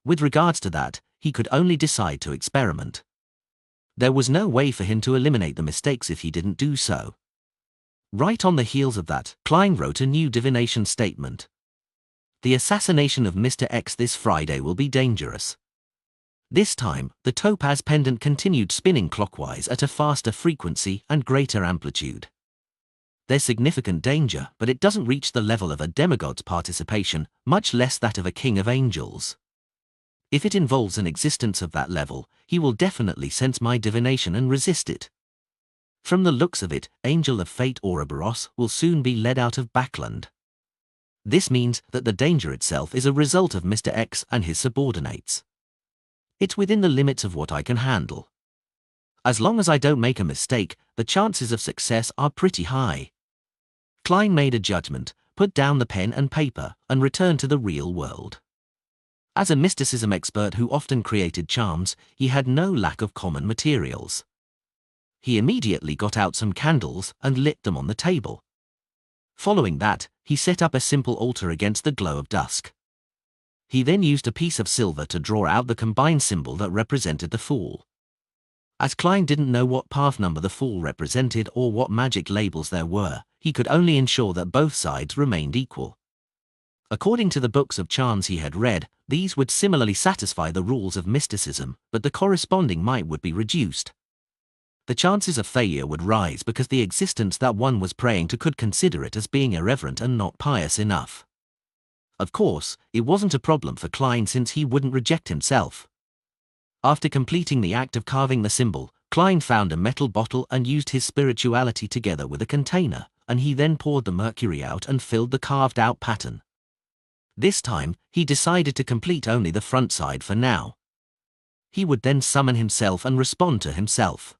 With regards to that, he could only decide to experiment. There was no way for him to eliminate the mistakes if he didn't do so. Right on the heels of that, Klein wrote a new divination statement. The assassination of Mr. X this Friday will be dangerous. This time, the topaz pendant continued spinning clockwise at a faster frequency and greater amplitude. There's significant danger, but it doesn't reach the level of a demigod's participation, much less that of a king of angels. If it involves an existence of that level, he will definitely sense my divination and resist it. From the looks of it, Angel of Fate Ouroboros will soon be led out of Backland. This means that the danger itself is a result of Mr. X and his subordinates. It's within the limits of what I can handle. As long as I don't make a mistake, the chances of success are pretty high. Klein made a judgment, put down the pen and paper, and returned to the real world. As a mysticism expert who often created charms, he had no lack of common materials. He immediately got out some candles and lit them on the table. Following that, he set up a simple altar against the glow of dusk. He then used a piece of silver to draw out the combined symbol that represented the Fool. As Klein didn't know what path number the Fool represented or what magic labels there were, he could only ensure that both sides remained equal. According to the books of charms he had read, these would similarly satisfy the rules of mysticism, but the corresponding might would be reduced. The chances of failure would rise because the existence that one was praying to could consider it as being irreverent and not pious enough. Of course, it wasn't a problem for Klein since he wouldn't reject himself. After completing the act of carving the symbol, Klein found a metal bottle and used his spirituality together with a container, and he then poured the mercury out and filled the carved-out pattern. This time, he decided to complete only the front side for now. He would then summon himself and respond to himself.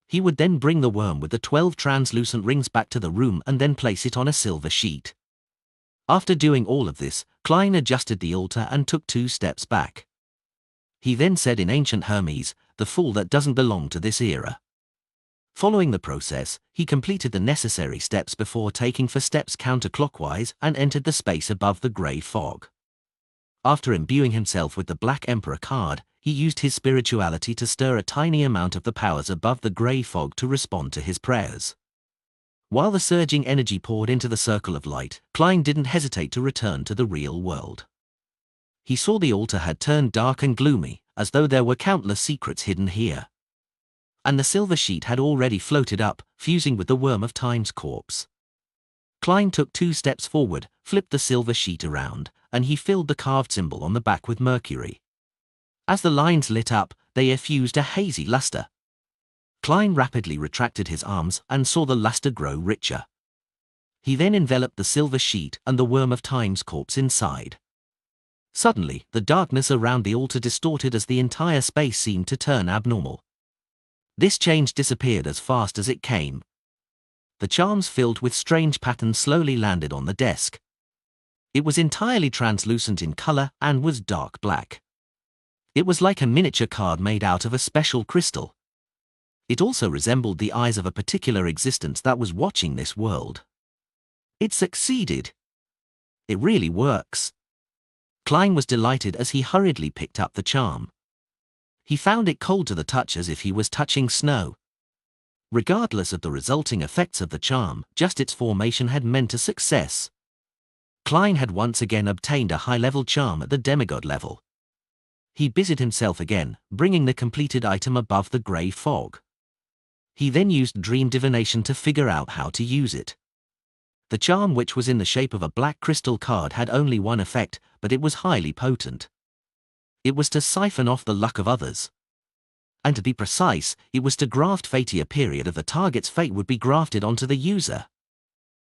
He would then bring the worm with the 12 translucent rings back to the room and then place it on a silver sheet. After doing all of this, Klein adjusted the altar and took 2 steps back. He then said in ancient Hermes, "The fool that doesn't belong to this era." Following the process, he completed the necessary steps before taking 4 steps counterclockwise and entered the space above the grey fog. After imbuing himself with the Black Emperor card, he used his spirituality to stir a tiny amount of the powers above the grey fog to respond to his prayers. While the surging energy poured into the circle of light, Klein didn't hesitate to return to the real world. He saw the altar had turned dark and gloomy, as though there were countless secrets hidden here. And the silver sheet had already floated up, fusing with the worm of Time's corpse. Klein took 2 steps forward, flipped the silver sheet around, and he filled the carved symbol on the back with mercury. As the lines lit up, they effused a hazy luster. Klein rapidly retracted his arms and saw the luster grow richer. He then enveloped the silver sheet and the worm of Time's corpse inside. Suddenly, the darkness around the altar distorted as the entire space seemed to turn abnormal. This change disappeared as fast as it came. The charms filled with strange patterns slowly landed on the desk. It was entirely translucent in color and was dark black. It was like a miniature card made out of a special crystal. It also resembled the eyes of a particular existence that was watching this world. It succeeded. It really works. Klein was delighted as he hurriedly picked up the charm. He found it cold to the touch as if he was touching snow. Regardless of the resulting effects of the charm, just its formation had meant a success. Klein had once again obtained a high-level charm at the demigod level. He busied himself again, bringing the completed item above the grey fog. He then used dream divination to figure out how to use it. The charm, which was in the shape of a black crystal card, had only one effect, but it was highly potent. It was to siphon off the luck of others. And to be precise, it was to graft fate. A period of the target's fate would be grafted onto the user.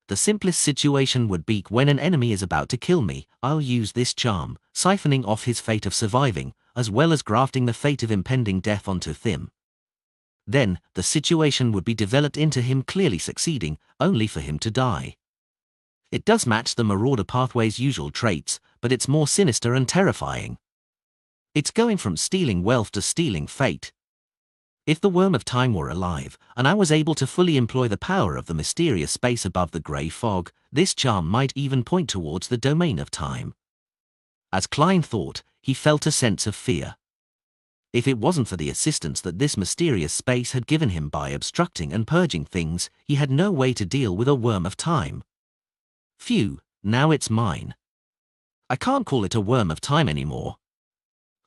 The simplest situation would be when an enemy is about to kill me, I'll use this charm, siphoning off his fate of surviving, as well as grafting the fate of impending death onto him. Then, the situation would be developed into him clearly succeeding, only for him to die. It does match the Marauder pathway's usual traits, but it's more sinister and terrifying. It's going from stealing wealth to stealing fate. If the Worm of Time were alive, and I was able to fully employ the power of the mysterious space above the grey fog, this charm might even point towards the domain of time. As Klein thought, he felt a sense of fear. If it wasn't for the assistance that this mysterious space had given him by obstructing and purging things, he had no way to deal with a Worm of Time. Phew, now it's mine. I can't call it a Worm of Time anymore.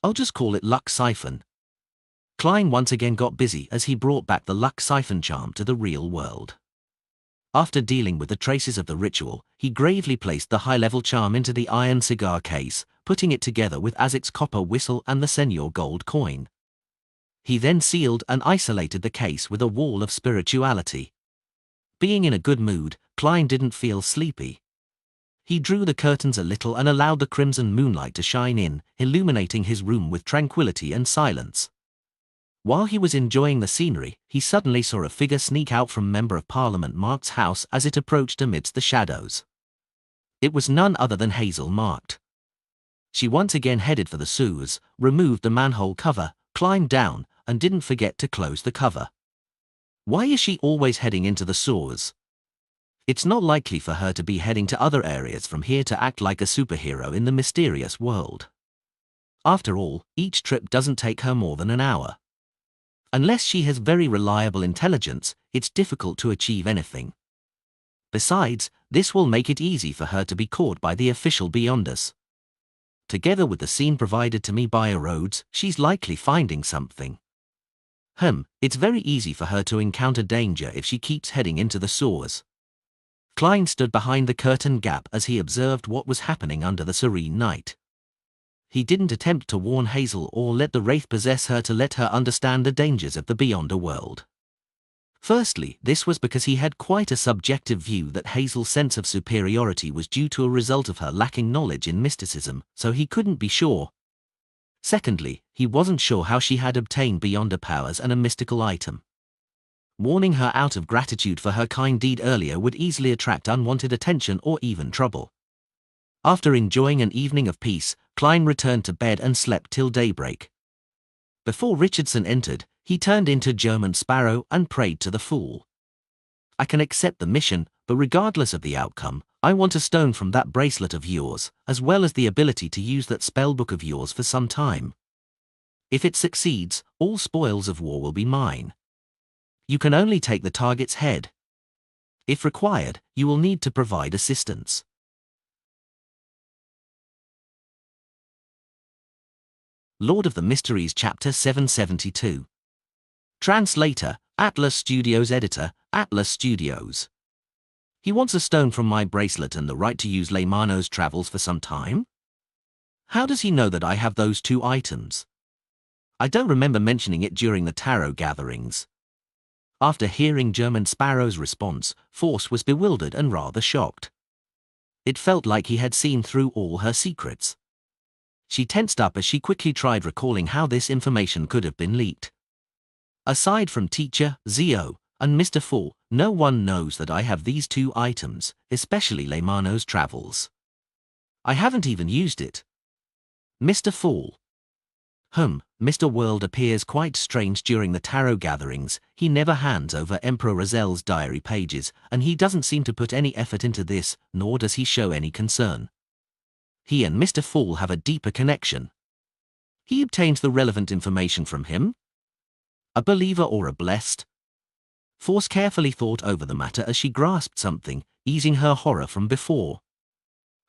I'll just call it Luck Siphon. Klein once again got busy as he brought back the Luck Siphon charm to the real world. After dealing with the traces of the ritual, he gravely placed the high-level charm into the iron cigar case, putting it together with Azic's copper whistle and the Senor gold coin. He then sealed and isolated the case with a wall of spirituality. Being in a good mood, Klein didn't feel sleepy. He drew the curtains a little and allowed the crimson moonlight to shine in, illuminating his room with tranquility and silence. While he was enjoying the scenery, he suddenly saw a figure sneak out from Member of Parliament Mark's house as it approached amidst the shadows. It was none other than Hazel Marked. She once again headed for the sewers, removed the manhole cover, climbed down, and didn't forget to close the cover. Why is she always heading into the sewers? It's not likely for her to be heading to other areas from here to act like a superhero in the mysterious world. After all, each trip doesn't take her more than an hour. Unless she has very reliable intelligence, it's difficult to achieve anything. Besides, this will make it easy for her to be caught by the official Beyonders. Together with the scene provided to me by Rhodes, she's likely finding something. It's very easy for her to encounter danger if she keeps heading into the sewers. Klein stood behind the curtain gap as he observed what was happening under the serene night. He didn't attempt to warn Hazel or let the Wraith possess her to let her understand the dangers of the Beyonder world. Firstly, this was because he had quite a subjective view that Hazel's sense of superiority was due to a result of her lacking knowledge in mysticism, so he couldn't be sure. Secondly, he wasn't sure how she had obtained Beyonder powers and a mystical item. Warning her out of gratitude for her kind deed earlier would easily attract unwanted attention or even trouble. After enjoying an evening of peace, Klein returned to bed and slept till daybreak. Before Richardson entered, he turned into German Sparrow and prayed to the Fool. I can accept the mission, but regardless of the outcome, I want a stone from that bracelet of yours, as well as the ability to use that spellbook of yours for some time. If it succeeds, all spoils of war will be mine. You can only take the target's head. If required, you will need to provide assistance. Lord of the Mysteries Chapter 772. Translator, Atlas Studios. Editor, Atlas Studios. He wants a stone from my bracelet and the right to use Leymano's travels for some time? How does he know that I have those two items? I don't remember mentioning it during the tarot gatherings. After hearing German Sparrow's response, Force was bewildered and rather shocked. It felt like he had seen through all her secrets. She tensed up as she quickly tried recalling how this information could have been leaked. Aside from Teacher, Zio, and Mr. Fool, no one knows that I have these two items, especially Leymano's travels. I haven't even used it. Mr. Fool. Mr. World appears quite strange during the tarot gatherings. He never hands over Emperor Razel's diary pages, and he doesn't seem to put any effort into this, nor does he show any concern. He and Mr. Fool have a deeper connection. He obtains the relevant information from him? A believer or a blessed? Force carefully thought over the matter as she grasped something, easing her horror from before.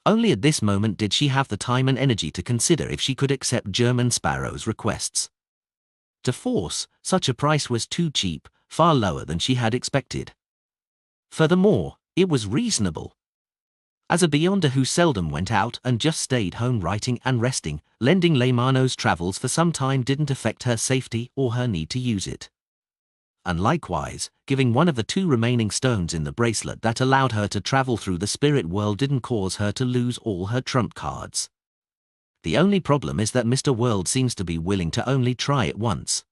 Only at this moment did she have the time and energy to consider if she could accept German Sparrow's requests. To Force, such a price was too cheap, far lower than she had expected. Furthermore, it was reasonable. As a beyonder who seldom went out and just stayed home writing and resting, lending Leymano's travels for some time didn't affect her safety or her need to use it. And likewise, giving one of the 2 remaining stones in the bracelet that allowed her to travel through the spirit world didn't cause her to lose all her trump cards. The only problem is that Mr. World seems to be willing to only try it once.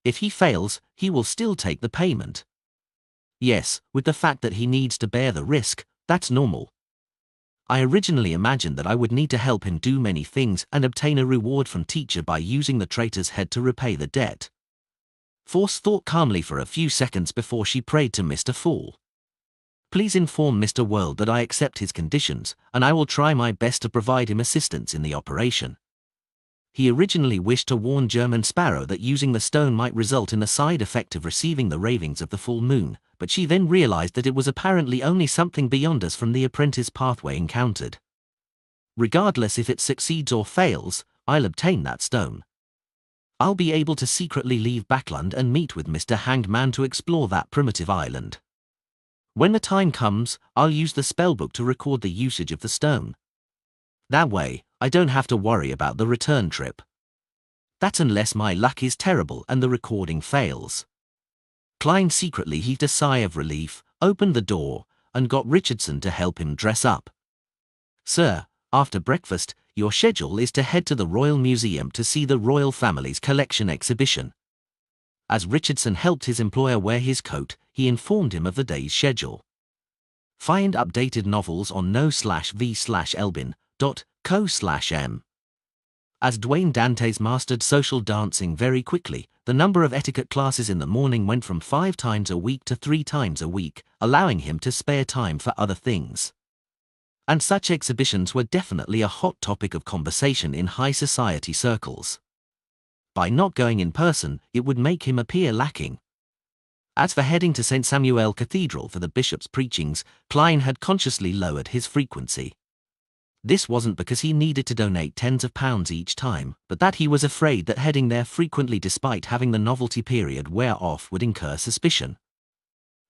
If he fails, he will still take the payment. Yes, with the fact that he needs to bear the risk, that's normal. I originally imagined that I would need to help him do many things and obtain a reward from teacher by using the traitor's head to repay the debt. Force thought calmly for a few seconds before she prayed to Mr. Fool. Please inform Mr. World that I accept his conditions, and I will try my best to provide him assistance in the operation. He originally wished to warn German Sparrow that using the stone might result in a side effect of receiving the ravings of the full moon, but she then realized that it was apparently only something beyond us from the apprentice pathway encountered. Regardless if it succeeds or fails, I'll obtain that stone. I'll be able to secretly leave Backland and meet with Mr. Hanged Man to explore that primitive island. When the time comes, I'll use the spellbook to record the usage of the stone. That way, I don't have to worry about the return trip. That's unless my luck is terrible and the recording fails. Klein secretly heaved a sigh of relief, opened the door, and got Richardson to help him dress up. Sir, after breakfast, your schedule is to head to the Royal Museum to see the Royal Family's collection exhibition. As Richardson helped his employer wear his coat, he informed him of the day's schedule. Find updated novels on no/v/elbin.co/m. As Dwayne Dantes mastered social dancing very quickly, the number of etiquette classes in the morning went from 5 times a week to 3 times a week, allowing him to spare time for other things. And such exhibitions were definitely a hot topic of conversation in high society circles. By not going in person, it would make him appear lacking. As for heading to St. Samuel Cathedral for the bishop's preachings, Klein had consciously lowered his frequency. This wasn't because he needed to donate tens of pounds each time, but that he was afraid that heading there frequently despite having the novelty period wear off would incur suspicion.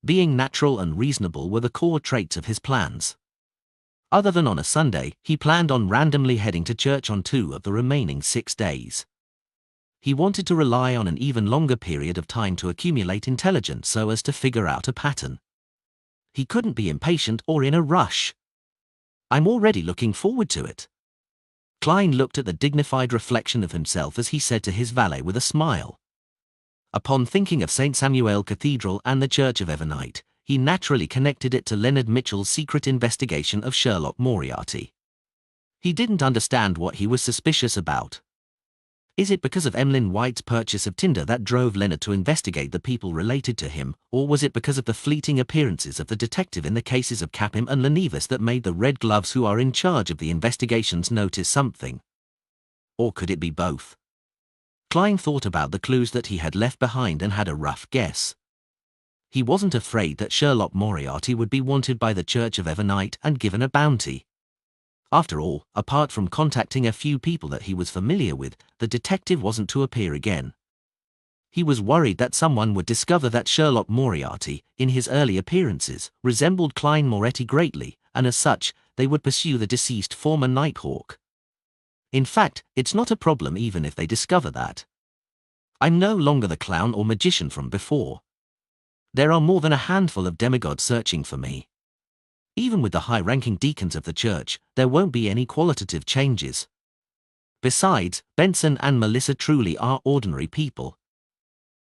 Being natural and reasonable were the core traits of his plans. Other than on a Sunday, he planned on randomly heading to church on 2 of the remaining 6 days. He wanted to rely on an even longer period of time to accumulate intelligence so as to figure out a pattern. He couldn't be impatient or in a rush. I'm already looking forward to it. Klein looked at the dignified reflection of himself as he said to his valet with a smile. Upon thinking of St. Samuel Cathedral and the Church of Evernight, he naturally connected it to Leonard Mitchell's secret investigation of Sherlock Moriarty. He didn't understand what he was suspicious about. Is it because of Emlyn White's purchase of Tinder that drove Leonard to investigate the people related to him, or was it because of the fleeting appearances of the detective in the cases of Capim and Lenevis that made the Red Gloves who are in charge of the investigations notice something? Or could it be both? Klein thought about the clues that he had left behind and had a rough guess. He wasn't afraid that Sherlock Moriarty would be wanted by the Church of Evernight and given a bounty. After all, apart from contacting a few people that he was familiar with, the detective wasn't to appear again. He was worried that someone would discover that Sherlock Moriarty, in his early appearances, resembled Klein Moretti greatly, and as such, they would pursue the deceased former Nighthawk. In fact, it's not a problem even if they discover that. I'm no longer the clown or magician from before. There are more than a handful of demigods searching for me. Even with the high-ranking deacons of the church, there won't be any qualitative changes. Besides, Benson and Melissa truly are ordinary people.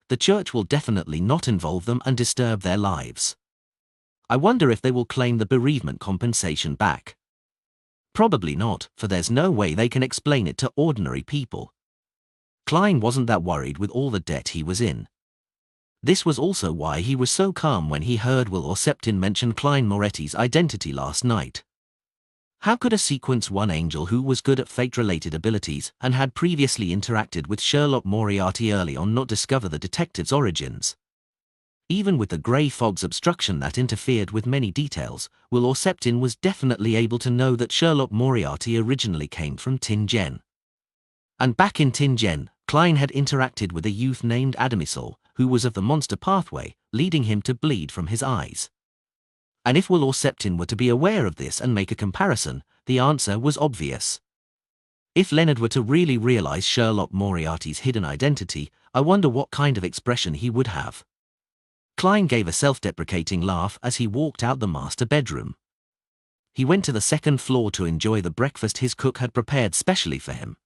The church will definitely not involve them and disturb their lives. I wonder if they will claim the bereavement compensation back. Probably not, for there's no way they can explain it to ordinary people. Klein wasn't that worried with all the debt he was in. This was also why he was so calm when he heard Will Orseptin mention Klein Moretti's identity last night. How could a Sequence 1 angel who was good at fate-related abilities and had previously interacted with Sherlock Moriarty early on not discover the detective's origins? Even with the grey fog's obstruction that interfered with many details, Will Orseptin was definitely able to know that Sherlock Moriarty originally came from Tingen. And back in Tingen, Klein had interacted with a youth named Adamisol, who was of the monster pathway, leading him to bleed from his eyes. And if Will or Septon were to be aware of this and make a comparison, the answer was obvious. If Leonard were to really realize Sherlock Moriarty's hidden identity, I wonder what kind of expression he would have. Klein gave a self-deprecating laugh as he walked out the master bedroom. He went to the second floor to enjoy the breakfast his cook had prepared specially for him.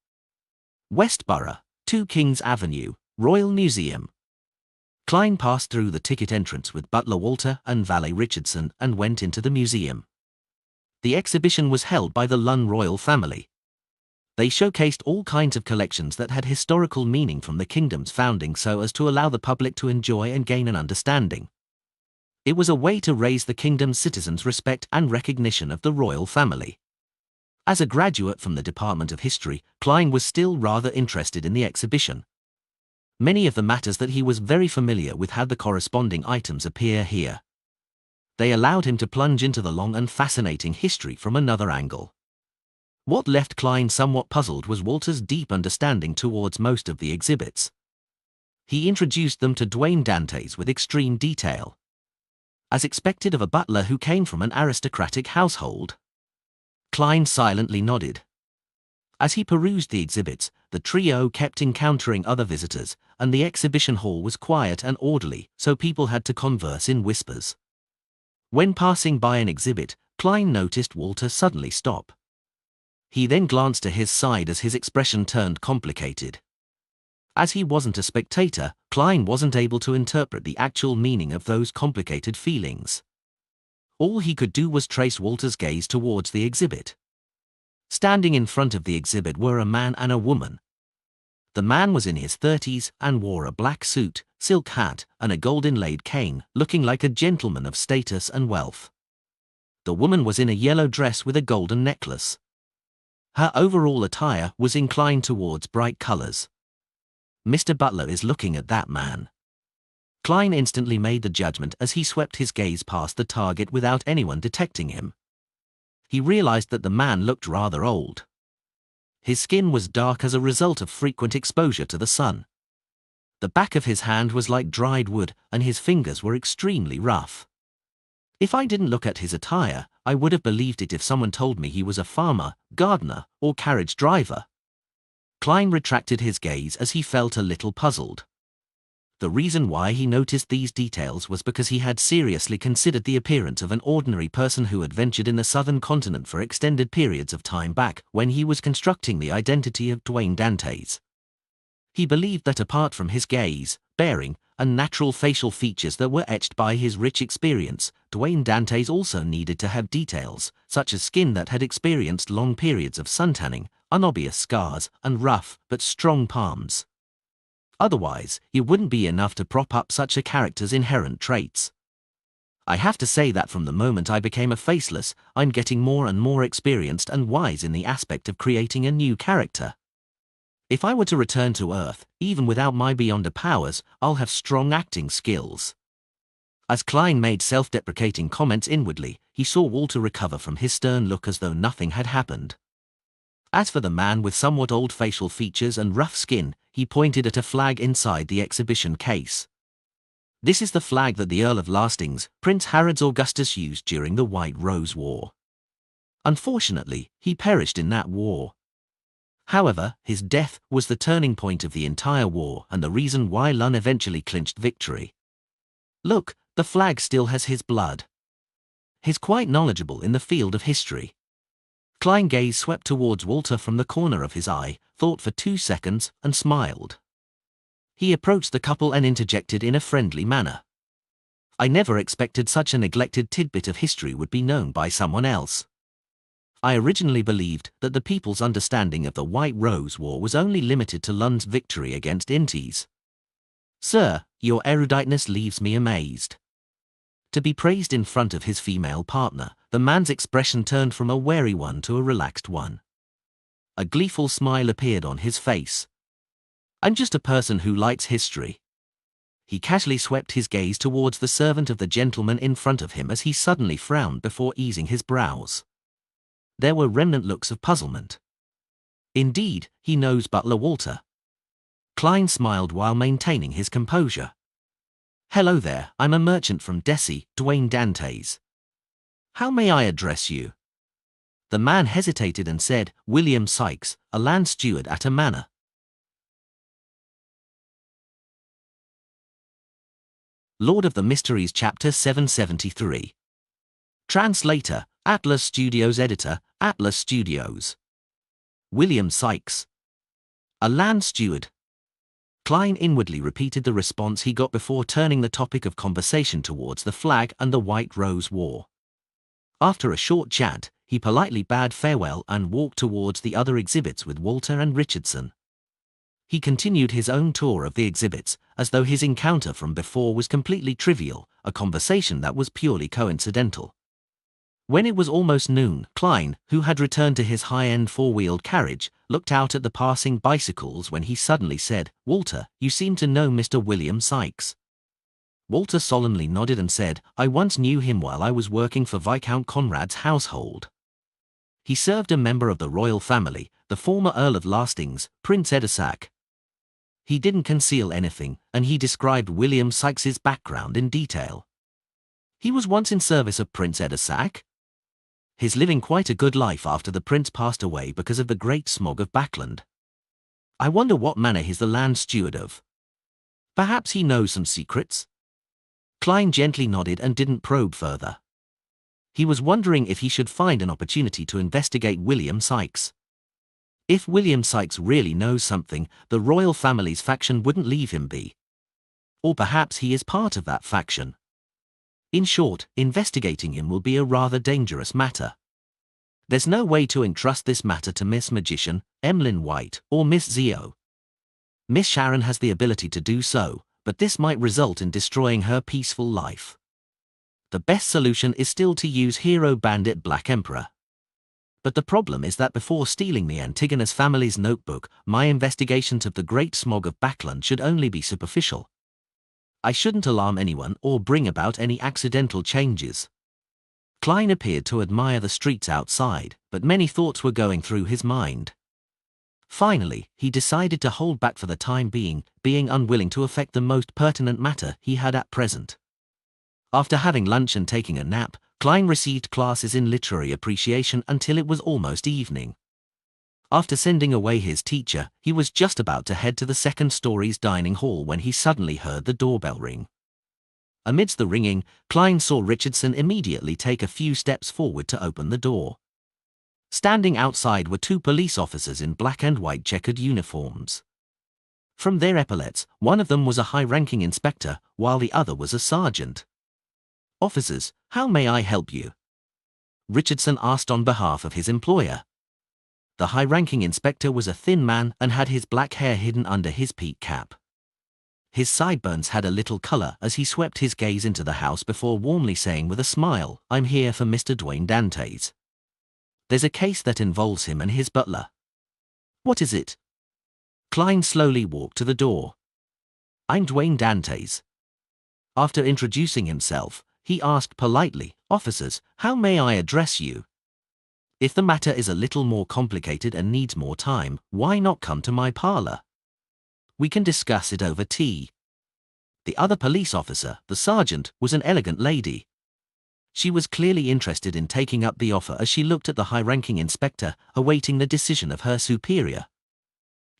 Westborough, 2 Kings Avenue, Royal Museum. Klein passed through the ticket entrance with butler Walter and valet Richardson and went into the museum. The exhibition was held by the Lunn royal family. They showcased all kinds of collections that had historical meaning from the kingdom's founding so as to allow the public to enjoy and gain an understanding. It was a way to raise the kingdom's citizens' respect and recognition of the royal family. As a graduate from the Department of History, Klein was still rather interested in the exhibition. Many of the matters that he was very familiar with had the corresponding items appear here. They allowed him to plunge into the long and fascinating history from another angle. What left Klein somewhat puzzled was Walter's deep understanding towards most of the exhibits. He introduced them to Dwayne Dantes with extreme detail, as expected of a butler who came from an aristocratic household. Klein silently nodded. As he perused the exhibits, the trio kept encountering other visitors, and the exhibition hall was quiet and orderly, so people had to converse in whispers. When passing by an exhibit, Klein noticed Walter suddenly stop. He then glanced to his side as his expression turned complicated. As he wasn't a spectator, Klein wasn't able to interpret the actual meaning of those complicated feelings. All he could do was trace Walter's gaze towards the exhibit. Standing in front of the exhibit were a man and a woman. The man was in his 30s and wore a black suit, silk hat, and a gold-inlaid cane, looking like a gentleman of status and wealth. The woman was in a yellow dress with a golden necklace. Her overall attire was inclined towards bright colors. Mr. Butler is looking at that man. Klein instantly made the judgment as he swept his gaze past the target without anyone detecting him. He realized that the man looked rather old. His skin was dark as a result of frequent exposure to the sun. The back of his hand was like dried wood, and his fingers were extremely rough. If I didn't look at his attire, I would have believed it if someone told me he was a farmer, gardener, or carriage driver. Klein retracted his gaze as he felt a little puzzled. The reason why he noticed these details was because he had seriously considered the appearance of an ordinary person who had ventured in the southern continent for extended periods of time back when he was constructing the identity of Dwayne Dantes. He believed that apart from his gaze, bearing, and natural facial features that were etched by his rich experience, Dwayne Dantes also needed to have details, such as skin that had experienced long periods of suntanning, unobvious scars, and rough but strong palms. Otherwise, it wouldn't be enough to prop up such a character's inherent traits. I have to say that from the moment I became a faceless, I'm getting more and more experienced and wise in the aspect of creating a new character. If I were to return to Earth, even without my Beyonder powers, I'll have strong acting skills. As Klein made self-deprecating comments inwardly, he saw Walter recover from his stern look as though nothing had happened. As for the man with somewhat old facial features and rough skin, he pointed at a flag inside the exhibition case. This is the flag that the Earl of Lastings, Prince Harold Augustus, used during the White Rose War. Unfortunately, he perished in that war. However, his death was the turning point of the entire war and the reason why Lunn eventually clinched victory. Look, the flag still has his blood. He's quite knowledgeable in the field of history. Klein's gaze swept towards Walter from the corner of his eye, thought for 2 seconds, and smiled. He approached the couple and interjected in a friendly manner. I never expected such a neglected tidbit of history would be known by someone else. I originally believed that the people's understanding of the White Rose War was only limited to Lunn's victory against Intes. Sir, your eruditeness leaves me amazed. To be praised in front of his female partner, the man's expression turned from a wary one to a relaxed one. A gleeful smile appeared on his face. I'm just a person who likes history. He casually swept his gaze towards the servant of the gentleman in front of him as he suddenly frowned before easing his brows. There were remnant looks of puzzlement. Indeed, he knows Butler Walter. Klein smiled while maintaining his composure. Hello there, I'm a merchant from Desi, Dwayne Dantes. how may I address you? The man hesitated and said, William Sykes, a land steward at a manor. Lord of the Mysteries Chapter 773. Translator, Atlas Studios. Editor, Atlas Studios. William Sykes. A land steward. Klein inwardly repeated the response he got before turning the topic of conversation towards the flag and the White Rose War. After a short chat, he politely bade farewell and walked towards the other exhibits with Walter and Richardson. He continued his own tour of the exhibits, as though his encounter from before was completely trivial, a conversation that was purely coincidental. When it was almost noon, Klein, who had returned to his high-end four-wheeled carriage, looked out at the passing bicycles when he suddenly said, Walter, you seem to know Mr. William Sykes. Walter solemnly nodded and said, I once knew him while I was working for Viscount Conrad's household. He served a member of the royal family, the former Earl of Lastings, Prince Edisac. He didn't conceal anything, and he described William Sykes's background in detail. He was once in service of Prince Edisac. He's living quite a good life after the prince passed away because of the great smog of Backland. I wonder what manor he's the land steward of. Perhaps he knows some secrets? Klein gently nodded and didn't probe further. He was wondering if he should find an opportunity to investigate William Sykes. If William Sykes really knows something, the royal family's faction wouldn't leave him be. Or perhaps he is part of that faction. In short, investigating him will be a rather dangerous matter. There's no way to entrust this matter to Miss Magician, Emlyn White, or Miss Zio. Miss Sharon has the ability to do so, but this might result in destroying her peaceful life. The best solution is still to use hero bandit Black Emperor. But the problem is that before stealing the Antigonus family's notebook, my investigations of the Great Smog of Backland should only be superficial. I shouldn't alarm anyone or bring about any accidental changes. Klein appeared to admire the streets outside, but many thoughts were going through his mind. Finally, he decided to hold back for the time being unwilling to affect the most pertinent matter he had at present. After having lunch and taking a nap, Klein received classes in literary appreciation until it was almost evening. After sending away his teacher, he was just about to head to the second story's dining hall when he suddenly heard the doorbell ring. Amidst the ringing, Klein saw Richardson immediately take a few steps forward to open the door. Standing outside were two police officers in black and white checkered uniforms. From their epaulets, one of them was a high-ranking inspector, while the other was a sergeant. Officers, how may I help you? Richardson asked on behalf of his employer. The high-ranking inspector was a thin man and had his black hair hidden under his peak cap. His sideburns had a little color as he swept his gaze into the house before warmly saying with a smile, I'm here for Mr. Dwayne Dantes. There's a case that involves him and his butler. What is it? Klein slowly walked to the door. I'm Dwayne Dantes. After introducing himself, he asked politely, Officers, how may I address you? If the matter is a little more complicated and needs more time, why not come to my parlor? We can discuss it over tea. The other police officer, the sergeant, was an elegant lady. She was clearly interested in taking up the offer as she looked at the high-ranking inspector, awaiting the decision of her superior.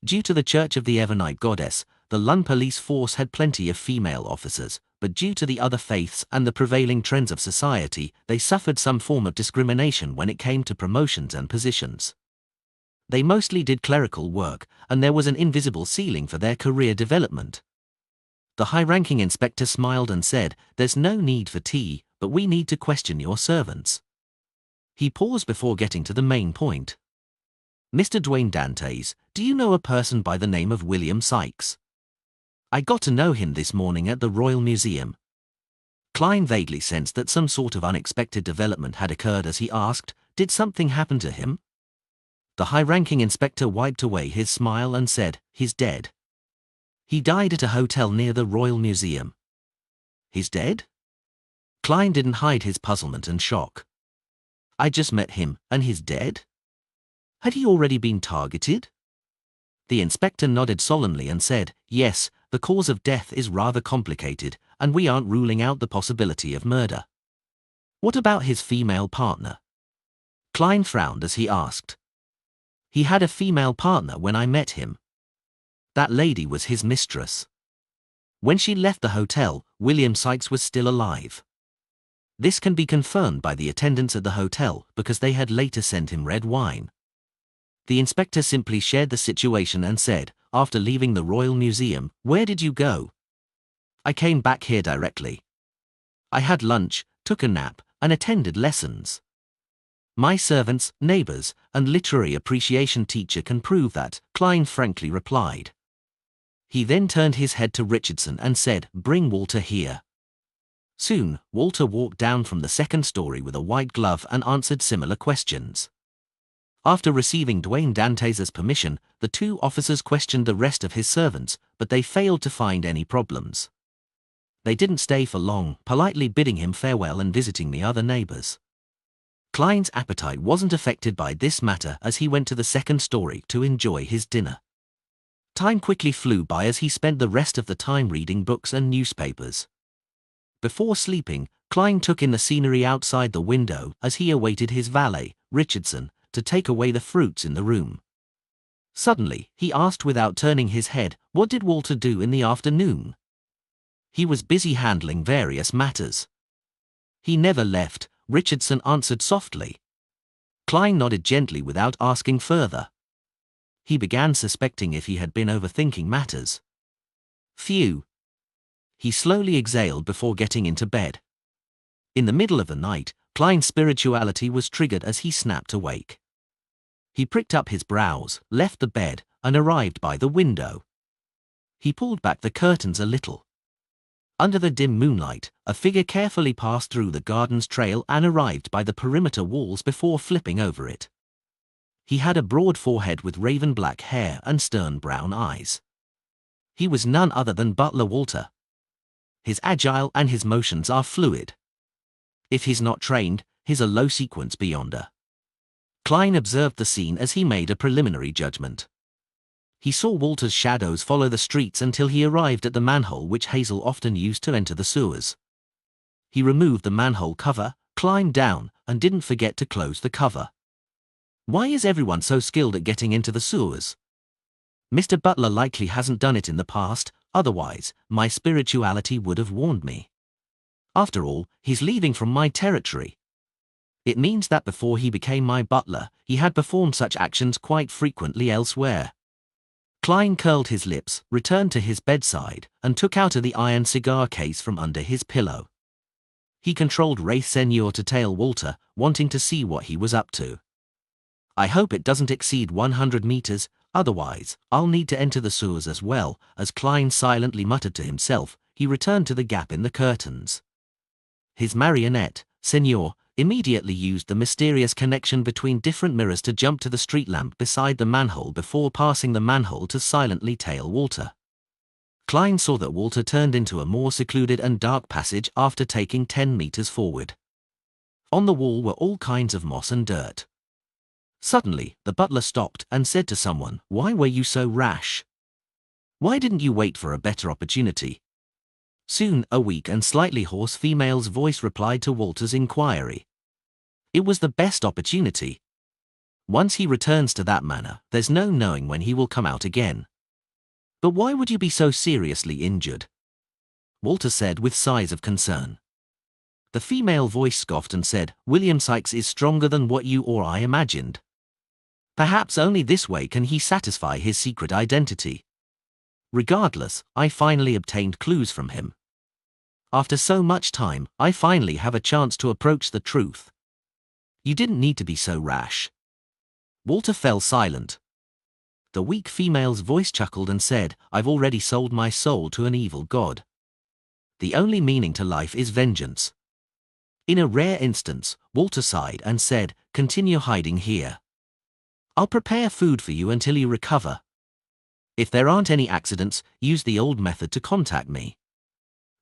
Due to the Church of the Evernight Goddess, the Lund police force had plenty of female officers, but due to the other faiths and the prevailing trends of society, they suffered some form of discrimination when it came to promotions and positions. They mostly did clerical work, and there was an invisible ceiling for their career development. The high-ranking inspector smiled and said, There's no need for tea, but we need to question your servants. He paused before getting to the main point. Mr. Dwayne Dantes, do you know a person by the name of William Sykes? I got to know him this morning at the Royal Museum. Klein vaguely sensed that some sort of unexpected development had occurred as he asked, Did something happen to him? The high-ranking inspector wiped away his smile and said, He's dead. He died at a hotel near the Royal Museum. He's dead? Klein didn't hide his puzzlement and shock. I just met him, and he's dead? Had he already been targeted? The inspector nodded solemnly and said, Yes, the cause of death is rather complicated, and we aren't ruling out the possibility of murder. What about his female partner? Klein frowned as he asked. He had a female partner when I met him. That lady was his mistress. When she left the hotel, William Sykes was still alive. This can be confirmed by the attendants at the hotel because they had later sent him red wine. The inspector simply shared the situation and said, after leaving the Royal Museum, "Where did you go?" "I came back here directly. I had lunch, took a nap, and attended lessons. My servants, neighbors, and literary appreciation teacher can prove that," Klein frankly replied. He then turned his head to Richardson and said, "Bring Walter here." Soon, Walter walked down from the second story with a white glove and answered similar questions. After receiving Dwayne Dantes' permission, the two officers questioned the rest of his servants, but they failed to find any problems. They didn't stay for long, politely bidding him farewell and visiting the other neighbors. Klein's appetite wasn't affected by this matter as he went to the second story to enjoy his dinner. Time quickly flew by as he spent the rest of the time reading books and newspapers. Before sleeping, Klein took in the scenery outside the window as he awaited his valet, Richardson, to take away the fruits in the room. Suddenly, he asked without turning his head, what did Walter do in the afternoon? He was busy handling various matters. He never left, Richardson answered softly. Klein nodded gently without asking further. He began suspecting if he had been overthinking matters. Phew. He slowly exhaled before getting into bed. In the middle of the night, Klein's spirituality was triggered as he snapped awake. He pricked up his brows, left the bed, and arrived by the window. He pulled back the curtains a little. Under the dim moonlight, a figure carefully passed through the garden's trail and arrived by the perimeter walls before flipping over it. He had a broad forehead with raven black hair and stern brown eyes. He was none other than Butler Walter. He's agile and his motions are fluid. If he's not trained, he's a low-sequence beyonder. Klein observed the scene as he made a preliminary judgment. He saw Walter's shadows follow the streets until he arrived at the manhole which Hazel often used to enter the sewers. He removed the manhole cover, climbed down, and didn't forget to close the cover. Why is everyone so skilled at getting into the sewers? Mr. Butler likely hasn't done it in the past, otherwise, my spirituality would have warned me. After all, he's leaving from my territory. It means that before he became my butler, he had performed such actions quite frequently elsewhere. Klein curled his lips, returned to his bedside, and took out the iron cigar case from under his pillow. He controlled Wraith Senior to tail Walter, wanting to see what he was up to. I hope it doesn't exceed 100 meters, otherwise, I'll need to enter the sewers as well, as Klein silently muttered to himself. He returned to the gap in the curtains. His marionette, Senior, immediately used the mysterious connection between different mirrors to jump to the street lamp beside the manhole before passing the manhole to silently tail Walter. Klein saw that Walter turned into a more secluded and dark passage after taking 10 meters forward. On the wall were all kinds of moss and dirt. Suddenly, the butler stopped and said to someone, "Why were you so rash? Why didn't you wait for a better opportunity?" Soon, a weak and slightly hoarse female's voice replied to Walter's inquiry. "It was the best opportunity. Once he returns to that manner, there's no knowing when he will come out again." "But why would you be so seriously injured?" Walter said with sighs of concern. The female voice scoffed and said, "William Sykes is stronger than what you or I imagined. Perhaps only this way can he satisfy his secret identity. Regardless, I finally obtained clues from him. After so much time, I finally have a chance to approach the truth. You didn't need to be so rash." Walter fell silent. The weak female's voice chuckled and said, "I've already sold my soul to an evil god. The only meaning to life is vengeance." In a rare instance, Walter sighed and said, "Continue hiding here. I'll prepare food for you until you recover. If there aren't any accidents, use the old method to contact me."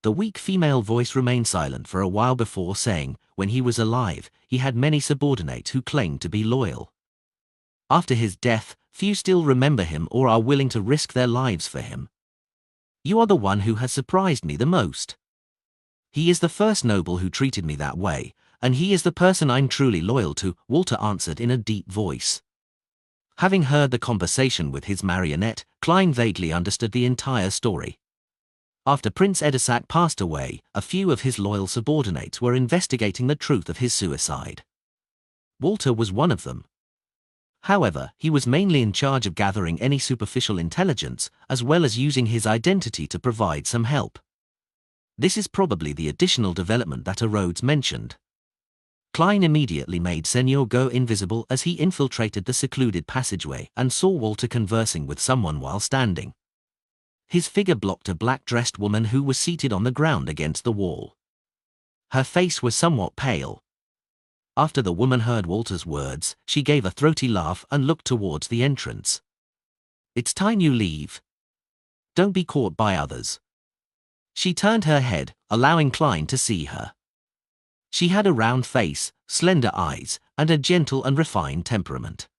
The weak female voice remained silent for a while before saying, "When he was alive, he had many subordinates who claimed to be loyal. After his death, few still remember him or are willing to risk their lives for him. You are the one who has surprised me the most. He is the first noble who treated me that way, and he is the person I'm truly loyal to, Walter answered in a deep voice. Having heard the conversation with his marionette, Klein vaguely understood the entire story. After Prince Edisac passed away, a few of his loyal subordinates were investigating the truth of his suicide. Walter was one of them. However, he was mainly in charge of gathering any superficial intelligence, as well as using his identity to provide some help. This is probably the additional development that Rhodes mentioned. Klein immediately made Senor go invisible as he infiltrated the secluded passageway and saw Walter conversing with someone while standing. His figure blocked a black-dressed woman who was seated on the ground against the wall. Her face was somewhat pale. After the woman heard Walter's words, she gave a throaty laugh and looked towards the entrance. "It's time you leave. Don't be caught by others." She turned her head, allowing Klein to see her. She had a round face, slender eyes, and a gentle and refined temperament.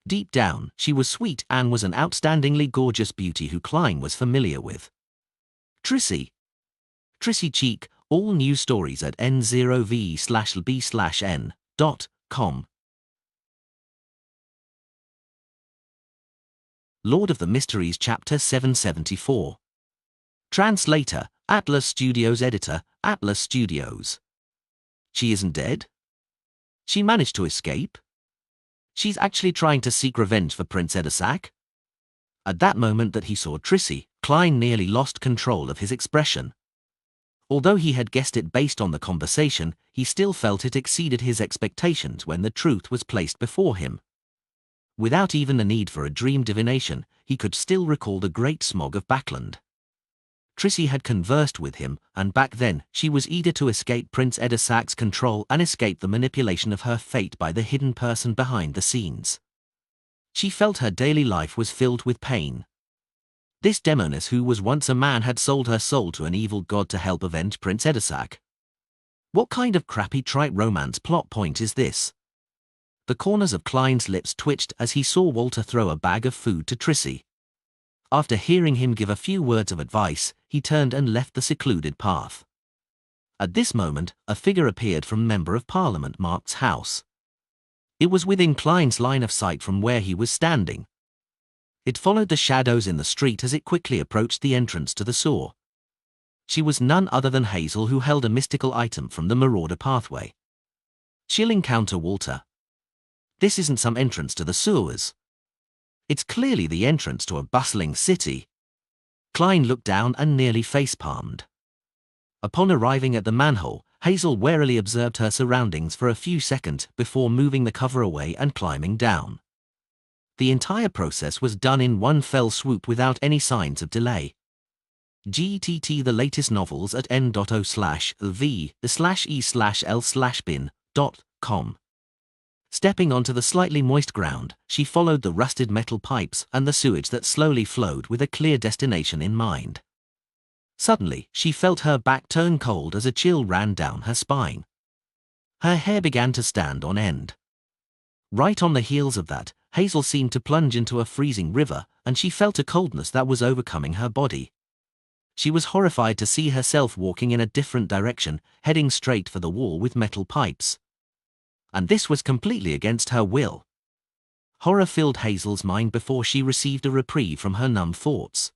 Deep down, she was sweet and was an outstandingly gorgeous beauty who Klein was familiar with. Trissy Cheek, all new stories at n0v/b/n.com. Lord of the Mysteries Chapter 774. Translator, Atlas Studios. Editor, Atlas Studios. She isn't dead? She managed to escape? She's actually trying to seek revenge for Prince Edisac? At that moment that he saw Trissy, Klein nearly lost control of his expression. Although he had guessed it based on the conversation, he still felt it exceeded his expectations when the truth was placed before him. Without even the need for a dream divination, he could still recall the great smog of Backland. Trissy had conversed with him, and back then, she was eager to escape Prince Edisac's control and escape the manipulation of her fate by the hidden person behind the scenes. She felt her daily life was filled with pain. This demoness who was once a man had sold her soul to an evil god to help avenge Prince Edisac. What kind of crappy trite romance plot point is this? The corners of Klein's lips twitched as he saw Walter throw a bag of food to Trissy. After hearing him give a few words of advice, he turned and left the secluded path. At this moment, a figure appeared from Member of Parliament Mark's house. It was within Klein's line of sight from where he was standing. It followed the shadows in the street as it quickly approached the entrance to the sewer. She was none other than Hazel, who held a mystical item from the Marauder pathway. She'll encounter Walter. This isn't some entrance to the sewers. It's clearly the entrance to a bustling city. Klein looked down and nearly face-palmed. Upon arriving at the manhole, Hazel warily observed her surroundings for a few seconds before moving the cover away and climbing down. The entire process was done in one fell swoop without any signs of delay. GTT the latest novels at n.o/v/e/l/bin.com. Stepping onto the slightly moist ground, she followed the rusted metal pipes and the sewage that slowly flowed with a clear destination in mind. Suddenly, she felt her back turn cold as a chill ran down her spine. Her hair began to stand on end. Right on the heels of that, Hazel seemed to plunge into a freezing river, and she felt a coldness that was overcoming her body. She was horrified to see herself walking in a different direction, heading straight for the wall with metal pipes. And this was completely against her will. Horror filled Hazel's mind before she received a reprieve from her numb thoughts.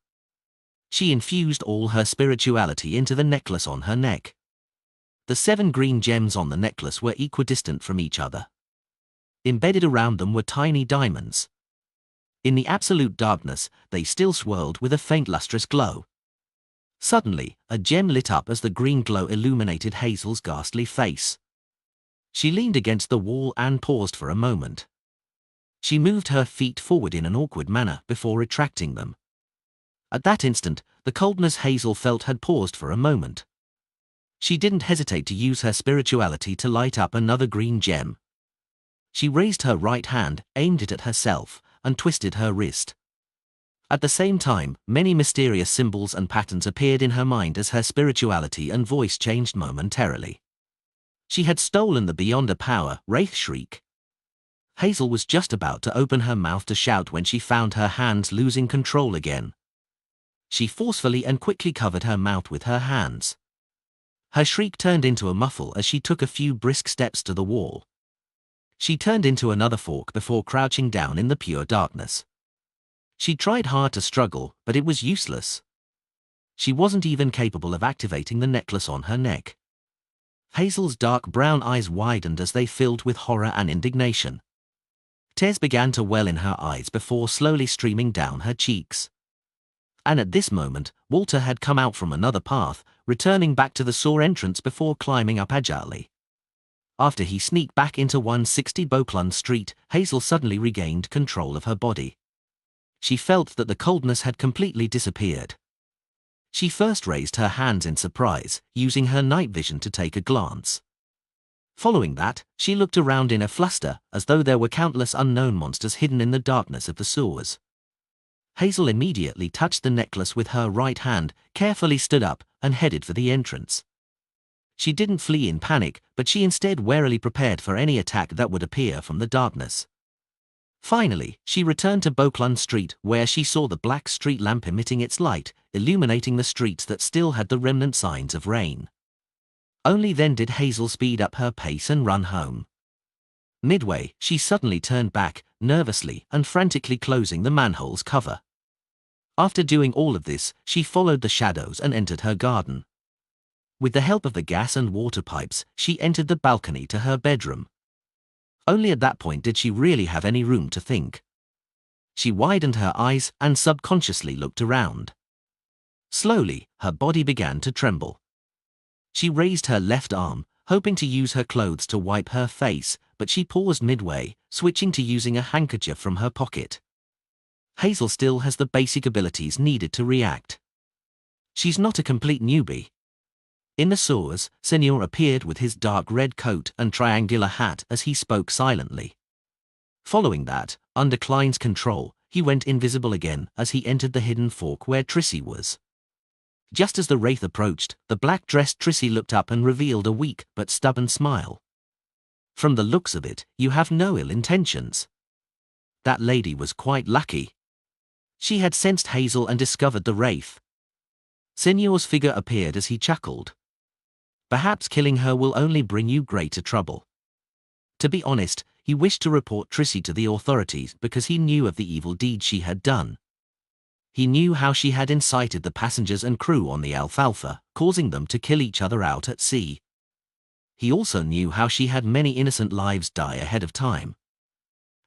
She infused all her spirituality into the necklace on her neck. The 7 green gems on the necklace were equidistant from each other. Embedded around them were tiny diamonds. In the absolute darkness, they still swirled with a faint lustrous glow. Suddenly, a gem lit up as the green glow illuminated Hazel's ghastly face. She leaned against the wall and paused for a moment. She moved her feet forward in an awkward manner before retracting them. At that instant, the coldness Hazel felt had paused for a moment. She didn't hesitate to use her spirituality to light up another green gem. She raised her right hand, aimed it at herself, and twisted her wrist. At the same time, many mysterious symbols and patterns appeared in her mind as her spirituality and voice changed momentarily. She had stolen the beyond a power, Wraith Shriek. Hazel was just about to open her mouth to shout when she found her hands losing control again. She forcefully and quickly covered her mouth with her hands. Her shriek turned into a muffle as she took a few brisk steps to the wall. She turned into another fork before crouching down in the pure darkness. She tried hard to struggle, but it was useless. She wasn't even capable of activating the necklace on her neck. Hazel's dark brown eyes widened as they filled with horror and indignation. Tears began to well in her eyes before slowly streaming down her cheeks. And at this moment, Walter had come out from another path, returning back to the sewer entrance before climbing up agilely. After he sneaked back into 160 Beauclun Street, Hazel suddenly regained control of her body. She felt that the coldness had completely disappeared. She first raised her hands in surprise, using her night vision to take a glance. Following that, she looked around in a fluster, as though there were countless unknown monsters hidden in the darkness of the sewers. Hazel immediately touched the necklace with her right hand, carefully stood up, and headed for the entrance. She didn't flee in panic, but she instead warily prepared for any attack that would appear from the darkness. Finally, she returned to Beauclun Street, where she saw the black street lamp emitting its light, illuminating the streets that still had the remnant signs of rain. Only then did Hazel speed up her pace and run home. Midway, she suddenly turned back, nervously and frantically closing the manhole's cover. After doing all of this, she followed the shadows and entered her garden. With the help of the gas and water pipes, she entered the balcony to her bedroom. Only at that point did she really have any room to think. She widened her eyes and subconsciously looked around. Slowly, her body began to tremble. She raised her left arm, hoping to use her clothes to wipe her face, but she paused midway, switching to using a handkerchief from her pocket. Hazel still has the basic abilities needed to react. She's not a complete newbie. In the sewers, Senor appeared with his dark red coat and triangular hat as he spoke silently. Following that, under Klein's control, he went invisible again as he entered the hidden fork where Trissy was. Just as the wraith approached, the black-dressed Trissy looked up and revealed a weak but stubborn smile. From the looks of it, you have no ill intentions. That lady was quite lucky. She had sensed Hazel and discovered the wraith. Senor's figure appeared as he chuckled. Perhaps killing her will only bring you greater trouble. To be honest, he wished to report Trissy to the authorities because he knew of the evil deed she had done. He knew how she had incited the passengers and crew on the Alfalfa, causing them to kill each other out at sea. He also knew how she had many innocent lives die ahead of time.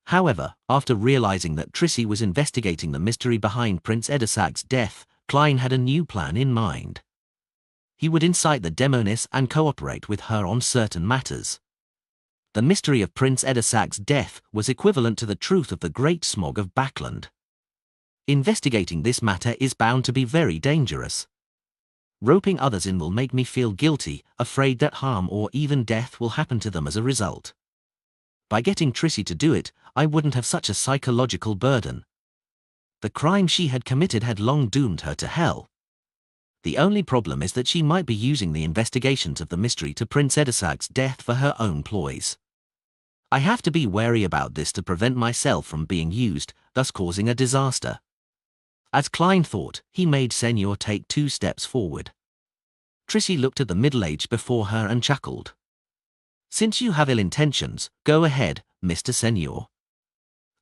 However, after realizing that Trissy was investigating the mystery behind Prince Edisac's death, Klein had a new plan in mind. He would incite the Demoness and cooperate with her on certain matters. The mystery of Prince Edisac's death was equivalent to the truth of the Great Smog of Backland. Investigating this matter is bound to be very dangerous. Roping others in will make me feel guilty, afraid that harm or even death will happen to them as a result. By getting Trissy to do it, I wouldn't have such a psychological burden. The crime she had committed had long doomed her to hell. The only problem is that she might be using the investigations of the mystery to Prince Edisac's death for her own ploys. I have to be wary about this to prevent myself from being used, thus causing a disaster. As Klein thought, he made Senor take 2 steps forward. Trissy looked at the middle-aged before her and chuckled. Since you have ill intentions, go ahead, Mr. Senor.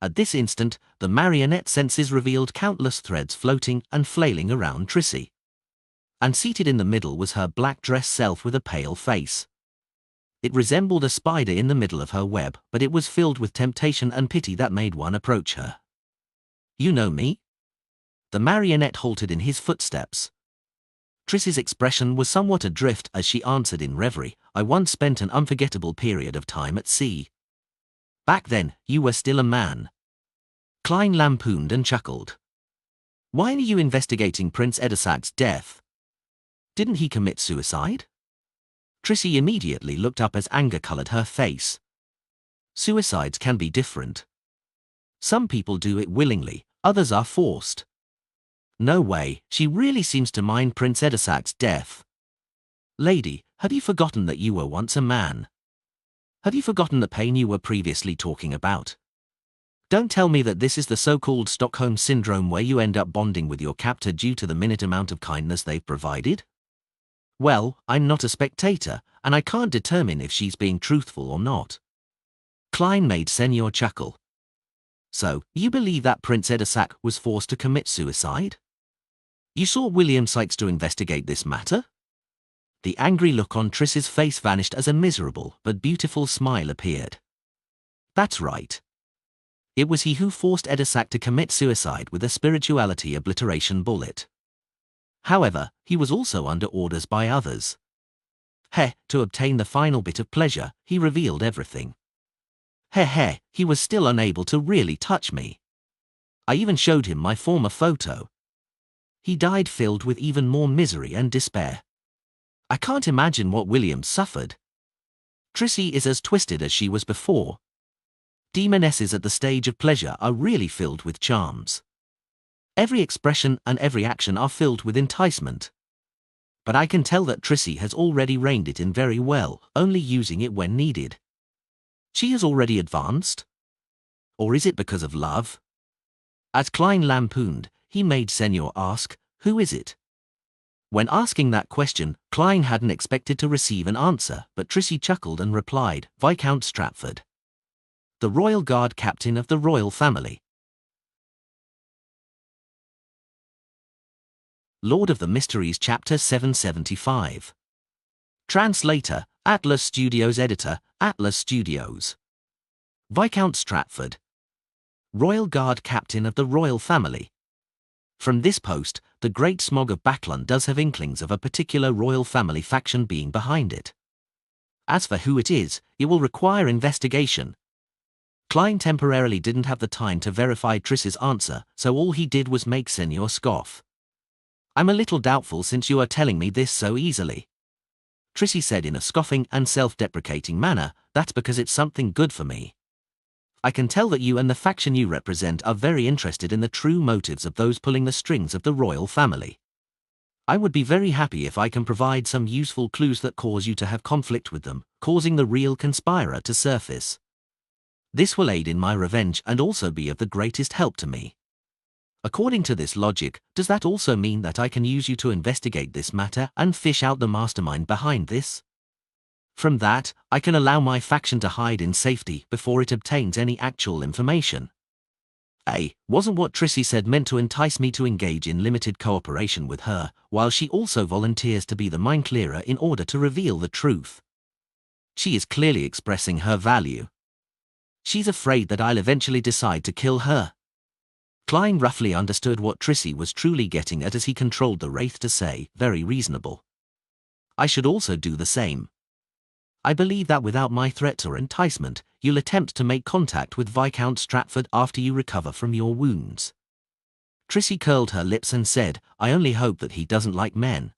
At this instant, the marionette senses revealed countless threads floating and flailing around Trissy. And seated in the middle was her black-dressed self with a pale face. It resembled a spider in the middle of her web, but it was filled with temptation and pity that made one approach her. You know me? The marionette halted in his footsteps. Trissy's expression was somewhat adrift as she answered in reverie, I once spent an unforgettable period of time at sea. Back then, you were still a man. Klein lampooned and chuckled. Why are you investigating Prince Edisac's death? Didn't he commit suicide? Trissy immediately looked up as anger colored her face. Suicides can be different. Some people do it willingly, others are forced. No way, she really seems to mind Prince Edisac's death. Lady, have you forgotten that you were once a man? Have you forgotten the pain you were previously talking about? Don't tell me that this is the so-called Stockholm Syndrome where you end up bonding with your captor due to the minute amount of kindness they've provided? Well, I'm not a spectator, and I can't determine if she's being truthful or not. Klein made Senor chuckle. So, you believe that Prince Edisac was forced to commit suicide? You saw William Sykes to investigate this matter? The angry look on Triss's face vanished as a miserable but beautiful smile appeared. That's right. It was he who forced Edisac to commit suicide with a spirituality obliteration bullet. However, he was also under orders by others. To obtain the final bit of pleasure, he revealed everything. He was still unable to really touch me. I even showed him my former photo. He died filled with even more misery and despair. I can't imagine what William suffered. Trissy is as twisted as she was before. Demonesses at the stage of pleasure are really filled with charms. Every expression and every action are filled with enticement. But I can tell that Trissy has already reined it in very well, only using it when needed. She has already advanced? Or is it because of love? As Klein lampooned, he made Senor ask, who is it? When asking that question, Klein hadn't expected to receive an answer, but Trissy chuckled and replied, Viscount Stratford. The Royal Guard Captain of the Royal Family. Lord of the Mysteries Chapter 775. Translator, Atlas Studios. Editor, Atlas Studios. Viscount Stratford. Royal Guard Captain of the Royal Family. From this post, the Great Smog of Backlund does have inklings of a particular royal family faction being behind it. As for who it is, it will require investigation. Klein temporarily didn't have the time to verify Triss's answer, so all he did was make Senor scoff. I'm a little doubtful since you are telling me this so easily. Trissy said in a scoffing and self-deprecating manner, that's because it's something good for me. I can tell that you and the faction you represent are very interested in the true motives of those pulling the strings of the royal family. I would be very happy if I can provide some useful clues that cause you to have conflict with them, causing the real conspirer to surface. This will aid in my revenge and also be of the greatest help to me. According to this logic, does that also mean that I can use you to investigate this matter and fish out the mastermind behind this? From that, I can allow my faction to hide in safety before it obtains any actual information. Wasn't what Trissy said meant to entice me to engage in limited cooperation with her, while she also volunteers to be the mind clearer in order to reveal the truth? She is clearly expressing her value. She's afraid that I'll eventually decide to kill her. Klein roughly understood what Trissy was truly getting at as he controlled the wraith to say, very reasonable. I should also do the same. I believe that without my threat or enticement, you'll attempt to make contact with Viscount Stratford after you recover from your wounds. Trissy curled her lips and said, I only hope that he doesn't like men.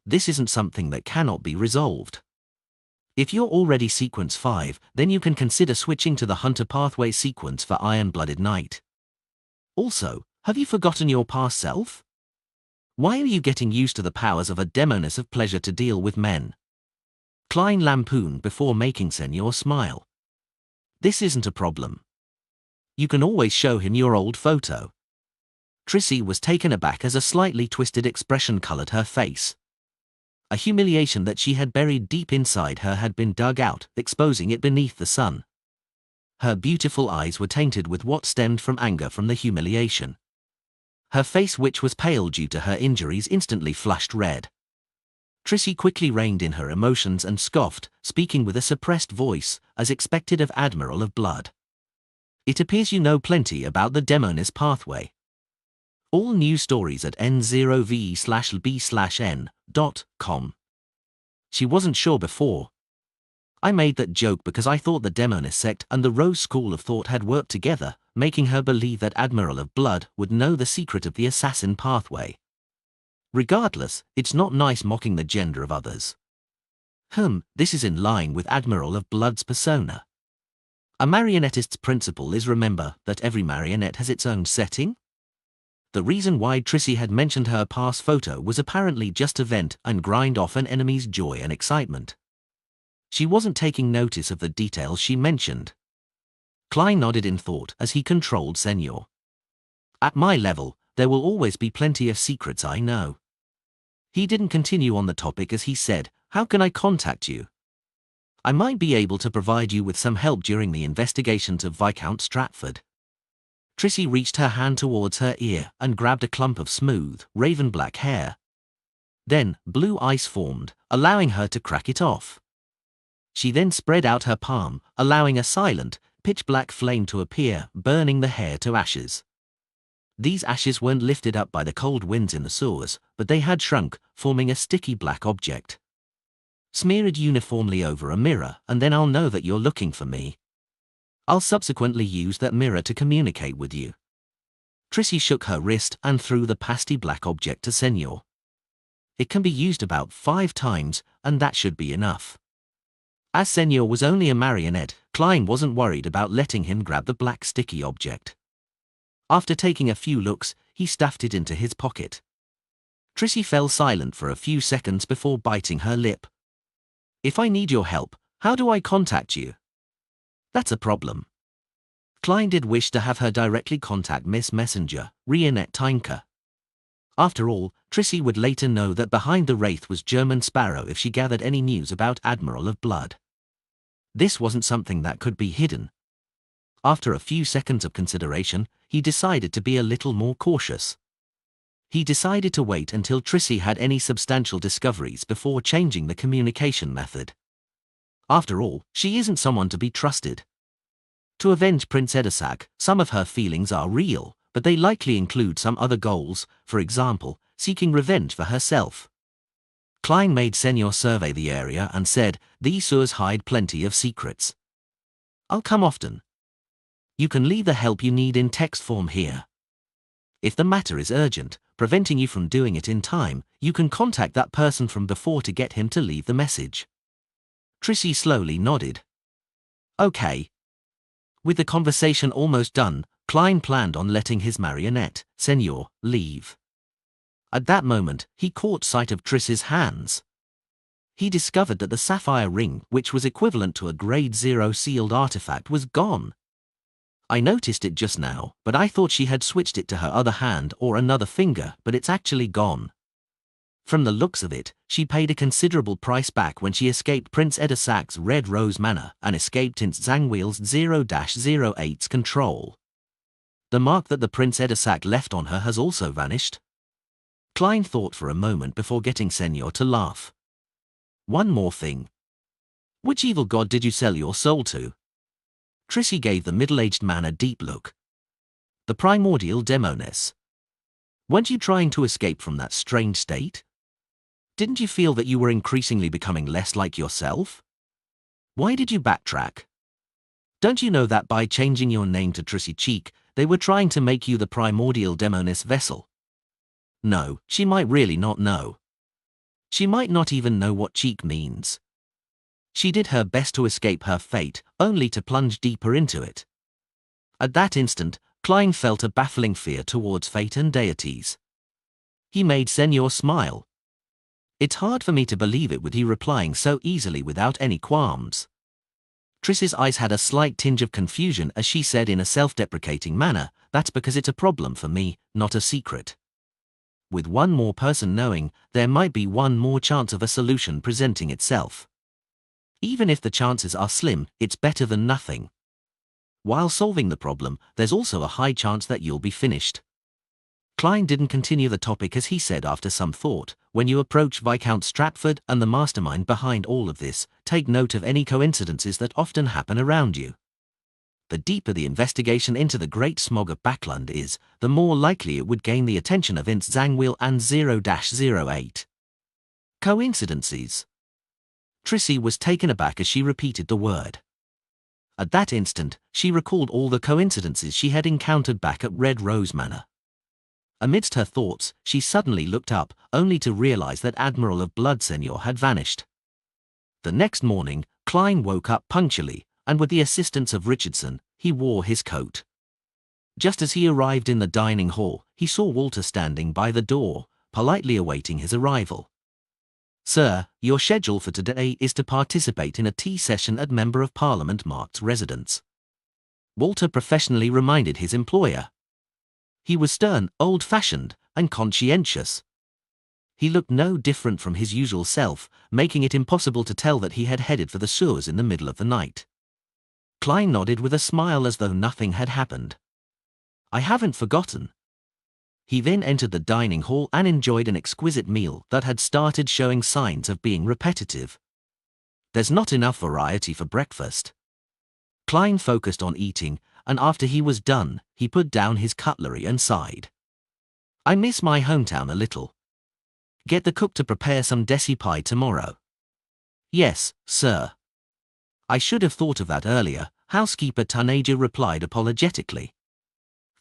This isn't something that cannot be resolved. If you're already sequence 5, then you can consider switching to the Hunter Pathway sequence for Iron-Blooded Knight. Also, have you forgotten your past self? Why are you getting used to the powers of a demoness of pleasure to deal with men? Klein lampooned before making Senor smile. This isn't a problem. You can always show him your old photo. Trissy was taken aback as a slightly twisted expression colored her face. A humiliation that she had buried deep inside her had been dug out, exposing it beneath the sun. Her beautiful eyes were tainted with what stemmed from anger from the humiliation. Her face, which was pale due to her injuries, instantly flushed red. Trissy quickly reined in her emotions and scoffed, speaking with a suppressed voice, as expected of Admiral of Blood. It appears you know plenty about the Demoness Pathway. All news stories at n0v/b/n.com. She wasn't sure before. I made that joke because I thought the Demoness sect and the Rose School of Thought had worked together, making her believe that Admiral of Blood would know the secret of the assassin pathway. Regardless, it's not nice mocking the gender of others. This is in line with Admiral of Blood's persona. A marionettist's principle is, remember, that every marionette has its own setting. The reason why Trissy had mentioned her past photo was apparently just to vent and grind off an enemy's joy and excitement. She wasn't taking notice of the details she mentioned. Klein nodded in thought as he controlled Senor. At my level, there will always be plenty of secrets I know. He didn't continue on the topic as he said, "How can I contact you? I might be able to provide you with some help during the investigations of Viscount Stratford." Trissy reached her hand towards her ear and grabbed a clump of smooth, raven-black hair. Then, blue ice formed, allowing her to crack it off. She then spread out her palm, allowing a silent, pitch-black flame to appear, burning the hair to ashes. These ashes weren't lifted up by the cold winds in the sewers, but they had shrunk, forming a sticky black object. "Smear it uniformly over a mirror, and then I'll know that you're looking for me. I'll subsequently use that mirror to communicate with you." Trissy shook her wrist and threw the pasty black object to Senor. "It can be used about 5 times, and that should be enough." As Senor was only a marionette, Klein wasn't worried about letting him grab the black sticky object. After taking a few looks, he stuffed it into his pocket. Trissy fell silent for a few seconds before biting her lip. "If I need your help, how do I contact you?" "That's a problem." Klein did wish to have her directly contact Miss Messenger, Rionette Tynker. After all, Trissy would later know that behind the wraith was German Sparrow if she gathered any news about Admiral of Blood. This wasn't something that could be hidden. After a few seconds of consideration, he decided to be a little more cautious. He decided to wait until Trissy had any substantial discoveries before changing the communication method. After all, she isn't someone to be trusted. To avenge Prince Edisac, some of her feelings are real, but they likely include some other goals, for example, seeking revenge for herself. Klein made Senor survey the area and said, "These sewers hide plenty of secrets. I'll come often. You can leave the help you need in text form here. If the matter is urgent, preventing you from doing it in time, you can contact that person from before to get him to leave the message." Trissy slowly nodded. "Okay." With the conversation almost done, Klein planned on letting his marionette, Senor, leave. At that moment, he caught sight of Trissy's hands. He discovered that the sapphire ring, which was equivalent to a Grade 0 sealed artifact, was gone. "I noticed it just now, but I thought she had switched it to her other hand or another finger, but it's actually gone. From the looks of it, she paid a considerable price back when she escaped Prince Edisac's Red Rose Manor and escaped into Zangwheel's 0-08's control. The mark that the Prince Edisac left on her has also vanished." Klein thought for a moment before getting Senor to laugh. "One more thing. Which evil god did you sell your soul to?" Trissy gave the middle-aged man a deep look. "The primordial demoness. Weren't you trying to escape from that strange state? Didn't you feel that you were increasingly becoming less like yourself? Why did you backtrack? Don't you know that by changing your name to Trissy Cheek, they were trying to make you the primordial demoness vessel? No, she might really not know. She might not even know what cheek means. She did her best to escape her fate, only to plunge deeper into it." At that instant, Klein felt a baffling fear towards fate and deities. He made Senor smile. "It's hard for me to believe it with you replying so easily without any qualms." Trissy's eyes had a slight tinge of confusion as she said in a self-deprecating manner, "That's because it's a problem for me, not a secret. With one more person knowing, there might be one more chance of a solution presenting itself. Even if the chances are slim, it's better than nothing. While solving the problem, there's also a high chance that you'll be finished." Klein didn't continue the topic as he said after some thought, "When you approach Viscount Stratford and the mastermind behind all of this, take note of any coincidences that often happen around you. The deeper the investigation into the Great Smog of Backland is, the more likely it would gain the attention of Inst Zangwheel and 0-08. Coincidences." Trissy was taken aback as she repeated the word. At that instant, she recalled all the coincidences she had encountered back at Red Rose Manor. Amidst her thoughts, she suddenly looked up, only to realize that Admiral of Blood Senor had vanished. The next morning, Klein woke up punctually, and with the assistance of Richardson, he wore his coat. Just as he arrived in the dining hall, he saw Walter standing by the door, politely awaiting his arrival. "Sir, your schedule for today is to participate in a tea session at Member of Parliament Mark's residence," Walter professionally reminded his employer. He was stern, old-fashioned, and conscientious. he looked no different from his usual self, making it impossible to tell that he had headed for the sewers in the middle of the night. Klein nodded with a smile as though nothing had happened. "I haven't forgotten." He then entered the dining hall and enjoyed an exquisite meal that had started showing signs of being repetitive. There's not enough variety for breakfast. Klein focused on eating, and after he was done, he put down his cutlery and sighed. "I miss my hometown a little. Get the cook to prepare some desi pie tomorrow." "Yes, sir." "I should have thought of that earlier," housekeeper Taneja replied apologetically.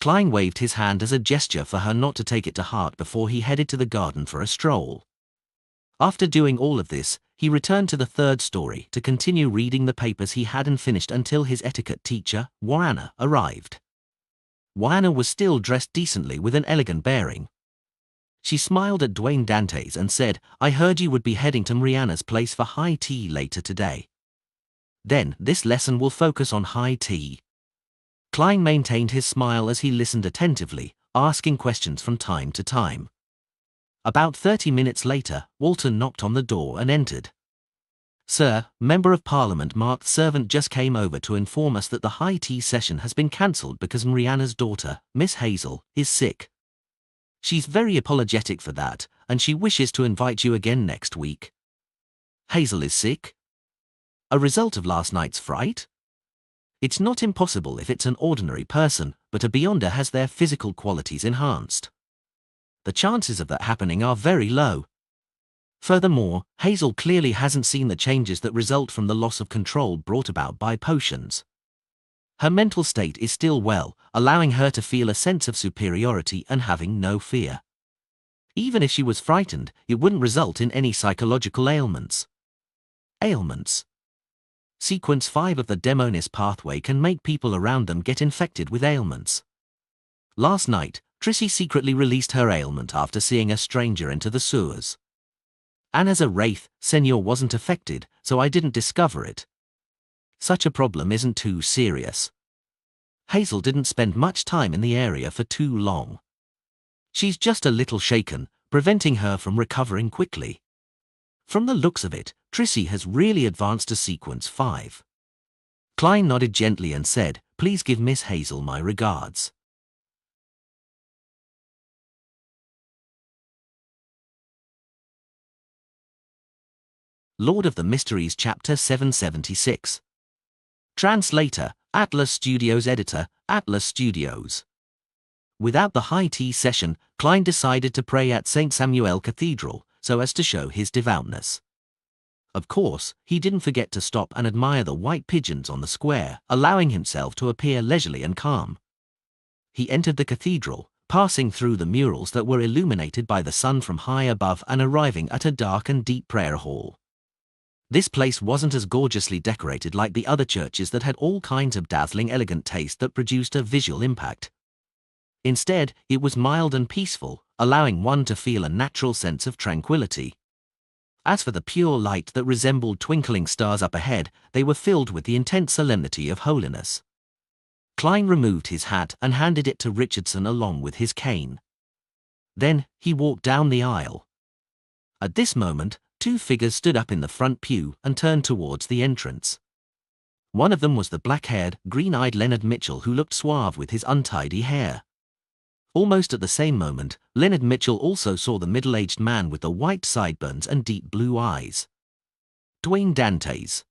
Klein waved his hand as a gesture for her not to take it to heart before he headed to the garden for a stroll. After doing all of this, he returned to the third story to continue reading the papers he hadn't finished until his etiquette teacher, Joanna, arrived. Joanna was still dressed decently with an elegant bearing. She smiled at Dwayne Dantes and said, "I heard you would be heading to Mariana's place for high tea later today. Then, this lesson will focus on high tea." Klein maintained his smile as he listened attentively, asking questions from time to time. About 30 minutes later, Walter knocked on the door and entered. "Sir, Member of Parliament Mark's servant just came over to inform us that the high tea session has been cancelled because Mariana's daughter, Miss Hazel, is sick. She's very apologetic for that, and she wishes to invite you again next week." "Hazel is sick? A result of last night's fright?" "It's not impossible if it's an ordinary person, but a beyonder has their physical qualities enhanced. The chances of that happening are very low. Furthermore, Hazel clearly hasn't seen the changes that result from the loss of control brought about by potions. Her mental state is still well, allowing her to feel a sense of superiority and having no fear. Even if she was frightened, it wouldn't result in any psychological ailments." Ailments. Sequence 5 of the Demonis pathway can make people around them get infected with ailments. Last night, Trissy secretly released her ailment after seeing a stranger into the sewers. And as a wraith, Senor wasn't affected, so I didn't discover it. Such a problem isn't too serious. Hazel didn't spend much time in the area for too long. She's just a little shaken, preventing her from recovering quickly. From the looks of it, Trissy has really advanced to sequence 5. Klein nodded gently and said, "Please give Miss Hazel my regards." Lord of the Mysteries Chapter 776. Translator, Atlas Studios. Editor, Atlas Studios. Without the high tea session, Klein decided to pray at St. Samuel Cathedral, so as to show his devoutness. Of course, he didn't forget to stop and admire the white pigeons on the square, allowing himself to appear leisurely and calm. He entered the cathedral, passing through the murals that were illuminated by the sun from high above and arriving at a dark and deep prayer hall. This place wasn't as gorgeously decorated like the other churches that had all kinds of dazzling elegant taste that produced a visual impact. Instead, it was mild and peaceful, allowing one to feel a natural sense of tranquility. As for the pure light that resembled twinkling stars up ahead, they were filled with the intense solemnity of holiness. Klein removed his hat and handed it to Richardson along with his cane. Then, he walked down the aisle. At this moment, two figures stood up in the front pew and turned towards the entrance. One of them was the black-haired, green-eyed Leonard Mitchell, who looked suave with his untidy hair. Almost at the same moment, Leonard Mitchell also saw the middle-aged man with the white sideburns and deep blue eyes. Dwayne Dantes.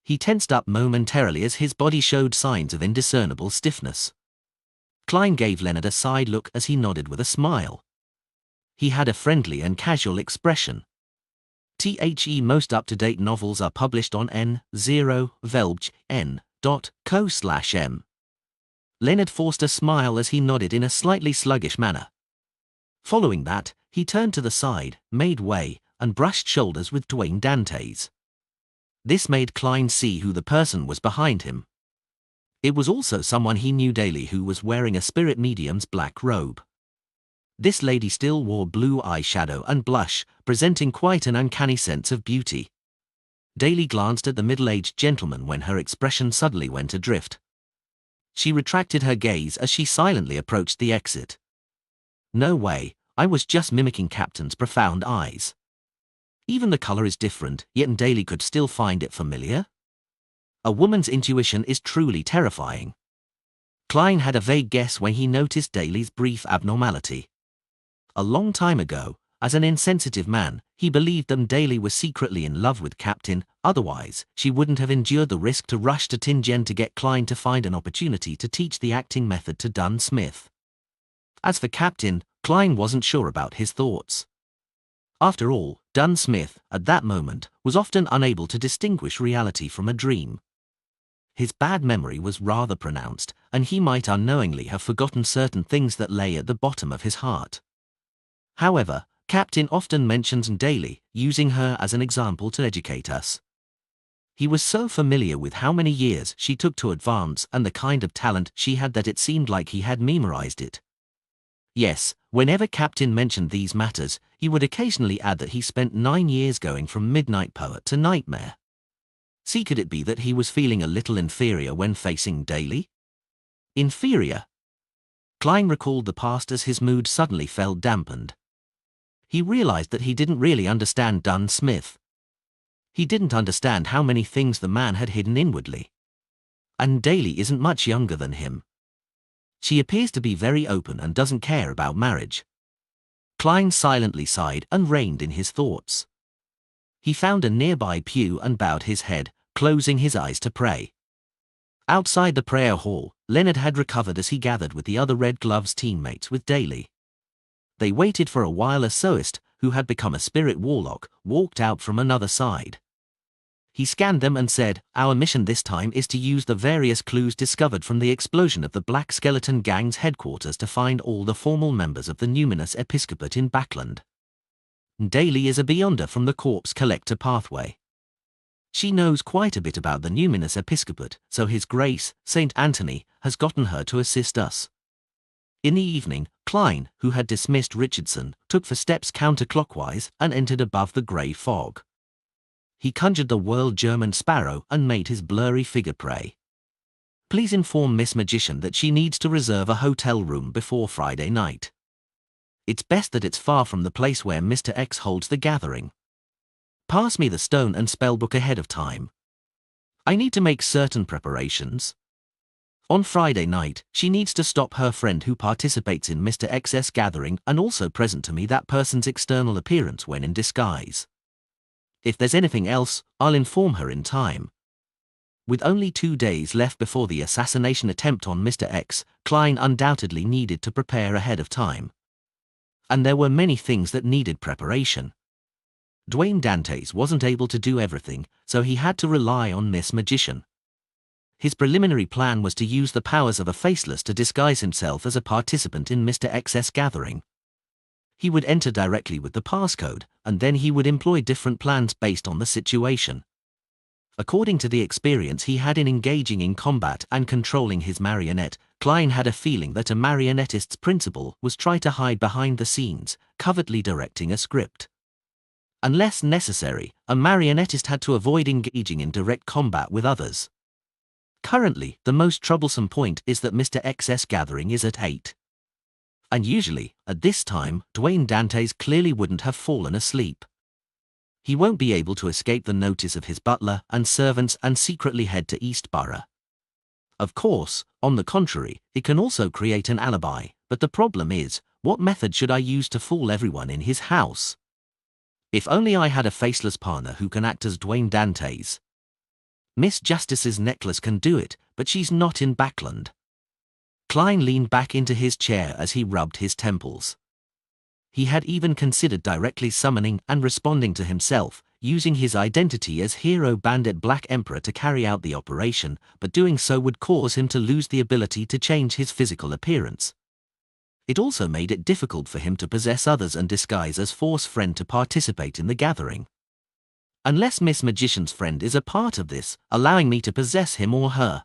He tensed up momentarily as his body showed signs of indiscernible stiffness. Klein gave Leonard a side look as he nodded with a smile. He had a friendly and casual expression. Most up-to-date novels are published on n0velbgn.co/m. Leonard forced a smile as he nodded in a slightly sluggish manner. Following that, he turned to the side, made way, and brushed shoulders with Dwayne Dantes. This made Klein see who the person was behind him. It was also someone he knew daily, who was wearing a spirit medium's black robe. This lady still wore blue eyeshadow and blush, presenting quite an uncanny sense of beauty. Daly glanced at the middle-aged gentleman when her expression suddenly went adrift. She retracted her gaze as she silently approached the exit. "No way, I was just mimicking Captain's profound eyes. Even the color is different, yet Daly could still find it familiar. A woman's intuition is truly terrifying. Klein had a vague guess when he noticed Daly's brief abnormality. A long time ago, as an insensitive man, he believed that Daly was secretly in love with Captain, otherwise, she wouldn't have endured the risk to rush to Tingen to get Klein to find an opportunity to teach the acting method to Dunn Smith. As for Captain, Klein wasn't sure about his thoughts. After all, Dunn Smith, at that moment, was often unable to distinguish reality from a dream. His bad memory was rather pronounced, and he might unknowingly have forgotten certain things that lay at the bottom of his heart. However, Captain often mentions Daly, using her as an example to educate us. He was so familiar with how many years she took to advance and the kind of talent she had that it seemed like he had memorized it. Yes, whenever Captain mentioned these matters, he would occasionally add that he spent 9 years going from midnight poet to nightmare. See, could it be that he was feeling a little inferior when facing Daly? Inferior? Klein recalled the past as his mood suddenly felt dampened. He realized that he didn't really understand Dunn Smith. He didn't understand how many things the man had hidden inwardly. And Daly isn't much younger than him. She appears to be very open and doesn't care about marriage. Klein silently sighed and reined in his thoughts. He found a nearby pew and bowed his head, closing his eyes to pray. Outside the prayer hall, Leonard had recovered as he gathered with the other Red Gloves teammates with Daly. They waited for a while as Soist, who had become a spirit warlock, walked out from another side. He scanned them and said, "Our mission this time is to use the various clues discovered from the explosion of the Black Skeleton Gang's headquarters to find all the formal members of the numinous episcopate in Backland. Daly is a beyonder from the corpse collector pathway. She knows quite a bit about the numinous episcopate, so His Grace, St. Anthony, has gotten her to assist us." In the evening, Klein, who had dismissed Richardson, took 4 steps counterclockwise and entered above the grey fog. He conjured the World German Sparrow and made his blurry figure pray. "Please inform Miss Magician that she needs to reserve a hotel room before Friday night. It's best that it's far from the place where Mr. X holds the gathering. Pass me the stone and spellbook ahead of time. I need to make certain preparations. On Friday night, she needs to stop her friend who participates in Mr. X's gathering and also present to me that person's external appearance when in disguise. If there's anything else, I'll inform her in time." With only 2 days left before the assassination attempt on Mr. X, Klein undoubtedly needed to prepare ahead of time. And there were many things that needed preparation. Dwayne Dantes wasn't able to do everything, so he had to rely on Miss Magician. His preliminary plan was to use the powers of a faceless to disguise himself as a participant in Mr. X's gathering. He would enter directly with the passcode, and then he would employ different plans based on the situation. According to the experience he had in engaging in combat and controlling his marionette, Klein had a feeling that a marionettist's principle was try to hide behind the scenes, covertly directing a script. Unless necessary, a marionettist had to avoid engaging in direct combat with others. Currently, the most troublesome point is that Mr. X's gathering is at 8. And usually, at this time, Dwayne Dantes clearly wouldn't have fallen asleep. He won't be able to escape the notice of his butler and servants and secretly head to Eastborough. Of course, on the contrary, it can also create an alibi, but the problem is, what method should I use to fool everyone in his house? If only I had a faceless partner who can act as Dwayne Dantes. Miss Justice's necklace can do it, but she's not in Backland. Klein leaned back into his chair as he rubbed his temples. He had even considered directly summoning and responding to himself, using his identity as Hero Bandit Black Emperor to carry out the operation, but doing so would cause him to lose the ability to change his physical appearance. It also made it difficult for him to possess others and disguise as Force Friend to participate in the gathering. Unless Miss Magician's friend is a part of this, allowing me to possess him or her.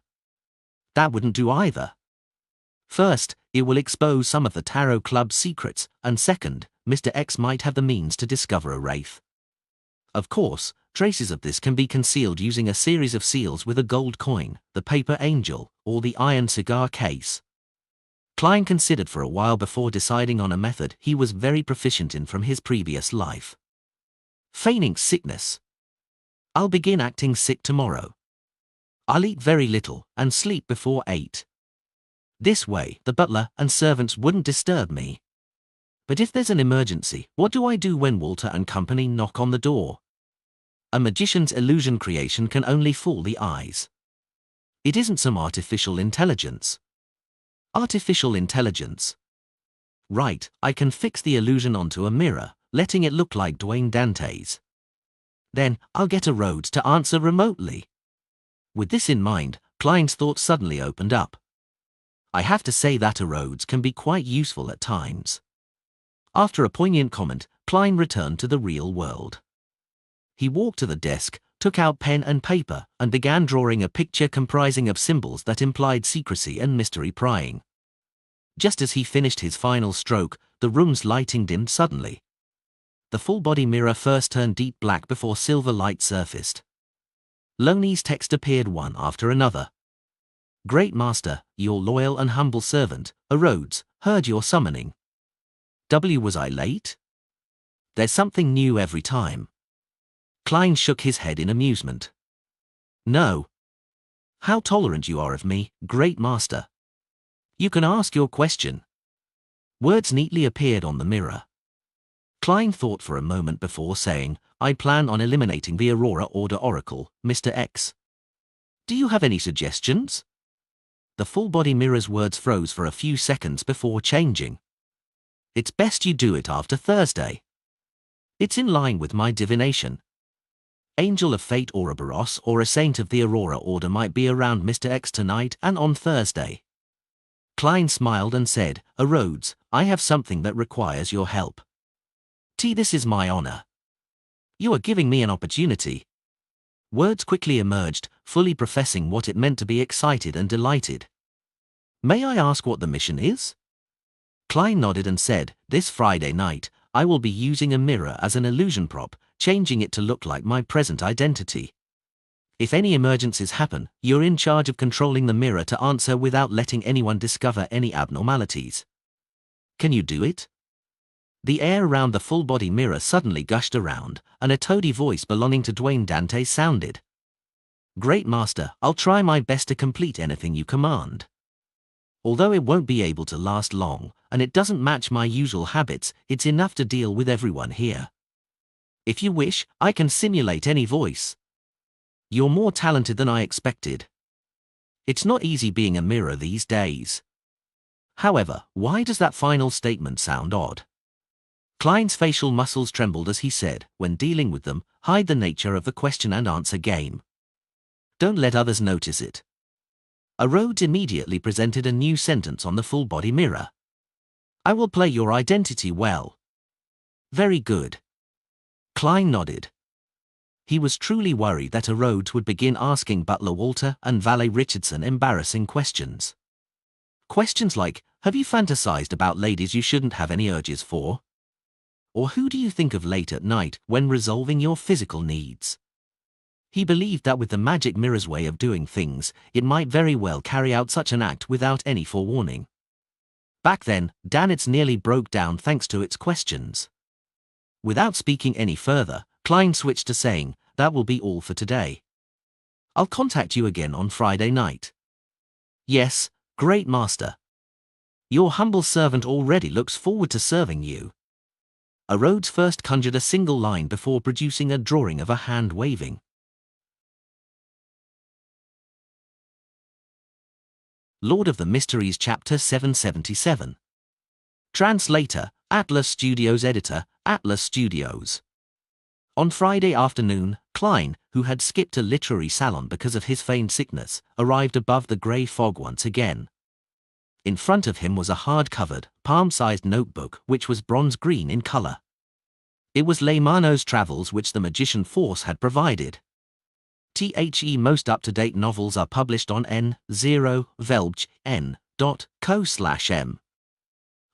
That wouldn't do either. First, it will expose some of the Tarot Club's secrets, and second, Mr. X might have the means to discover a wraith. Of course, traces of this can be concealed using a series of seals with a gold coin, the paper angel, or the iron cigar case. Klein considered for a while before deciding on a method he was very proficient in from his previous life. Feigning sickness. I'll begin acting sick tomorrow. I'll eat very little and sleep before 8. This way, the butler and servants wouldn't disturb me. But if there's an emergency, what do I do when Walter and company knock on the door? A magician's illusion creation can only fool the eyes. It isn't some artificial intelligence. Artificial intelligence. Right, I can fix the illusion onto a mirror, letting it look like Dwayne Dante's. Then, I'll get a Rhodes to answer remotely. With this in mind, Klein's thoughts suddenly opened up. I have to say that a Rhodes can be quite useful at times. After a poignant comment, Klein returned to the real world. He walked to the desk, took out pen and paper, and began drawing a picture comprising of symbols that implied secrecy and mystery prying. Just as he finished his final stroke, the room's lighting dimmed suddenly. The full-body mirror first turned deep black before silver light surfaced. Loney's text appeared one after another. Great Master, your loyal and humble servant, a Rhodes, heard your summoning. Was I late? There's something new every time. Klein shook his head in amusement. No. How tolerant you are of me, Great Master. You can ask your question. Words neatly appeared on the mirror. Klein thought for a moment before saying, I plan on eliminating the Aurora Order Oracle, Mr. X. Do you have any suggestions? The full-body mirror's words froze for a few seconds before changing. It's best you do it after Thursday. It's in line with my divination. Angel of Fate Ouroboros or a saint of the Aurora Order might be around Mr. X tonight and on Thursday. Klein smiled and said, A Rhodes, I have something that requires your help. This is my honor. You are giving me an opportunity. Words quickly emerged, fully professing what it meant to be excited and delighted. May I ask what the mission is? Klein nodded and said, This Friday night, I will be using a mirror as an illusion prop, changing it to look like my present identity. If any emergencies happen, you're in charge of controlling the mirror to answer without letting anyone discover any abnormalities. Can you do it? The air around the full-body mirror suddenly gushed around, and a toady voice belonging to Dwayne Dante sounded. Great Master, I'll try my best to complete anything you command. Although it won't be able to last long, and it doesn't match my usual habits, it's enough to deal with everyone here. If you wish, I can simulate any voice. You're more talented than I expected. It's not easy being a mirror these days. However, why does that final statement sound odd? Klein's facial muscles trembled as he said, when dealing with them, hide the nature of the question and answer game. Don't let others notice it. A Rhodes immediately presented a new sentence on the full-body mirror. I will play your identity well. Very good. Klein nodded. He was truly worried that a Rhodes would begin asking Butler Walter and Valet Richardson embarrassing questions. Questions like, have you fantasized about ladies you shouldn't have any urges for? Or who do you think of late at night when resolving your physical needs? He believed that with the magic mirror's way of doing things, it might very well carry out such an act without any forewarning. Back then, Danitz nearly broke down thanks to its questions. Without speaking any further, Klein switched to saying, that will be all for today. I'll contact you again on Friday night. Yes, Great Master. Your humble servant already looks forward to serving you. A Rhodes first conjured a single line before producing a drawing of a hand waving. Lord of the Mysteries Chapter 777. Translator, Atlas Studios. Editor, Atlas Studios. On Friday afternoon, Klein, who had skipped a literary salon because of his feigned sickness, arrived above the grey fog once again. In front of him was a hard-covered, palm-sized notebook which was bronze green in color. It was Leymano's Travels which the Magician Force had provided. Most up-to-date novels are published on n0velbgn.co/m.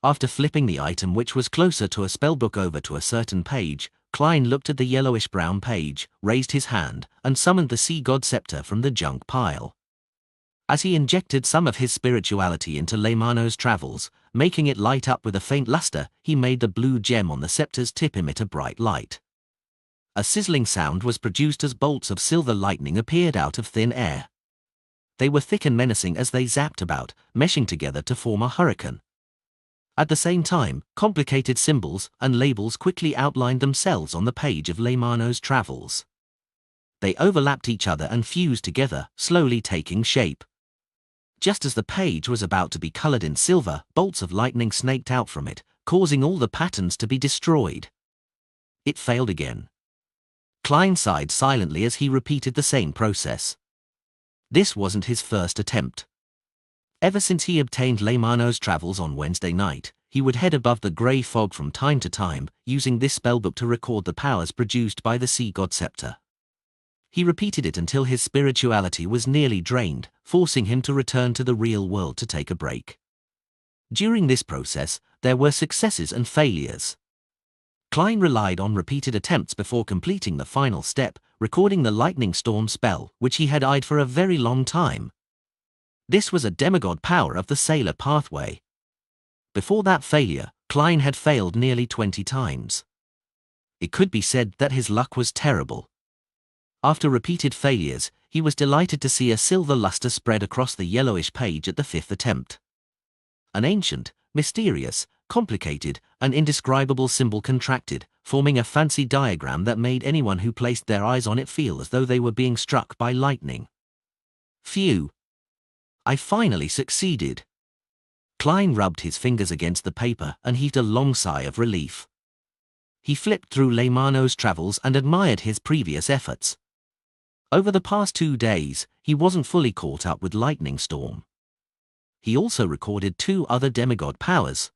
After flipping the item which was closer to a spellbook over to a certain page, Klein looked at the yellowish-brown page, raised his hand, and summoned the Sea God Scepter from the junk pile. As he injected some of his spirituality into Leymano's travels, making it light up with a faint luster, he made the blue gem on the scepter's tip emit a bright light. A sizzling sound was produced as bolts of silver lightning appeared out of thin air. They were thick and menacing as they zapped about, meshing together to form a hurricane. At the same time, complicated symbols and labels quickly outlined themselves on the page of Leymano's travels. They overlapped each other and fused together, slowly taking shape. Just as the page was about to be colored in silver, bolts of lightning snaked out from it, causing all the patterns to be destroyed. It failed again. Klein sighed silently as he repeated the same process. This wasn't his first attempt. Ever since he obtained Leymano's travels on Wednesday night, he would head above the grey fog from time to time, using this spellbook to record the powers produced by the sea god scepter. He repeated it until his spirituality was nearly drained, forcing him to return to the real world to take a break. During this process, there were successes and failures. Klein relied on repeated attempts before completing the final step, recording the lightning storm spell, which he had eyed for a very long time. This was a demigod power of the sailor pathway. Before that failure, Klein had failed nearly 20 times. It could be said that his luck was terrible. After repeated failures, he was delighted to see a silver luster spread across the yellowish page at the 5th attempt. An ancient, mysterious, complicated, and indescribable symbol contracted, forming a fancy diagram that made anyone who placed their eyes on it feel as though they were being struck by lightning. Phew! I finally succeeded. Klein rubbed his fingers against the paper and heaved a long sigh of relief. He flipped through Leymano's travels and admired his previous efforts. Over the past 2 days, he wasn't fully caught up with Lightning Storm. He also recorded 2 other demigod powers.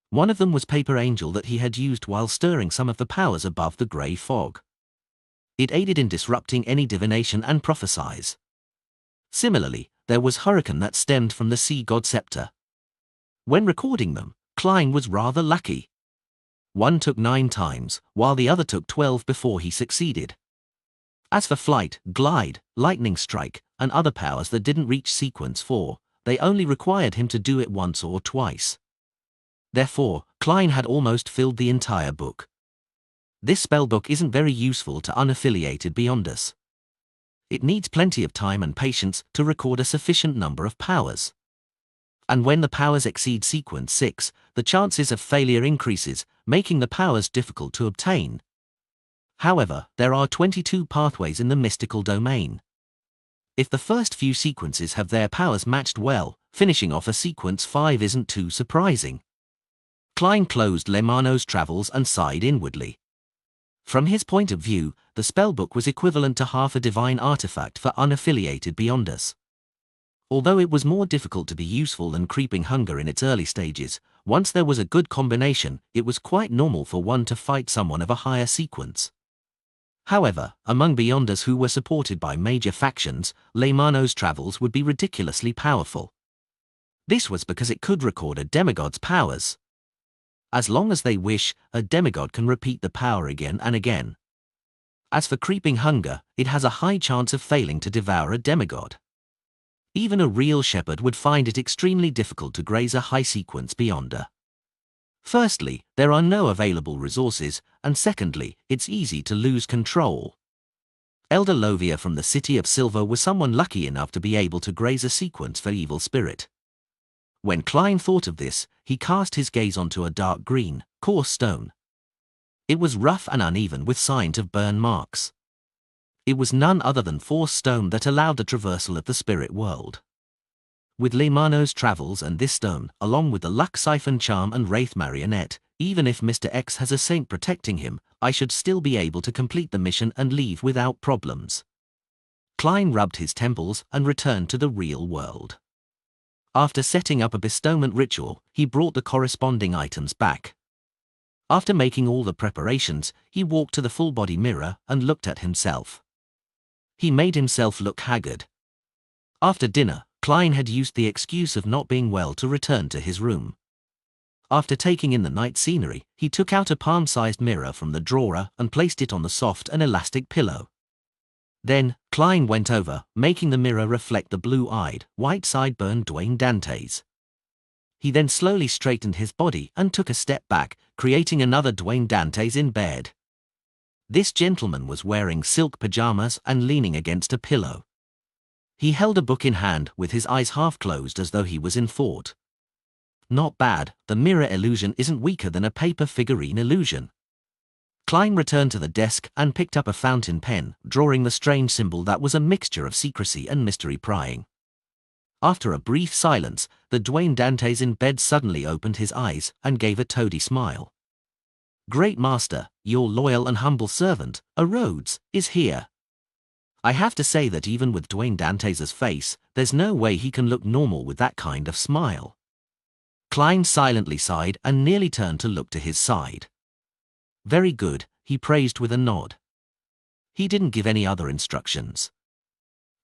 One of them was Paper Angel that he had used while stirring some of the powers above the grey fog. It aided in disrupting any divination and prophecies. Similarly, there was Hurricane that stemmed from the sea god scepter. When recording them, Klein was rather lucky. One took 9 times, while the other took 12 before he succeeded. As for Flight, Glide, Lightning Strike, and other powers that didn't reach sequence 4, they only required him to do it once or twice. Therefore, Klein had almost filled the entire book. This spellbook isn't very useful to unaffiliated Beyonders. It needs plenty of time and patience to record a sufficient number of powers. And when the powers exceed sequence 6, the chances of failure increases, making the powers difficult to obtain. However, there are 22 pathways in the mystical domain. If the first few sequences have their powers matched well, finishing off a sequence 5 isn't too surprising. Klein closed Leymano's travels and sighed inwardly. From his point of view, the spellbook was equivalent to half a divine artifact for unaffiliated Beyonders. Although it was more difficult to be useful than Creeping Hunger in its early stages, once there was a good combination, it was quite normal for one to fight someone of a higher sequence. However, among Beyonders who were supported by major factions, Leymano's travels would be ridiculously powerful. This was because it could record a demigod's powers. As long as they wish, a demigod can repeat the power again and again. As for Creeping Hunger, it has a high chance of failing to devour a demigod. Even a real shepherd would find it extremely difficult to graze a high-sequence Beyonder. Firstly, there are no available resources, and secondly, it's easy to lose control. Elder Lovia from the City of Silver was someone lucky enough to be able to graze a sequence for Evil Spirit. When Klein thought of this, he cast his gaze onto a dark green, coarse stone. It was rough and uneven with signs of burn marks. It was none other than force stone that allowed the traversal of the spirit world. With Leymano's travels and this stone, along with the Luck Siphon Charm and Wraith Marionette, even if Mr. X has a saint protecting him, I should still be able to complete the mission and leave without problems. Klein rubbed his temples and returned to the real world. After setting up a bestowment ritual, he brought the corresponding items back. After making all the preparations, he walked to the full-body mirror and looked at himself. He made himself look haggard. After dinner, Klein had used the excuse of not being well to return to his room. After taking in the night scenery, he took out a palm-sized mirror from the drawer and placed it on the soft and elastic pillow. Then, Klein went over, making the mirror reflect the blue-eyed, white-sideburned Dwayne Dantes. He then slowly straightened his body and took a step back, creating another Dwayne Dantes in bed. This gentleman was wearing silk pajamas and leaning against a pillow. He held a book in hand with his eyes half closed as though he was in thought. Not bad, the mirror illusion isn't weaker than a paper figurine illusion. Klein returned to the desk and picked up a fountain pen, drawing the strange symbol that was a mixture of secrecy and mystery prying. After a brief silence, the Dwayne Dantes in bed suddenly opened his eyes and gave a toady smile. "Great master, your loyal and humble servant, a Rhodes, is here." I have to say that even with Dwayne Dantes's face, there's no way he can look normal with that kind of smile. Klein silently sighed and nearly turned to look to his side. "Very good," he praised with a nod. He didn't give any other instructions.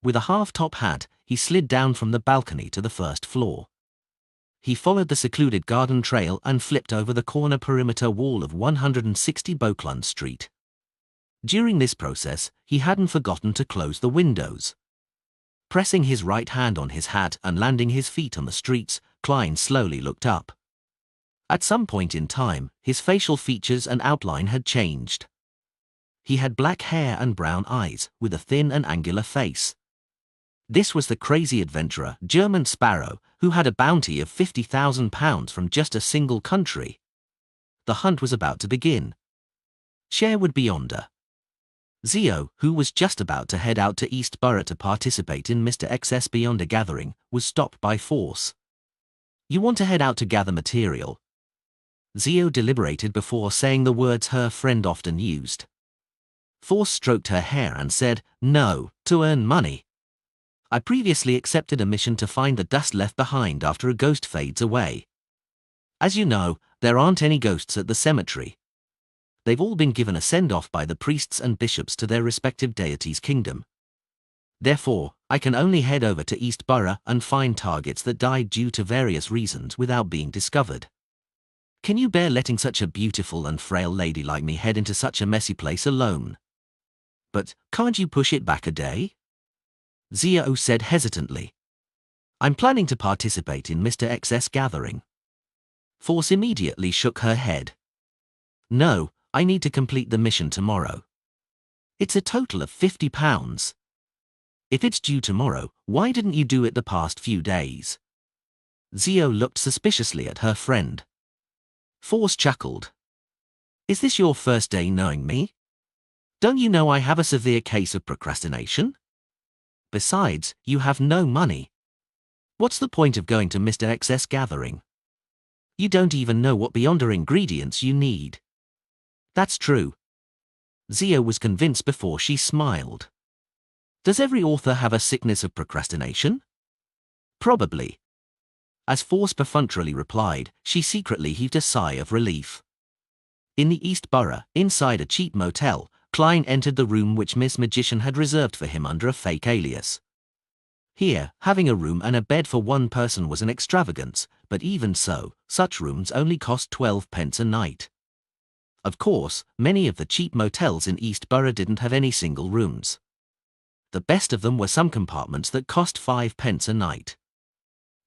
With a half-top hat, he slid down from the balcony to the first floor. He followed the secluded garden trail and flipped over the corner perimeter wall of 160 Beauclund Street. During this process, he hadn't forgotten to close the windows. Pressing his right hand on his hat and landing his feet on the streets, Klein slowly looked up. At some point in time, his facial features and outline had changed. He had black hair and brown eyes, with a thin and angular face. This was the crazy adventurer, German Sparrow, who had a bounty of £50,000 from just a single country. The hunt was about to begin. Share would be yonder. Zio, who was just about to head out to East Borough to participate in Mr. XS Beyond a gathering, was stopped by Force. "You want to head out to gather material?" Zio deliberated before saying the words her friend often used. Force stroked her hair and said, "No, to earn money. I previously accepted a mission to find the dust left behind after a ghost fades away. As you know, there aren't any ghosts at the cemetery. They've all been given a send-off by the priests and bishops to their respective deities' kingdom. Therefore, I can only head over to East Borough and find targets that died due to various reasons without being discovered. Can you bear letting such a beautiful and frail lady like me head into such a messy place alone? But can't you push it back a day?" Zio said hesitantly. "I'm planning to participate in Mr. XS gathering." Force immediately shook her head. "No, I need to complete the mission tomorrow. It's a total of £50. If it's due tomorrow, why didn't you do it the past few days?" Zio looked suspiciously at her friend. Force chuckled. "Is this your first day knowing me? Don't you know I have a severe case of procrastination? Besides, you have no money. What's the point of going to Mr. XS gathering? You don't even know what Beyonder ingredients you need." "That's true." Zio was convinced before she smiled. "Does every author have a sickness of procrastination?" "Probably." As Force perfunctorily replied, she secretly heaved a sigh of relief. In the East Borough, inside a cheap motel, Klein entered the room which Miss Magician had reserved for him under a fake alias. Here, having a room and a bed for one person was an extravagance, but even so, such rooms only cost 12p a night. Of course, many of the cheap motels in East Borough didn't have any single rooms. The best of them were some compartments that cost 5p a night.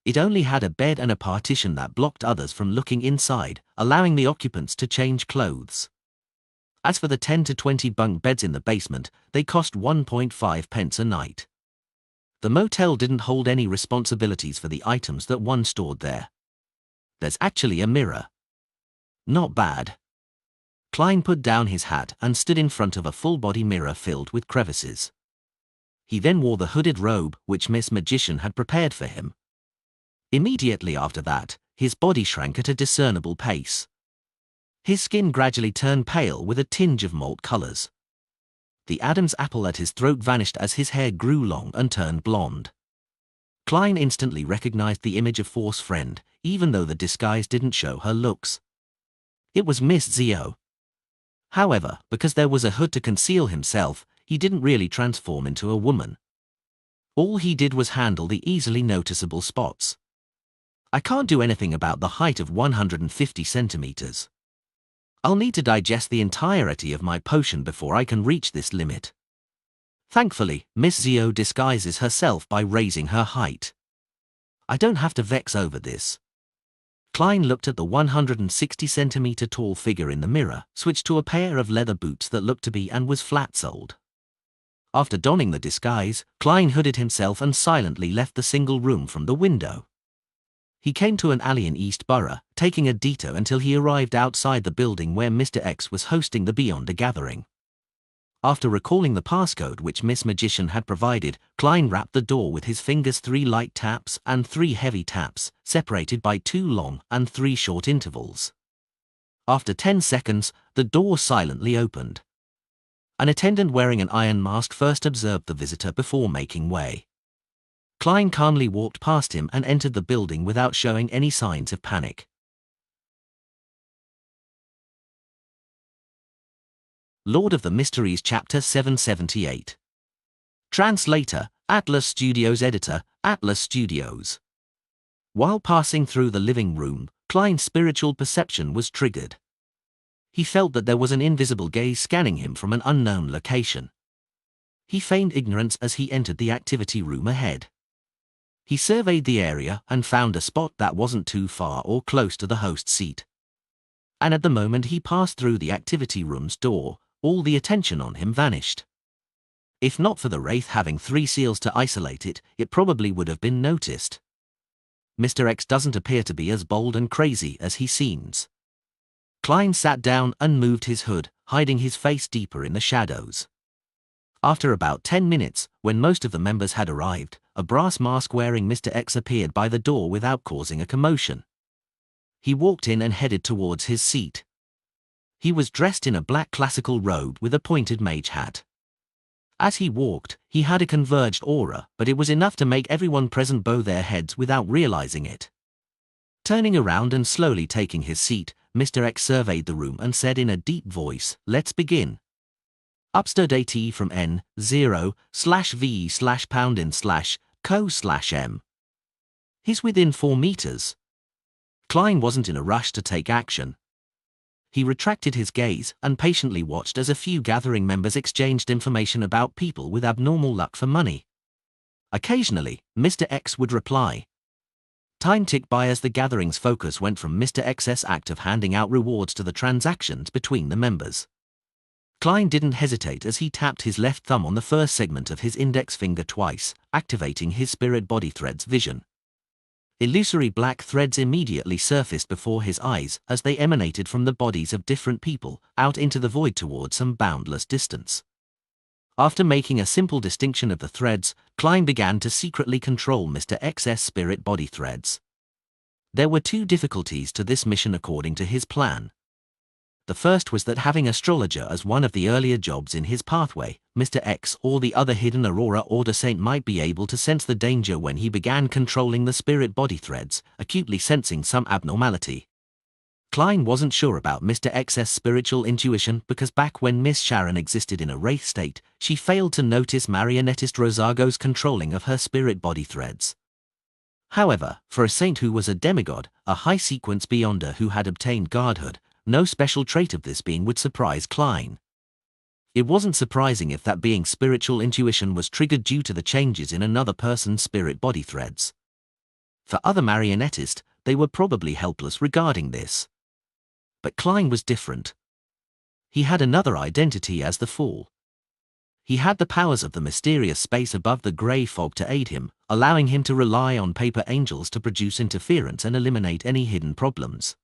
It only had a bed and a partition that blocked others from looking inside, allowing the occupants to change clothes. As for the 10 to 20 bunk beds in the basement, they cost 1.5p a night. The motel didn't hold any responsibilities for the items that one stored there. There's actually a mirror. Not bad. Klein put down his hat and stood in front of a full-body mirror filled with crevices. He then wore the hooded robe which Miss Magician had prepared for him. Immediately after that, his body shrank at a discernible pace. His skin gradually turned pale with a tinge of malt colors. The Adam's apple at his throat vanished as his hair grew long and turned blonde. Klein instantly recognized the image of Force's friend, even though the disguise didn't show her looks. It was Miss Zio. However, because there was a hood to conceal himself, he didn't really transform into a woman. All he did was handle the easily noticeable spots. "I can't do anything about the height of 150 centimeters. I'll need to digest the entirety of my potion before I can reach this limit." Thankfully, Miss Zio disguises herself by raising her height. I don't have to vex over this. Klein looked at the 160cm tall figure in the mirror, switched to a pair of leather boots that looked to be and was flat-soled. After donning the disguise, Klein hooded himself and silently left the single room from the window. He came to an alley in East Borough, taking a detour until he arrived outside the building where Mr. X was hosting the Beyond a gathering. After recalling the passcode which Miss Magician had provided, Klein rapped the door with his fingers, 3 light taps and 3 heavy taps, separated by 2 long and 3 short intervals. After 10 seconds, the door silently opened. An attendant wearing an iron mask first observed the visitor before making way. Klein calmly walked past him and entered the building without showing any signs of panic. Lord of the Mysteries Chapter 778. Translator, Atlas Studios. Editor, Atlas Studios. While passing through the living room, Klein's spiritual perception was triggered. He felt that there was an invisible gaze scanning him from an unknown location. He feigned ignorance as he entered the activity room ahead. He surveyed the area and found a spot that wasn't too far or close to the host's seat. And at the moment he passed through the activity room's door, all the attention on him vanished. If not for the wraith having 3 seals to isolate it, it probably would have been noticed. Mr. X doesn't appear to be as bold and crazy as he seems. Klein sat down and moved his hood, hiding his face deeper in the shadows. After about 10 minutes, when most of the members had arrived, a brass mask-wearing Mr. X appeared by the door without causing a commotion. He walked in and headed towards his seat. He was dressed in a black classical robe with a pointed mage hat. As he walked, he had a converged aura, but it was enough to make everyone present bow their heads without realizing it. Turning around and slowly taking his seat, Mr. X surveyed the room and said in a deep voice, "Let's begin. Upstairs AT from N0/V/pound/co/M. He's within 4 meters." Klein wasn't in a rush to take action. He retracted his gaze and patiently watched as a few gathering members exchanged information about people with abnormal luck for money. Occasionally, Mr. X would reply. Time ticked by as the gathering's focus went from Mr. X's act of handing out rewards to the transactions between the members. Klein didn't hesitate as he tapped his left thumb on the first segment of his index finger twice, activating his spirit body thread's vision. Illusory black threads immediately surfaced before his eyes as they emanated from the bodies of different people, out into the void towards some boundless distance. After making a simple distinction of the threads, Klein began to secretly control Mr. X's spirit body threads. There were 2 difficulties to this mission according to his plan. The first was that having astrologer as one of the earlier jobs in his pathway, Mr. X or the other hidden Aurora Order Saint might be able to sense the danger when he began controlling the spirit body threads, acutely sensing some abnormality. Klein wasn't sure about Mr. X's spiritual intuition because back when Miss Sharon existed in a wraith state, she failed to notice marionettist Rosago's controlling of her spirit body threads. However, for a saint who was a demigod, a high-sequence beyonder who had obtained godhood, no special trait of this being would surprise Klein. It wasn't surprising if that being's spiritual intuition was triggered due to the changes in another person's spirit body threads. For other marionettists, they were probably helpless regarding this. But Klein was different. He had another identity as the Fool. He had the powers of the mysterious space above the grey fog to aid him, allowing him to rely on paper angels to produce interference and eliminate any hidden problems.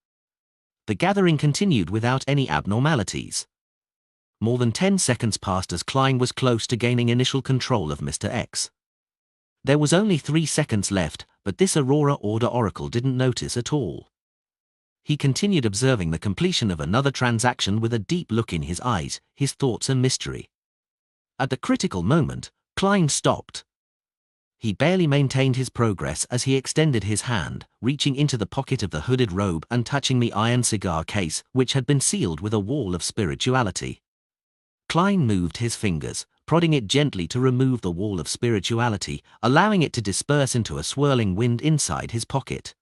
The gathering continued without any abnormalities. More than 10 seconds passed as Klein was close to gaining initial control of Mr. X. There was only 3 seconds left, but this Aurora Order Oracle didn't notice at all. He continued observing the completion of another transaction with a deep look in his eyes, his thoughts a mystery. At the critical moment, Klein stopped. He barely maintained his progress as he extended his hand, reaching into the pocket of the hooded robe and touching the iron cigar case, which had been sealed with a wall of spirituality. Klein moved his fingers, prodding it gently to remove the wall of spirituality, allowing it to disperse into a swirling wind inside his pocket.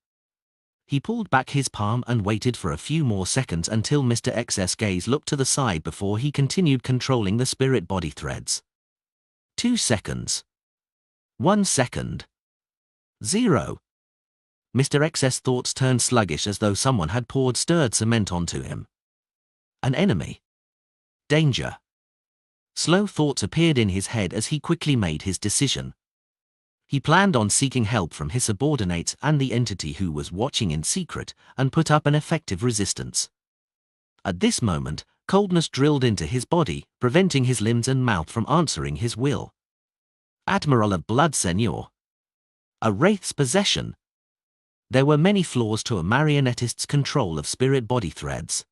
He pulled back his palm and waited for a few more seconds until Mr. X's gaze looked to the side before he continued controlling the spirit body threads. 2 seconds. 1 second. 0. Mr. X's thoughts turned sluggish as though someone had poured stirred cement onto him. An enemy. Danger. Slow thoughts appeared in his head as he quickly made his decision. He planned on seeking help from his subordinates and the entity who was watching in secret, and put up an effective resistance. At this moment, coldness drilled into his body, preventing his limbs and mouth from answering his will. Admiral of Blood, Senor. A wraith's possession. There were many flaws to a marionettist's control of spirit body threads.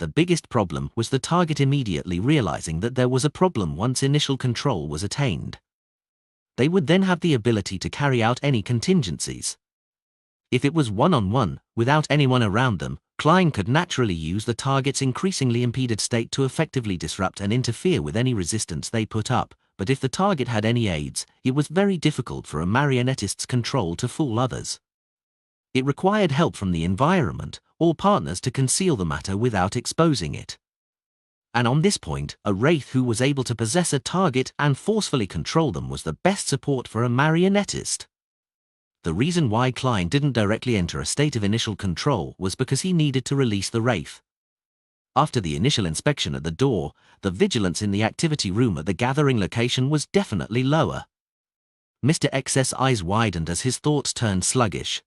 The biggest problem was the target immediately realizing that there was a problem once initial control was attained. They would then have the ability to carry out any contingencies. If it was one-on-one, without anyone around them, Klein could naturally use the target's increasingly impeded state to effectively disrupt and interfere with any resistance they put up, but if the target had any aids, it was very difficult for a marionettist's control to fool others. It required help from the environment, or partners to conceal the matter without exposing it. And on this point, a wraith who was able to possess a target and forcefully control them was the best support for a marionettist. The reason why Klein didn't directly enter a state of initial control was because he needed to release the wraith. After the initial inspection at the door, the vigilance in the activity room at the gathering location was definitely lower. Mr. X's eyes widened as his thoughts turned sluggish.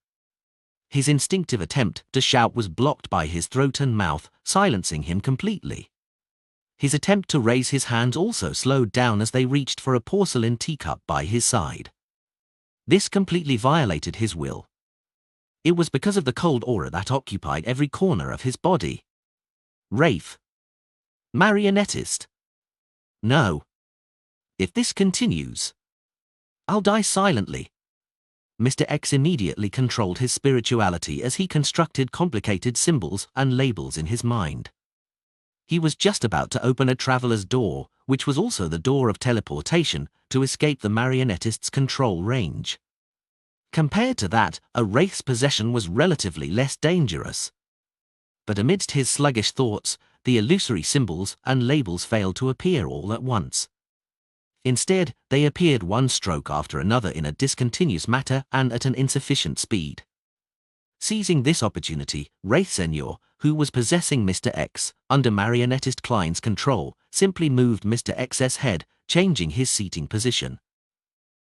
His instinctive attempt to shout was blocked by his throat and mouth, silencing him completely. His attempt to raise his hands also slowed down as they reached for a porcelain teacup by his side. This completely violated his will. It was because of the cold aura that occupied every corner of his body. Wraith. Marionettist. No. If this continues, I'll die silently. Mr. X immediately controlled his spirituality as he constructed complicated symbols and labels in his mind. He was just about to open a traveler's door, which was also the door of teleportation, to escape the marionettist's control range. Compared to that, a wraith's possession was relatively less dangerous. But amidst his sluggish thoughts, the illusory symbols and labels failed to appear all at once. Instead, they appeared one stroke after another in a discontinuous manner and at an insufficient speed. Seizing this opportunity, Wraith Senor, who was possessing Mr. X, under marionettist Klein's control, simply moved Mr. X's head, changing his seating position.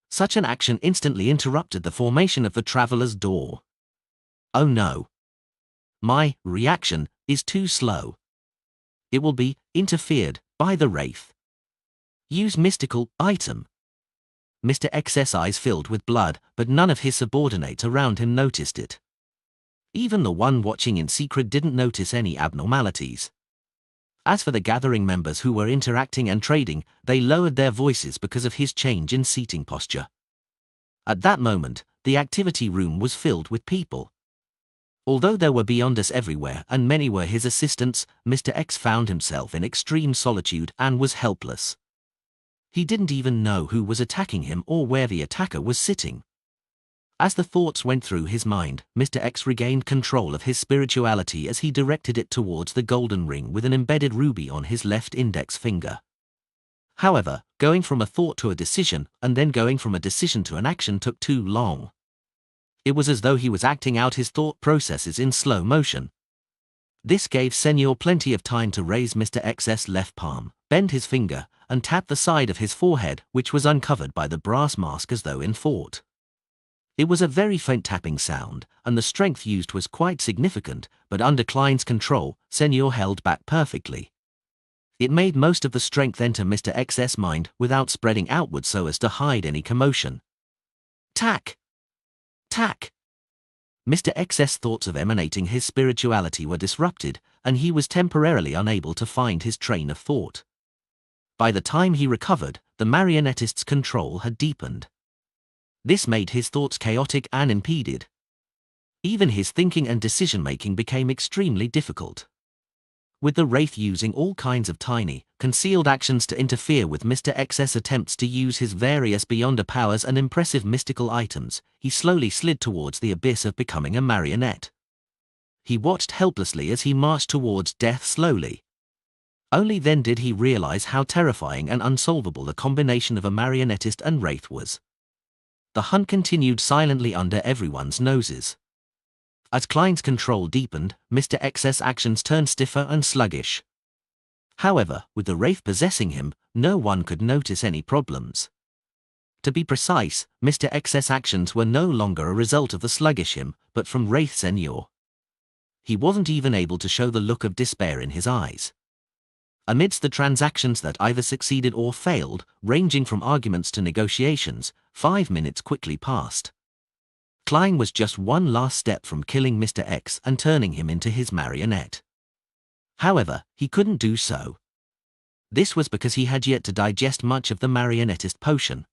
Such an action instantly interrupted the formation of the traveler's door. Oh no. My reaction is too slow. It will be interfered by the wraith. Use mystical item. Mr. X's eyes filled with blood, but none of his subordinates around him noticed it. Even the one watching in secret didn't notice any abnormalities. As for the gathering members who were interacting and trading, they lowered their voices because of his change in seating posture. At that moment, the activity room was filled with people. Although there were beyonders everywhere and many were his assistants, Mr. X found himself in extreme solitude and was helpless. He didn't even know who was attacking him or where the attacker was sitting. As the thoughts went through his mind, Mr. X regained control of his spirituality as he directed it towards the golden ring with an embedded ruby on his left index finger. However, going from a thought to a decision, and then going from a decision to an action took too long. It was as though he was acting out his thought processes in slow motion. This gave Senor plenty of time to raise Mr. X's left palm, bend his finger, and tap the side of his forehead, which was uncovered by the brass mask as though in thought. It was a very faint tapping sound, and the strength used was quite significant, but under Klein's control, Senor held back perfectly. It made most of the strength enter Mr. X's mind without spreading outward so as to hide any commotion. Tack! Tack! Mr. X's thoughts of emanating his spirituality were disrupted, and he was temporarily unable to find his train of thought. By the time he recovered, the marionettist's control had deepened. This made his thoughts chaotic and impeded. Even his thinking and decision-making became extremely difficult. With the wraith using all kinds of tiny, concealed actions to interfere with Mr. X's attempts to use his various beyonder powers and impressive mystical items, he slowly slid towards the abyss of becoming a marionette. He watched helplessly as he marched towards death slowly. Only then did he realize how terrifying and unsolvable the combination of a marionettist and wraith was. The hunt continued silently under everyone's noses. As Klein's control deepened, Mr. X's actions turned stiffer and sluggish. However, with the wraith possessing him, no one could notice any problems. To be precise, Mr. X's actions were no longer a result of the sluggish him, but from wraith Senior. He wasn't even able to show the look of despair in his eyes. Amidst the transactions that either succeeded or failed, ranging from arguments to negotiations, 5 minutes quickly passed. Klein was just one last step from killing Mr. X and turning him into his marionette. However, he couldn't do so. This was because he had yet to digest much of the marionettist potion.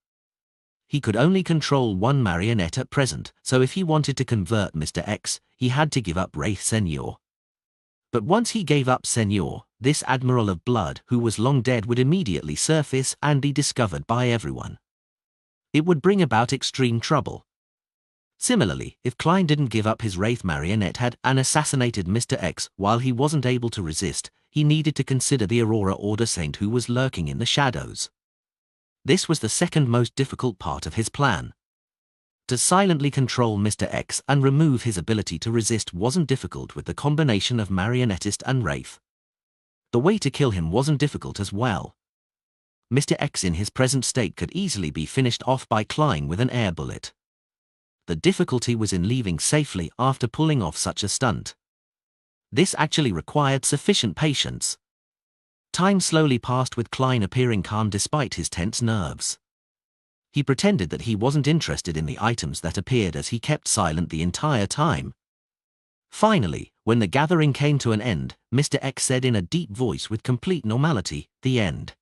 He could only control one marionette at present, so if he wanted to convert Mr. X, he had to give up Wraith Senior. But once he gave up Senior, this Admiral of Blood who was long dead would immediately surface and be discovered by everyone. It would bring about extreme trouble. Similarly, if Klein didn't give up his Wraith marionette and assassinated Mr. X while he wasn't able to resist, he needed to consider the Aurora Order Saint who was lurking in the shadows. This was the second most difficult part of his plan. To silently control Mr. X and remove his ability to resist wasn't difficult with the combination of marionettist and wraith. The way to kill him wasn't difficult as well. Mr. X in his present state could easily be finished off by Klein with an air bullet. The difficulty was in leaving safely after pulling off such a stunt. This actually required sufficient patience. Time slowly passed with Klein appearing calm despite his tense nerves. He pretended that he wasn't interested in the items that appeared as he kept silent the entire time. Finally, when the gathering came to an end, Mr. X said in a deep voice with complete normality, "The end."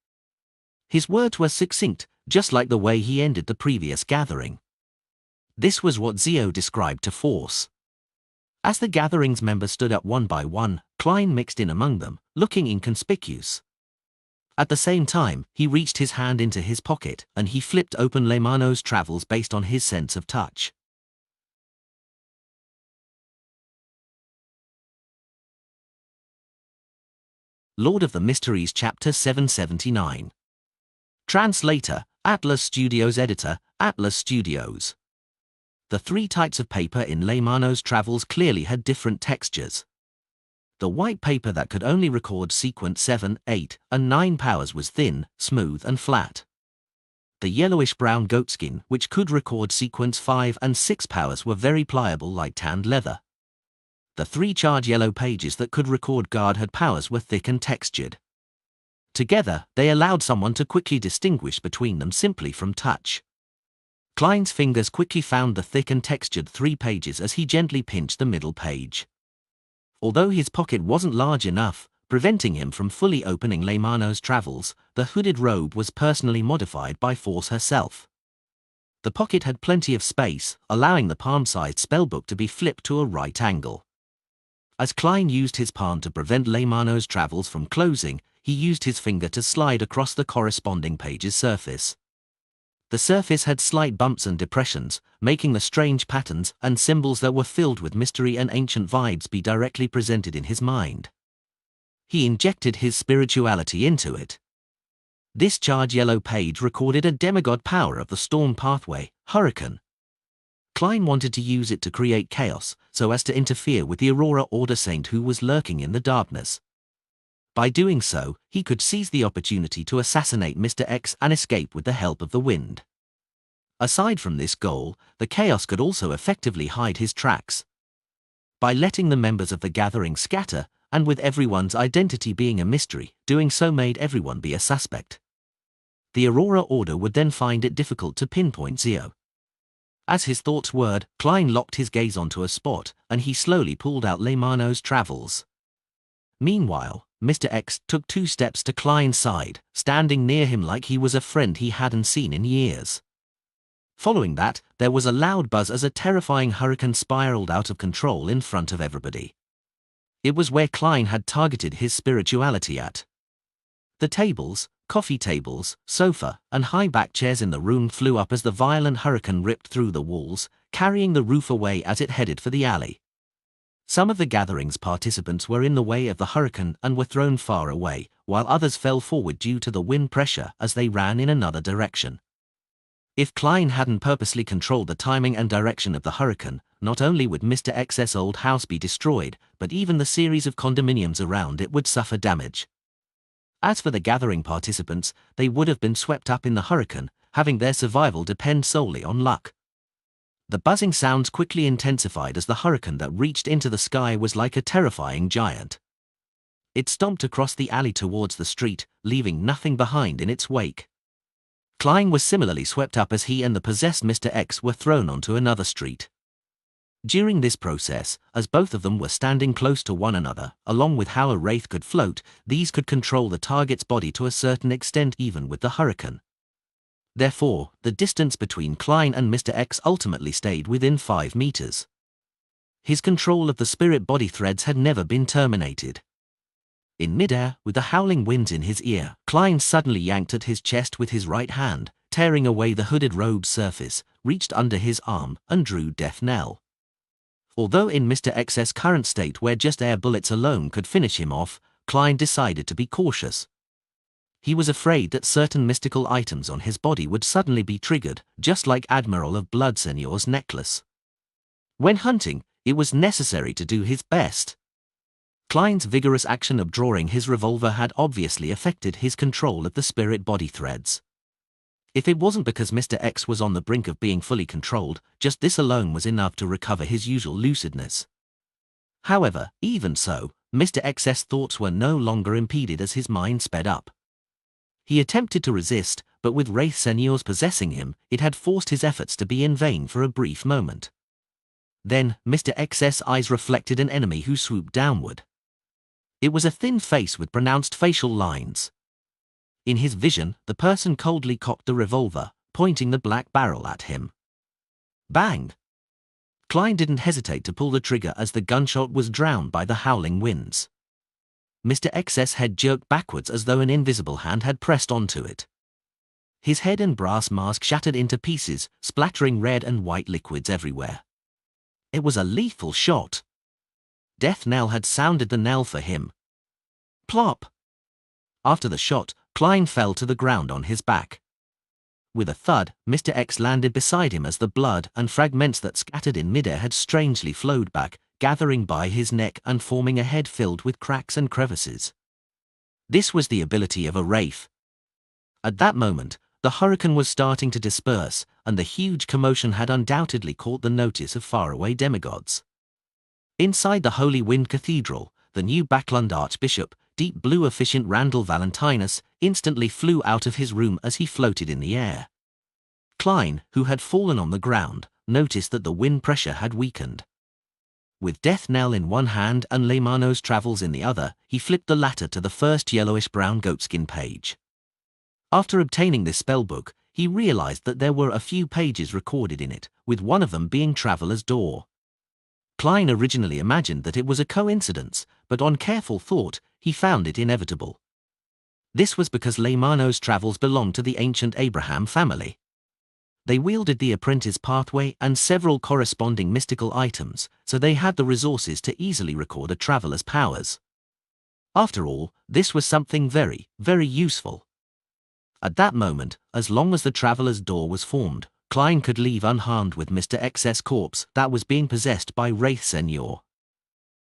His words were succinct, just like the way he ended the previous gathering. This was what Zio described to Force. As the gathering's members stood up one by one, Klein mixed in among them, looking inconspicuous. At the same time, he reached his hand into his pocket, and he flipped open Leimano's travels based on his sense of touch. Lord of the Mysteries Chapter 779. Translator, Atlas Studios. Editor, Atlas Studios. The 3 types of paper in Leimano's travels clearly had different textures. The white paper that could only record sequence 7, 8, and 9 powers was thin, smooth and flat. The yellowish-brown goatskin, which could record sequence 5 and 6 powers, were very pliable like tanned leather. The 3 charred yellow pages that could record guard-had powers were thick and textured. Together, they allowed someone to quickly distinguish between them simply from touch. Klein's fingers quickly found the thick and textured 3 pages as he gently pinched the middle page. Although his pocket wasn't large enough, preventing him from fully opening Leimano's travels, the hooded robe was personally modified by Force herself. The pocket had plenty of space, allowing the palm-sized spellbook to be flipped to a right angle. As Klein used his palm to prevent Leimano's travels from closing, he used his finger to slide across the corresponding page's surface. The surface had slight bumps and depressions, making the strange patterns and symbols that were filled with mystery and ancient vibes be directly presented in his mind. He injected his spirituality into it. This charred yellow page recorded a demigod power of the storm pathway, Hurricane. Klein wanted to use it to create chaos, so as to interfere with the Aurora Order Saint who was lurking in the darkness. By doing so, he could seize the opportunity to assassinate Mr. X and escape with the help of the wind. Aside from this goal, the chaos could also effectively hide his tracks. By letting the members of the gathering scatter, and with everyone's identity being a mystery, doing so made everyone be a suspect. The Aurora Order would then find it difficult to pinpoint Zio. As his thoughts whirred, Klein locked his gaze onto a spot, and he slowly pulled out Leimano's travels. Meanwhile, Mr. X took 2 steps to Klein's side, standing near him like he was a friend he hadn't seen in years. Following that, there was a loud buzz as a terrifying hurricane spiraled out of control in front of everybody. It was where Klein had targeted his spirituality at. The tables, coffee tables, sofa, and high-back chairs in the room flew up as the violent hurricane ripped through the walls, carrying the roof away as it headed for the alley. Some of the gathering's participants were in the way of the hurricane and were thrown far away, while others fell forward due to the wind pressure as they ran in another direction. If Klein hadn't purposely controlled the timing and direction of the hurricane, not only would Mr. X's old house be destroyed, but even the series of condominiums around it would suffer damage. As for the gathering participants, they would have been swept up in the hurricane, having their survival depend solely on luck. The buzzing sounds quickly intensified as the hurricane that reached into the sky was like a terrifying giant. It stomped across the alley towards the street, leaving nothing behind in its wake. Klein was similarly swept up as he and the possessed Mr. X were thrown onto another street. During this process, as both of them were standing close to one another, along with how a wraith could float, these could control the target's body to a certain extent even with the hurricane. Therefore, the distance between Klein and Mr. X ultimately stayed within 5 meters. His control of the spirit body threads had never been terminated. In midair, with the howling winds in his ear, Klein suddenly yanked at his chest with his right hand, tearing away the hooded robe's surface, reached under his arm, and drew death knell. Although in Mr. X's current state where just air bullets alone could finish him off, Klein decided to be cautious. He was afraid that certain mystical items on his body would suddenly be triggered, just like Admiral of Blood Senor's necklace. When hunting, it was necessary to do his best. Klein's vigorous action of drawing his revolver had obviously affected his control of the spirit body threads. If it wasn't because Mr. X was on the brink of being fully controlled, just this alone was enough to recover his usual lucidness. However, even so, Mr. X's thoughts were no longer impeded as his mind sped up. He attempted to resist, but with Wraith Seniors possessing him, it had forced his efforts to be in vain for a brief moment. Then, Mr. X's eyes reflected an enemy who swooped downward. It was a thin face with pronounced facial lines. In his vision, the person coldly cocked the revolver, pointing the black barrel at him. Bang! Klein didn't hesitate to pull the trigger as the gunshot was drowned by the howling winds. Mr. X's head jerked backwards as though an invisible hand had pressed onto it. His head and brass mask shattered into pieces, splattering red and white liquids everywhere. It was a lethal shot. Death knell had sounded the knell for him. Plop! After the shot, Klein fell to the ground on his back. With a thud, Mr. X landed beside him as the blood and fragments that scattered in midair had strangely flowed back, gathering by his neck and forming a head filled with cracks and crevices. This was the ability of a wraith. At that moment, the hurricane was starting to disperse, and the huge commotion had undoubtedly caught the notice of faraway demigods. Inside the Holy Wind Cathedral, the new Backlund Archbishop, deep blue efficient Randall Valentinus, instantly flew out of his room as he floated in the air. Klein, who had fallen on the ground, noticed that the wind pressure had weakened. With death knell in one hand and Leymano's travels in the other, he flipped the latter to the first yellowish-brown goatskin page. After obtaining this spellbook, he realized that there were a few pages recorded in it, with one of them being Traveler's Door. Klein originally imagined that it was a coincidence, but on careful thought, he found it inevitable. This was because Leymano's travels belonged to the ancient Abraham family. They wielded the apprentice pathway and several corresponding mystical items, so they had the resources to easily record a traveler's powers. After all, this was something very, very useful. At that moment, as long as the traveler's door was formed, Klein could leave unharmed with Mr. X's corpse that was being possessed by Wraith Senor.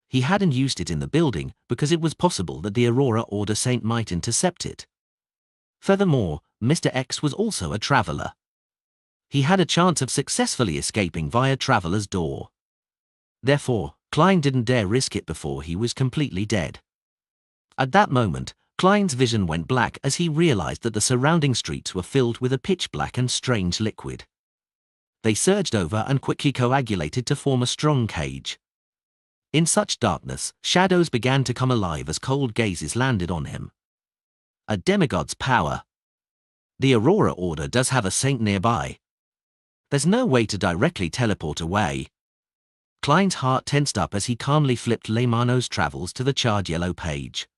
He hadn't used it in the building because it was possible that the Aurora Order Saint might intercept it. Furthermore, Mr. X was also a traveler. He had a chance of successfully escaping via Traveler's Door. Therefore, Klein didn't dare risk it before he was completely dead. At that moment, Klein's vision went black as he realized that the surrounding streets were filled with a pitch-black and strange liquid. They surged over and quickly coagulated to form a strong cage. In such darkness, shadows began to come alive as cold gazes landed on him. A demigod's power. The Aurora Order does have a saint nearby. There's no way to directly teleport away. Klein's heart tensed up as he calmly flipped Leymano's travels to the charred yellow page.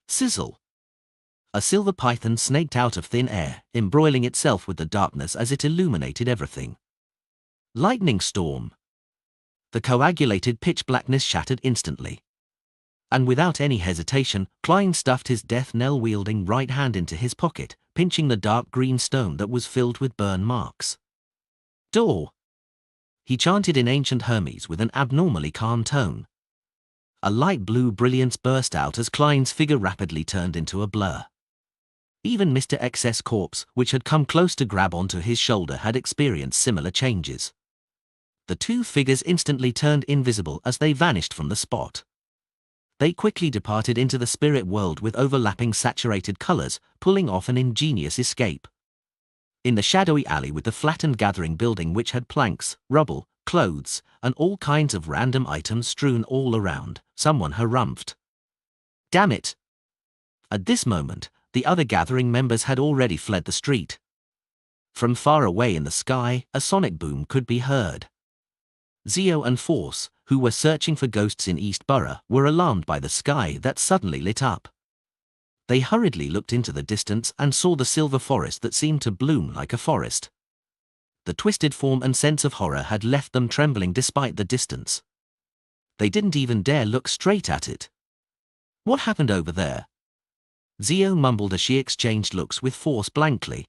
Sizzle. A silver python snaked out of thin air, embroiling itself with the darkness as it illuminated everything. Lightning storm. The coagulated pitch blackness shattered instantly. And without any hesitation, Klein stuffed his death knell-wielding right hand into his pocket, pinching the dark green stone that was filled with burn marks. "Door!" he chanted in ancient Hermes with an abnormally calm tone. A light blue brilliance burst out as Klein's figure rapidly turned into a blur. Even Mr. X's corpse, which had come close to grab onto his shoulder, had experienced similar changes. The two figures instantly turned invisible as they vanished from the spot. They quickly departed into the spirit world with overlapping saturated colors, pulling off an ingenious escape. In the shadowy alley with the flattened gathering building, which had planks, rubble, clothes, and all kinds of random items strewn all around, someone harumphed. "Damn it!" At this moment, the other gathering members had already fled the street. From far away in the sky, a sonic boom could be heard. Zio and Force, who were searching for ghosts in East Borough, were alarmed by the sky that suddenly lit up. They hurriedly looked into the distance and saw the silver forest that seemed to bloom like a forest. The twisted form and sense of horror had left them trembling despite the distance. They didn't even dare look straight at it. "What happened over there?" Zio mumbled as she exchanged looks with Force blankly.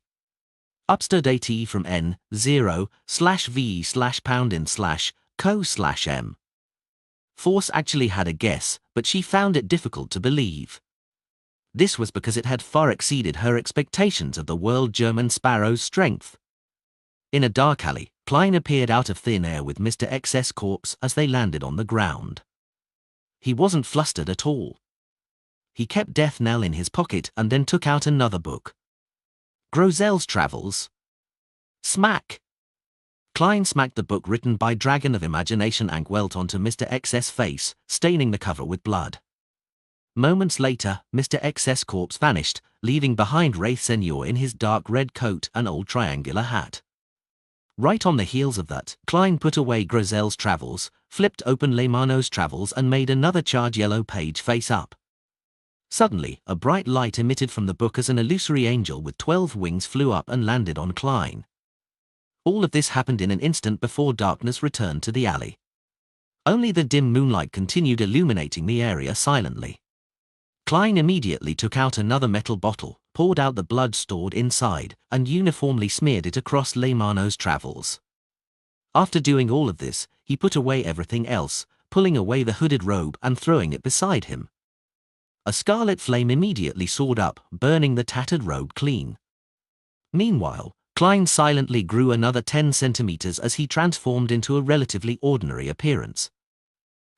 "Upstairs AT from N0/V/pound/co/M. Force actually had a guess, but she found it difficult to believe. This was because it had far exceeded her expectations of the world German Sparrow's strength. In a dark alley, Klein appeared out of thin air with Mr. X's corpse as they landed on the ground. He wasn't flustered at all. He kept Death Knell in his pocket and then took out another book. Grozel's Travels. Smack! Klein smacked the book written by Dragon of Imagination Ankwelt onto Mr. X's face, staining the cover with blood. Moments later, Mr. X's corpse vanished, leaving behind Wraith Senior in his dark red coat and old triangular hat. Right on the heels of that, Klein put away Grozel's Travels, flipped open Leymano's Travels and made another charred yellow page face up. Suddenly, a bright light emitted from the book as an illusory angel with 12 wings flew up and landed on Klein. All of this happened in an instant before darkness returned to the alley. Only the dim moonlight continued illuminating the area silently. Klein immediately took out another metal bottle, poured out the blood stored inside, and uniformly smeared it across Leymano's Travels. After doing all of this, he put away everything else, pulling away the hooded robe and throwing it beside him. A scarlet flame immediately soared up, burning the tattered robe clean. Meanwhile, Klein silently grew another 10 centimeters as he transformed into a relatively ordinary appearance.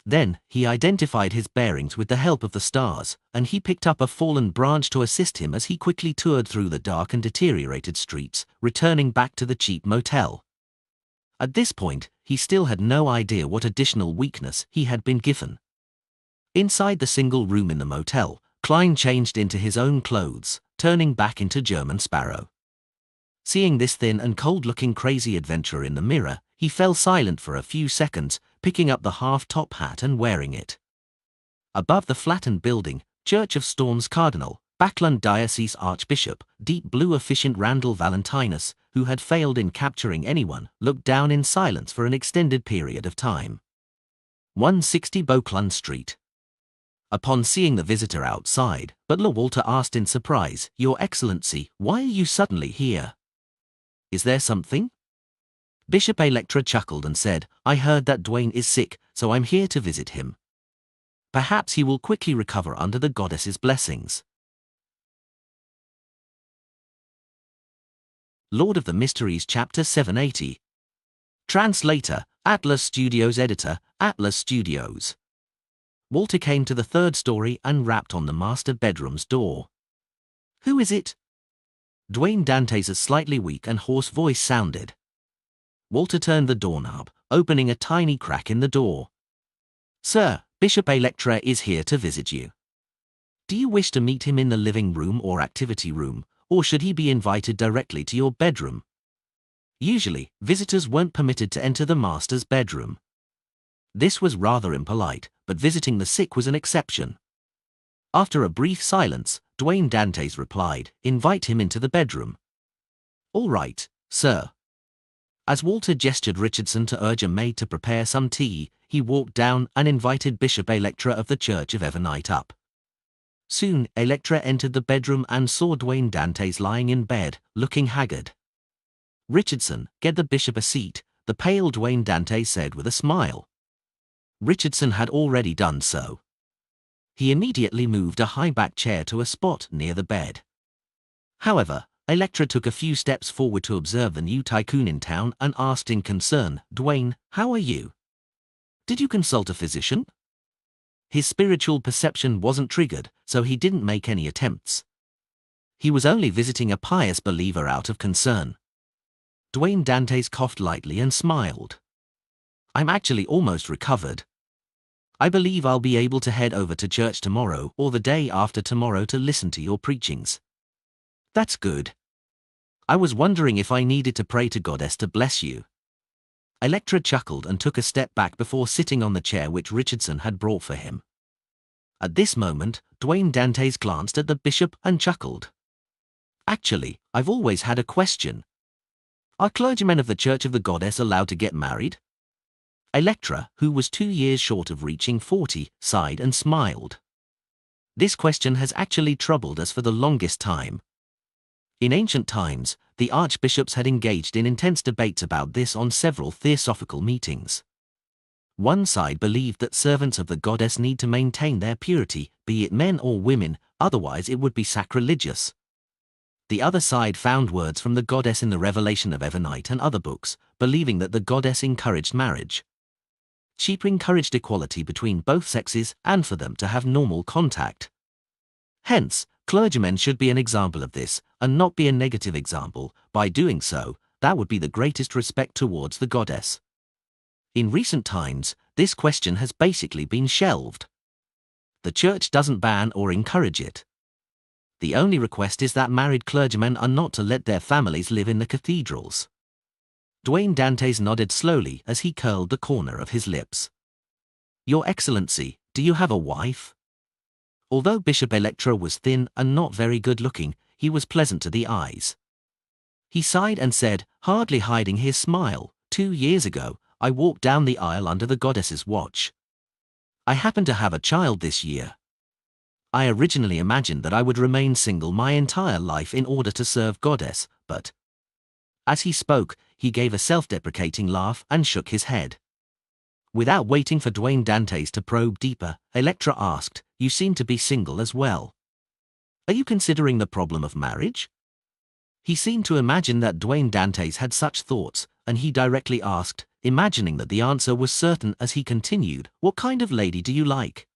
Then, he identified his bearings with the help of the stars, and he picked up a fallen branch to assist him as he quickly toured through the dark and deteriorated streets, returning back to the cheap motel. At this point, he still had no idea what additional weakness he had been given. Inside the single room in the motel, Klein changed into his own clothes, turning back into German Sparrow. Seeing this thin and cold-looking crazy adventurer in the mirror, he fell silent for a few seconds, picking up the half-top hat and wearing it. Above the flattened building, Church of Storms Cardinal, Backlund Diocese Archbishop, Deep Blue Officiant Randall Valentinus, who had failed in capturing anyone, looked down in silence for an extended period of time. 160 Beauclun Street. Upon seeing the visitor outside, Butler Walter asked in surprise, "Your Excellency, why are you suddenly here? Is there something?" Bishop Electra chuckled and said, "I heard that Dwayne is sick, so I'm here to visit him. Perhaps he will quickly recover under the goddess's blessings." Lord of the Mysteries Chapter 780. Translator, Atlas Studios. Editor, Atlas Studios. Walter came to the third story and rapped on the master bedroom's door. "Who is it?" Dwayne Dante's slightly weak and hoarse voice sounded. Walter turned the doorknob, opening a tiny crack in the door. "Sir, Bishop Electra is here to visit you. Do you wish to meet him in the living room or activity room, or should he be invited directly to your bedroom? Usually, visitors weren't permitted to enter the master's bedroom." This was rather impolite, but visiting the sick was an exception. After a brief silence, Dwayne Dantes replied, "Invite him into the bedroom." "All right, sir." As Walter gestured Richardson to urge a maid to prepare some tea, he walked down and invited Bishop Electra of the Church of Evernight up. Soon, Electra entered the bedroom and saw Dwayne Dantes lying in bed, looking haggard. "Richardson, get the bishop a seat," the pale Dwayne Dantes said with a smile. Richardson had already done so. He immediately moved a high-back chair to a spot near the bed. However, Electra took a few steps forward to observe the new tycoon in town and asked in concern, "Dwayne, how are you? Did you consult a physician?" His spiritual perception wasn't triggered, so he didn't make any attempts. He was only visiting a pious believer out of concern. Dwayne Dantes coughed lightly and smiled. "I'm actually almost recovered. I believe I'll be able to head over to church tomorrow or the day after tomorrow to listen to your preachings." "That's good. I was wondering if I needed to pray to Goddess to bless you." Electra chuckled and took a step back before sitting on the chair which Richardson had brought for him. At this moment, Dwayne Dantes glanced at the bishop and chuckled. "Actually, I've always had a question. Are clergymen of the Church of the Goddess allowed to get married?" Electra, who was 2 years short of reaching 40, sighed and smiled. "This question has actually troubled us for the longest time. In ancient times, the archbishops had engaged in intense debates about this on several theosophical meetings. One side believed that servants of the goddess need to maintain their purity, be it men or women, otherwise it would be sacrilegious. The other side found words from the goddess in the Revelation of Evernight and other books, believing that the goddess encouraged marriage. She encouraged equality between both sexes and for them to have normal contact. Hence, clergymen should be an example of this, and not be a negative example. By doing so, that would be the greatest respect towards the goddess. In recent times, this question has basically been shelved. The church doesn't ban or encourage it. The only request is that married clergymen are not to let their families live in the cathedrals." Dwayne Dantes nodded slowly as he curled the corner of his lips. "Your Excellency, do you have a wife?" Although Bishop Electra was thin and not very good-looking, he was pleasant to the eyes. He sighed and said, hardly hiding his smile, 2 years ago, I walked down the aisle under the goddess's watch. I happened to have a child this year. I originally imagined that I would remain single my entire life in order to serve Goddess, but..." As he spoke, he gave a self-deprecating laugh and shook his head. Without waiting for Dwayne Dantes to probe deeper, Electra asked, "You seem to be single as well. Are you considering the problem of marriage?" He seemed to imagine that Dwayne Dantes had such thoughts, and he directly asked, imagining that the answer was certain as he continued, "What kind of lady do you like?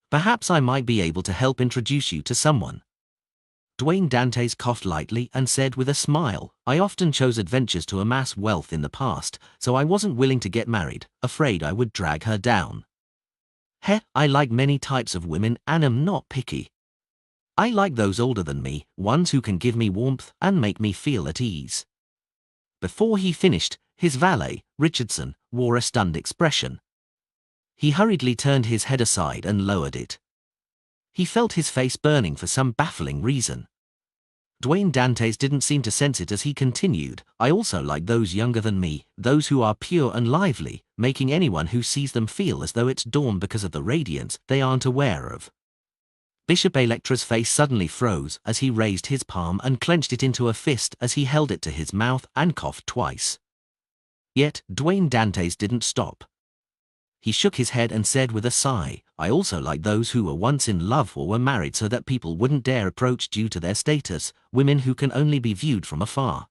Perhaps I might be able to help introduce you to someone." Dwayne Dantes coughed lightly and said with a smile, "I often chose adventures to amass wealth in the past, so I wasn't willing to get married, afraid I would drag her down. I like many types of women and am not picky. I like those older than me, ones who can give me warmth and make me feel at ease." Before he finished, his valet, Richardson, wore a stunned expression. He hurriedly turned his head aside and lowered it. He felt his face burning for some baffling reason. Dwayne Dantes didn't seem to sense it as he continued, "I also like those younger than me, those who are pure and lively, making anyone who sees them feel as though it's dawn because of the radiance they aren't aware of." Bishop Electra's face suddenly froze as he raised his palm and clenched it into a fist as he held it to his mouth and coughed twice. Yet, Dwayne Dantes didn't stop. He shook his head and said with a sigh, "I also like those who were once in love or were married so that people wouldn't dare approach due to their status, women who can only be viewed from afar.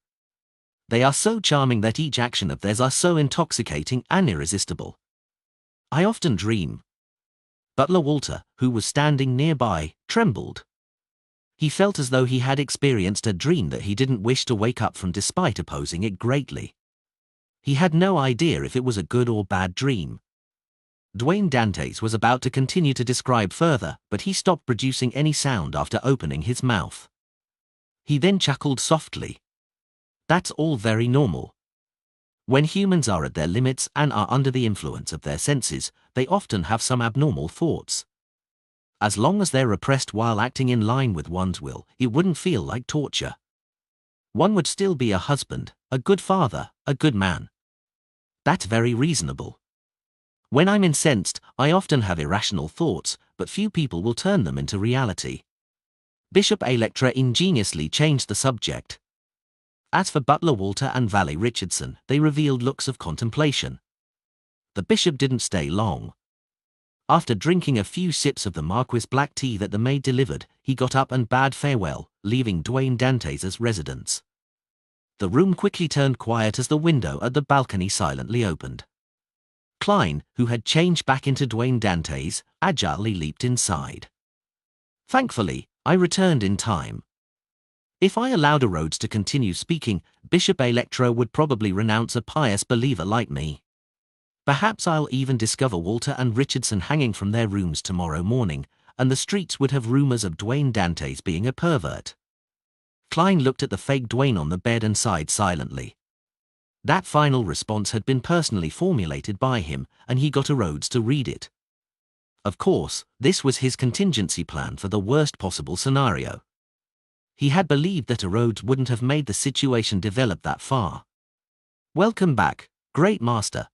They are so charming that each action of theirs are so intoxicating and irresistible. I often dream." Butler Walter, who was standing nearby, trembled. He felt as though he had experienced a dream that he didn't wish to wake up from despite opposing it greatly. He had no idea if it was a good or bad dream. Dwayne Dantes was about to continue to describe further, but he stopped producing any sound after opening his mouth. He then chuckled softly. "That's all very normal. When humans are at their limits and are under the influence of their senses, they often have some abnormal thoughts. As long as they're repressed while acting in line with one's will, it wouldn't feel like torture. one would still be a husband, a good father, a good man. That's very reasonable. When I'm incensed, I often have irrational thoughts, but few people will turn them into reality. Bishop Electra ingeniously changed the subject. As for Butler Walter and Valet Richardson, they revealed looks of contemplation. The bishop didn't stay long. After drinking a few sips of the Marquis black tea that the maid delivered, he got up and bade farewell, leaving Dwayne Dantes' residence. The room quickly turned quiet as the window at the balcony silently opened. Klein, who had changed back into Dwayne Dantes, agilely leaped inside. Thankfully, I returned in time. If I allowed Rhodes to continue speaking, Bishop Electra would probably renounce a pious believer like me. Perhaps I'll even discover Walter and Richardson hanging from their rooms tomorrow morning, and the streets would have rumors of Dwayne Dantes being a pervert. Klein looked at the fake Dwayne on the bed and sighed silently. That final response had been personally formulated by him, and he got Rhodes to read it. Of course, this was his contingency plan for the worst possible scenario. He had believed that Rhodes wouldn't have made the situation develop that far. "Welcome back, great master."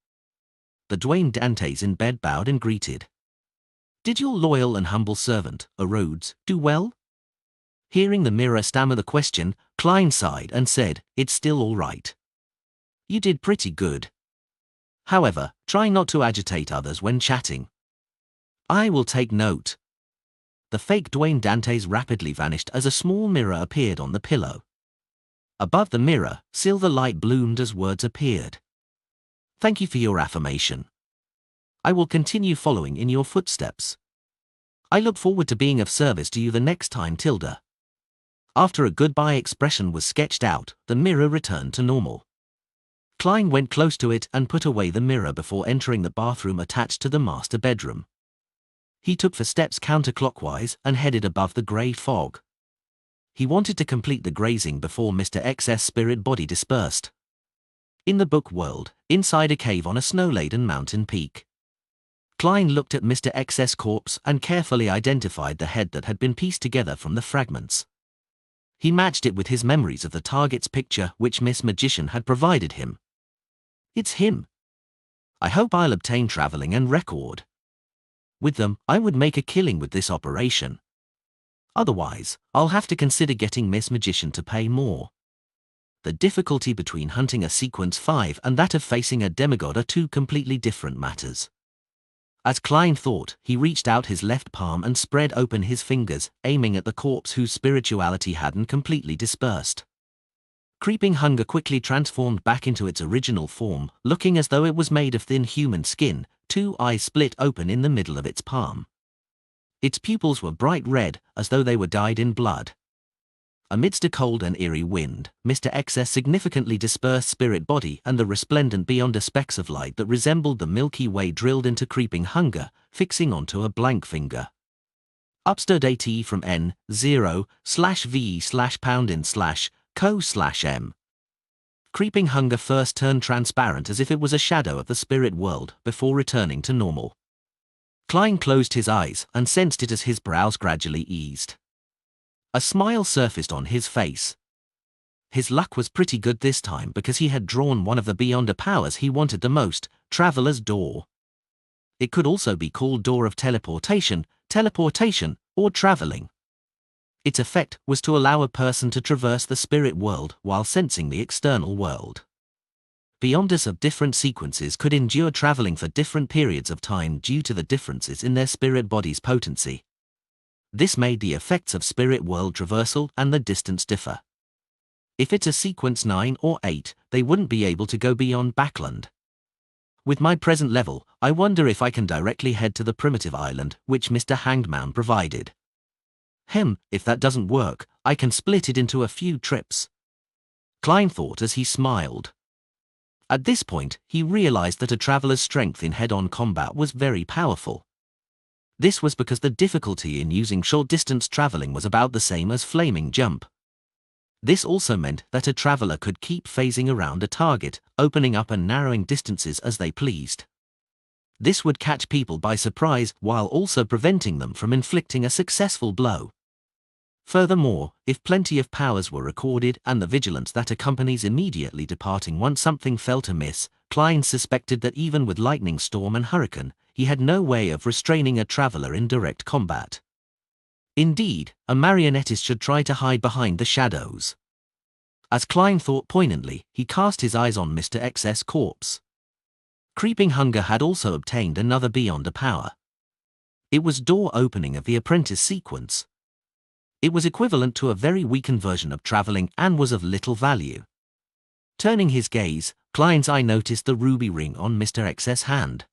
The Dwayne Dantes in bed bowed and greeted. "Did your loyal and humble servant, Rhodes, do well?" Hearing the mirror stammer the question, Klein sighed and said, "It's still all right. You did pretty good. However, try not to agitate others when chatting." "I will take note." The fake Dwayne Dantes rapidly vanished as a small mirror appeared on the pillow. Above the mirror, silver light bloomed as words appeared. "Thank you for your affirmation. I will continue following in your footsteps. I look forward to being of service to you the next time, Tilda." After a goodbye expression was sketched out, the mirror returned to normal. Klein went close to it and put away the mirror before entering the bathroom attached to the master bedroom. He took 4 steps counterclockwise and headed above the grey fog. He wanted to complete the grazing before Mr. X's spirit body dispersed. In the book world, inside a cave on a snow-laden mountain peak. Klein looked at Mr. X's corpse and carefully identified the head that had been pieced together from the fragments. He matched it with his memories of the target's picture which Miss Magician had provided him. "It's him. I hope I'll obtain traveling and record. With them, I would make a killing with this operation. Otherwise, I'll have to consider getting Miss Magician to pay more." The difficulty between hunting a Sequence 5 and that of facing a demigod are 2 completely different matters. As Klein thought, he reached out his left palm and spread open his fingers, aiming at the corpse whose spirituality hadn't completely dispersed. Creeping hunger quickly transformed back into its original form, looking as though it was made of thin human skin, 2 eyes split open in the middle of its palm. Its pupils were bright red, as though they were dyed in blood. Amidst a cold and eerie wind, Mr. X's significantly dispersed spirit body and the resplendent beyond specks of light that resembled the Milky Way drilled into creeping hunger, fixing onto a blank finger. Upstairs AT from N0/V/pound/co/M. Creeping hunger first turned transparent as if it was a shadow of the spirit world before returning to normal. Klein closed his eyes and sensed it as his brows gradually eased. A smile surfaced on his face. His luck was pretty good this time because he had drawn one of the Beyonder powers he wanted the most, Traveler's Door. It could also be called Door of Teleportation, Teleportation, or Traveling. Its effect was to allow a person to traverse the spirit world while sensing the external world. Beyonders of different sequences could endure traveling for different periods of time due to the differences in their spirit body's potency. This made the effects of spirit world traversal and the distance differ. If it's a sequence 9 or 8, they wouldn't be able to go beyond Backland. With my present level, I wonder if I can directly head to the primitive island which Mr. Hangman provided. If that doesn't work, I can split it into a few trips. Klein thought as he smiled. At this point, he realized that a traveler's strength in head-on combat was very powerful. This was because the difficulty in using short-distance traveling was about the same as flaming jump. This also meant that a traveler could keep phasing around a target, opening up and narrowing distances as they pleased. This would catch people by surprise while also preventing them from inflicting a successful blow. Furthermore, if plenty of powers were recorded and the vigilance that accompanies immediately departing once something felt amiss, Klein suspected that even with lightning storm and hurricane, he had no way of restraining a traveler in direct combat. Indeed, a marionettist should try to hide behind the shadows. As Klein thought poignantly, he cast his eyes on Mr. X's corpse. Creeping hunger had also obtained another beyond a power. It was door opening of the apprentice sequence. It was equivalent to a very weakened version of traveling and was of little value. Turning his gaze, Klein's eye noticed the ruby ring on Mr. X's hand.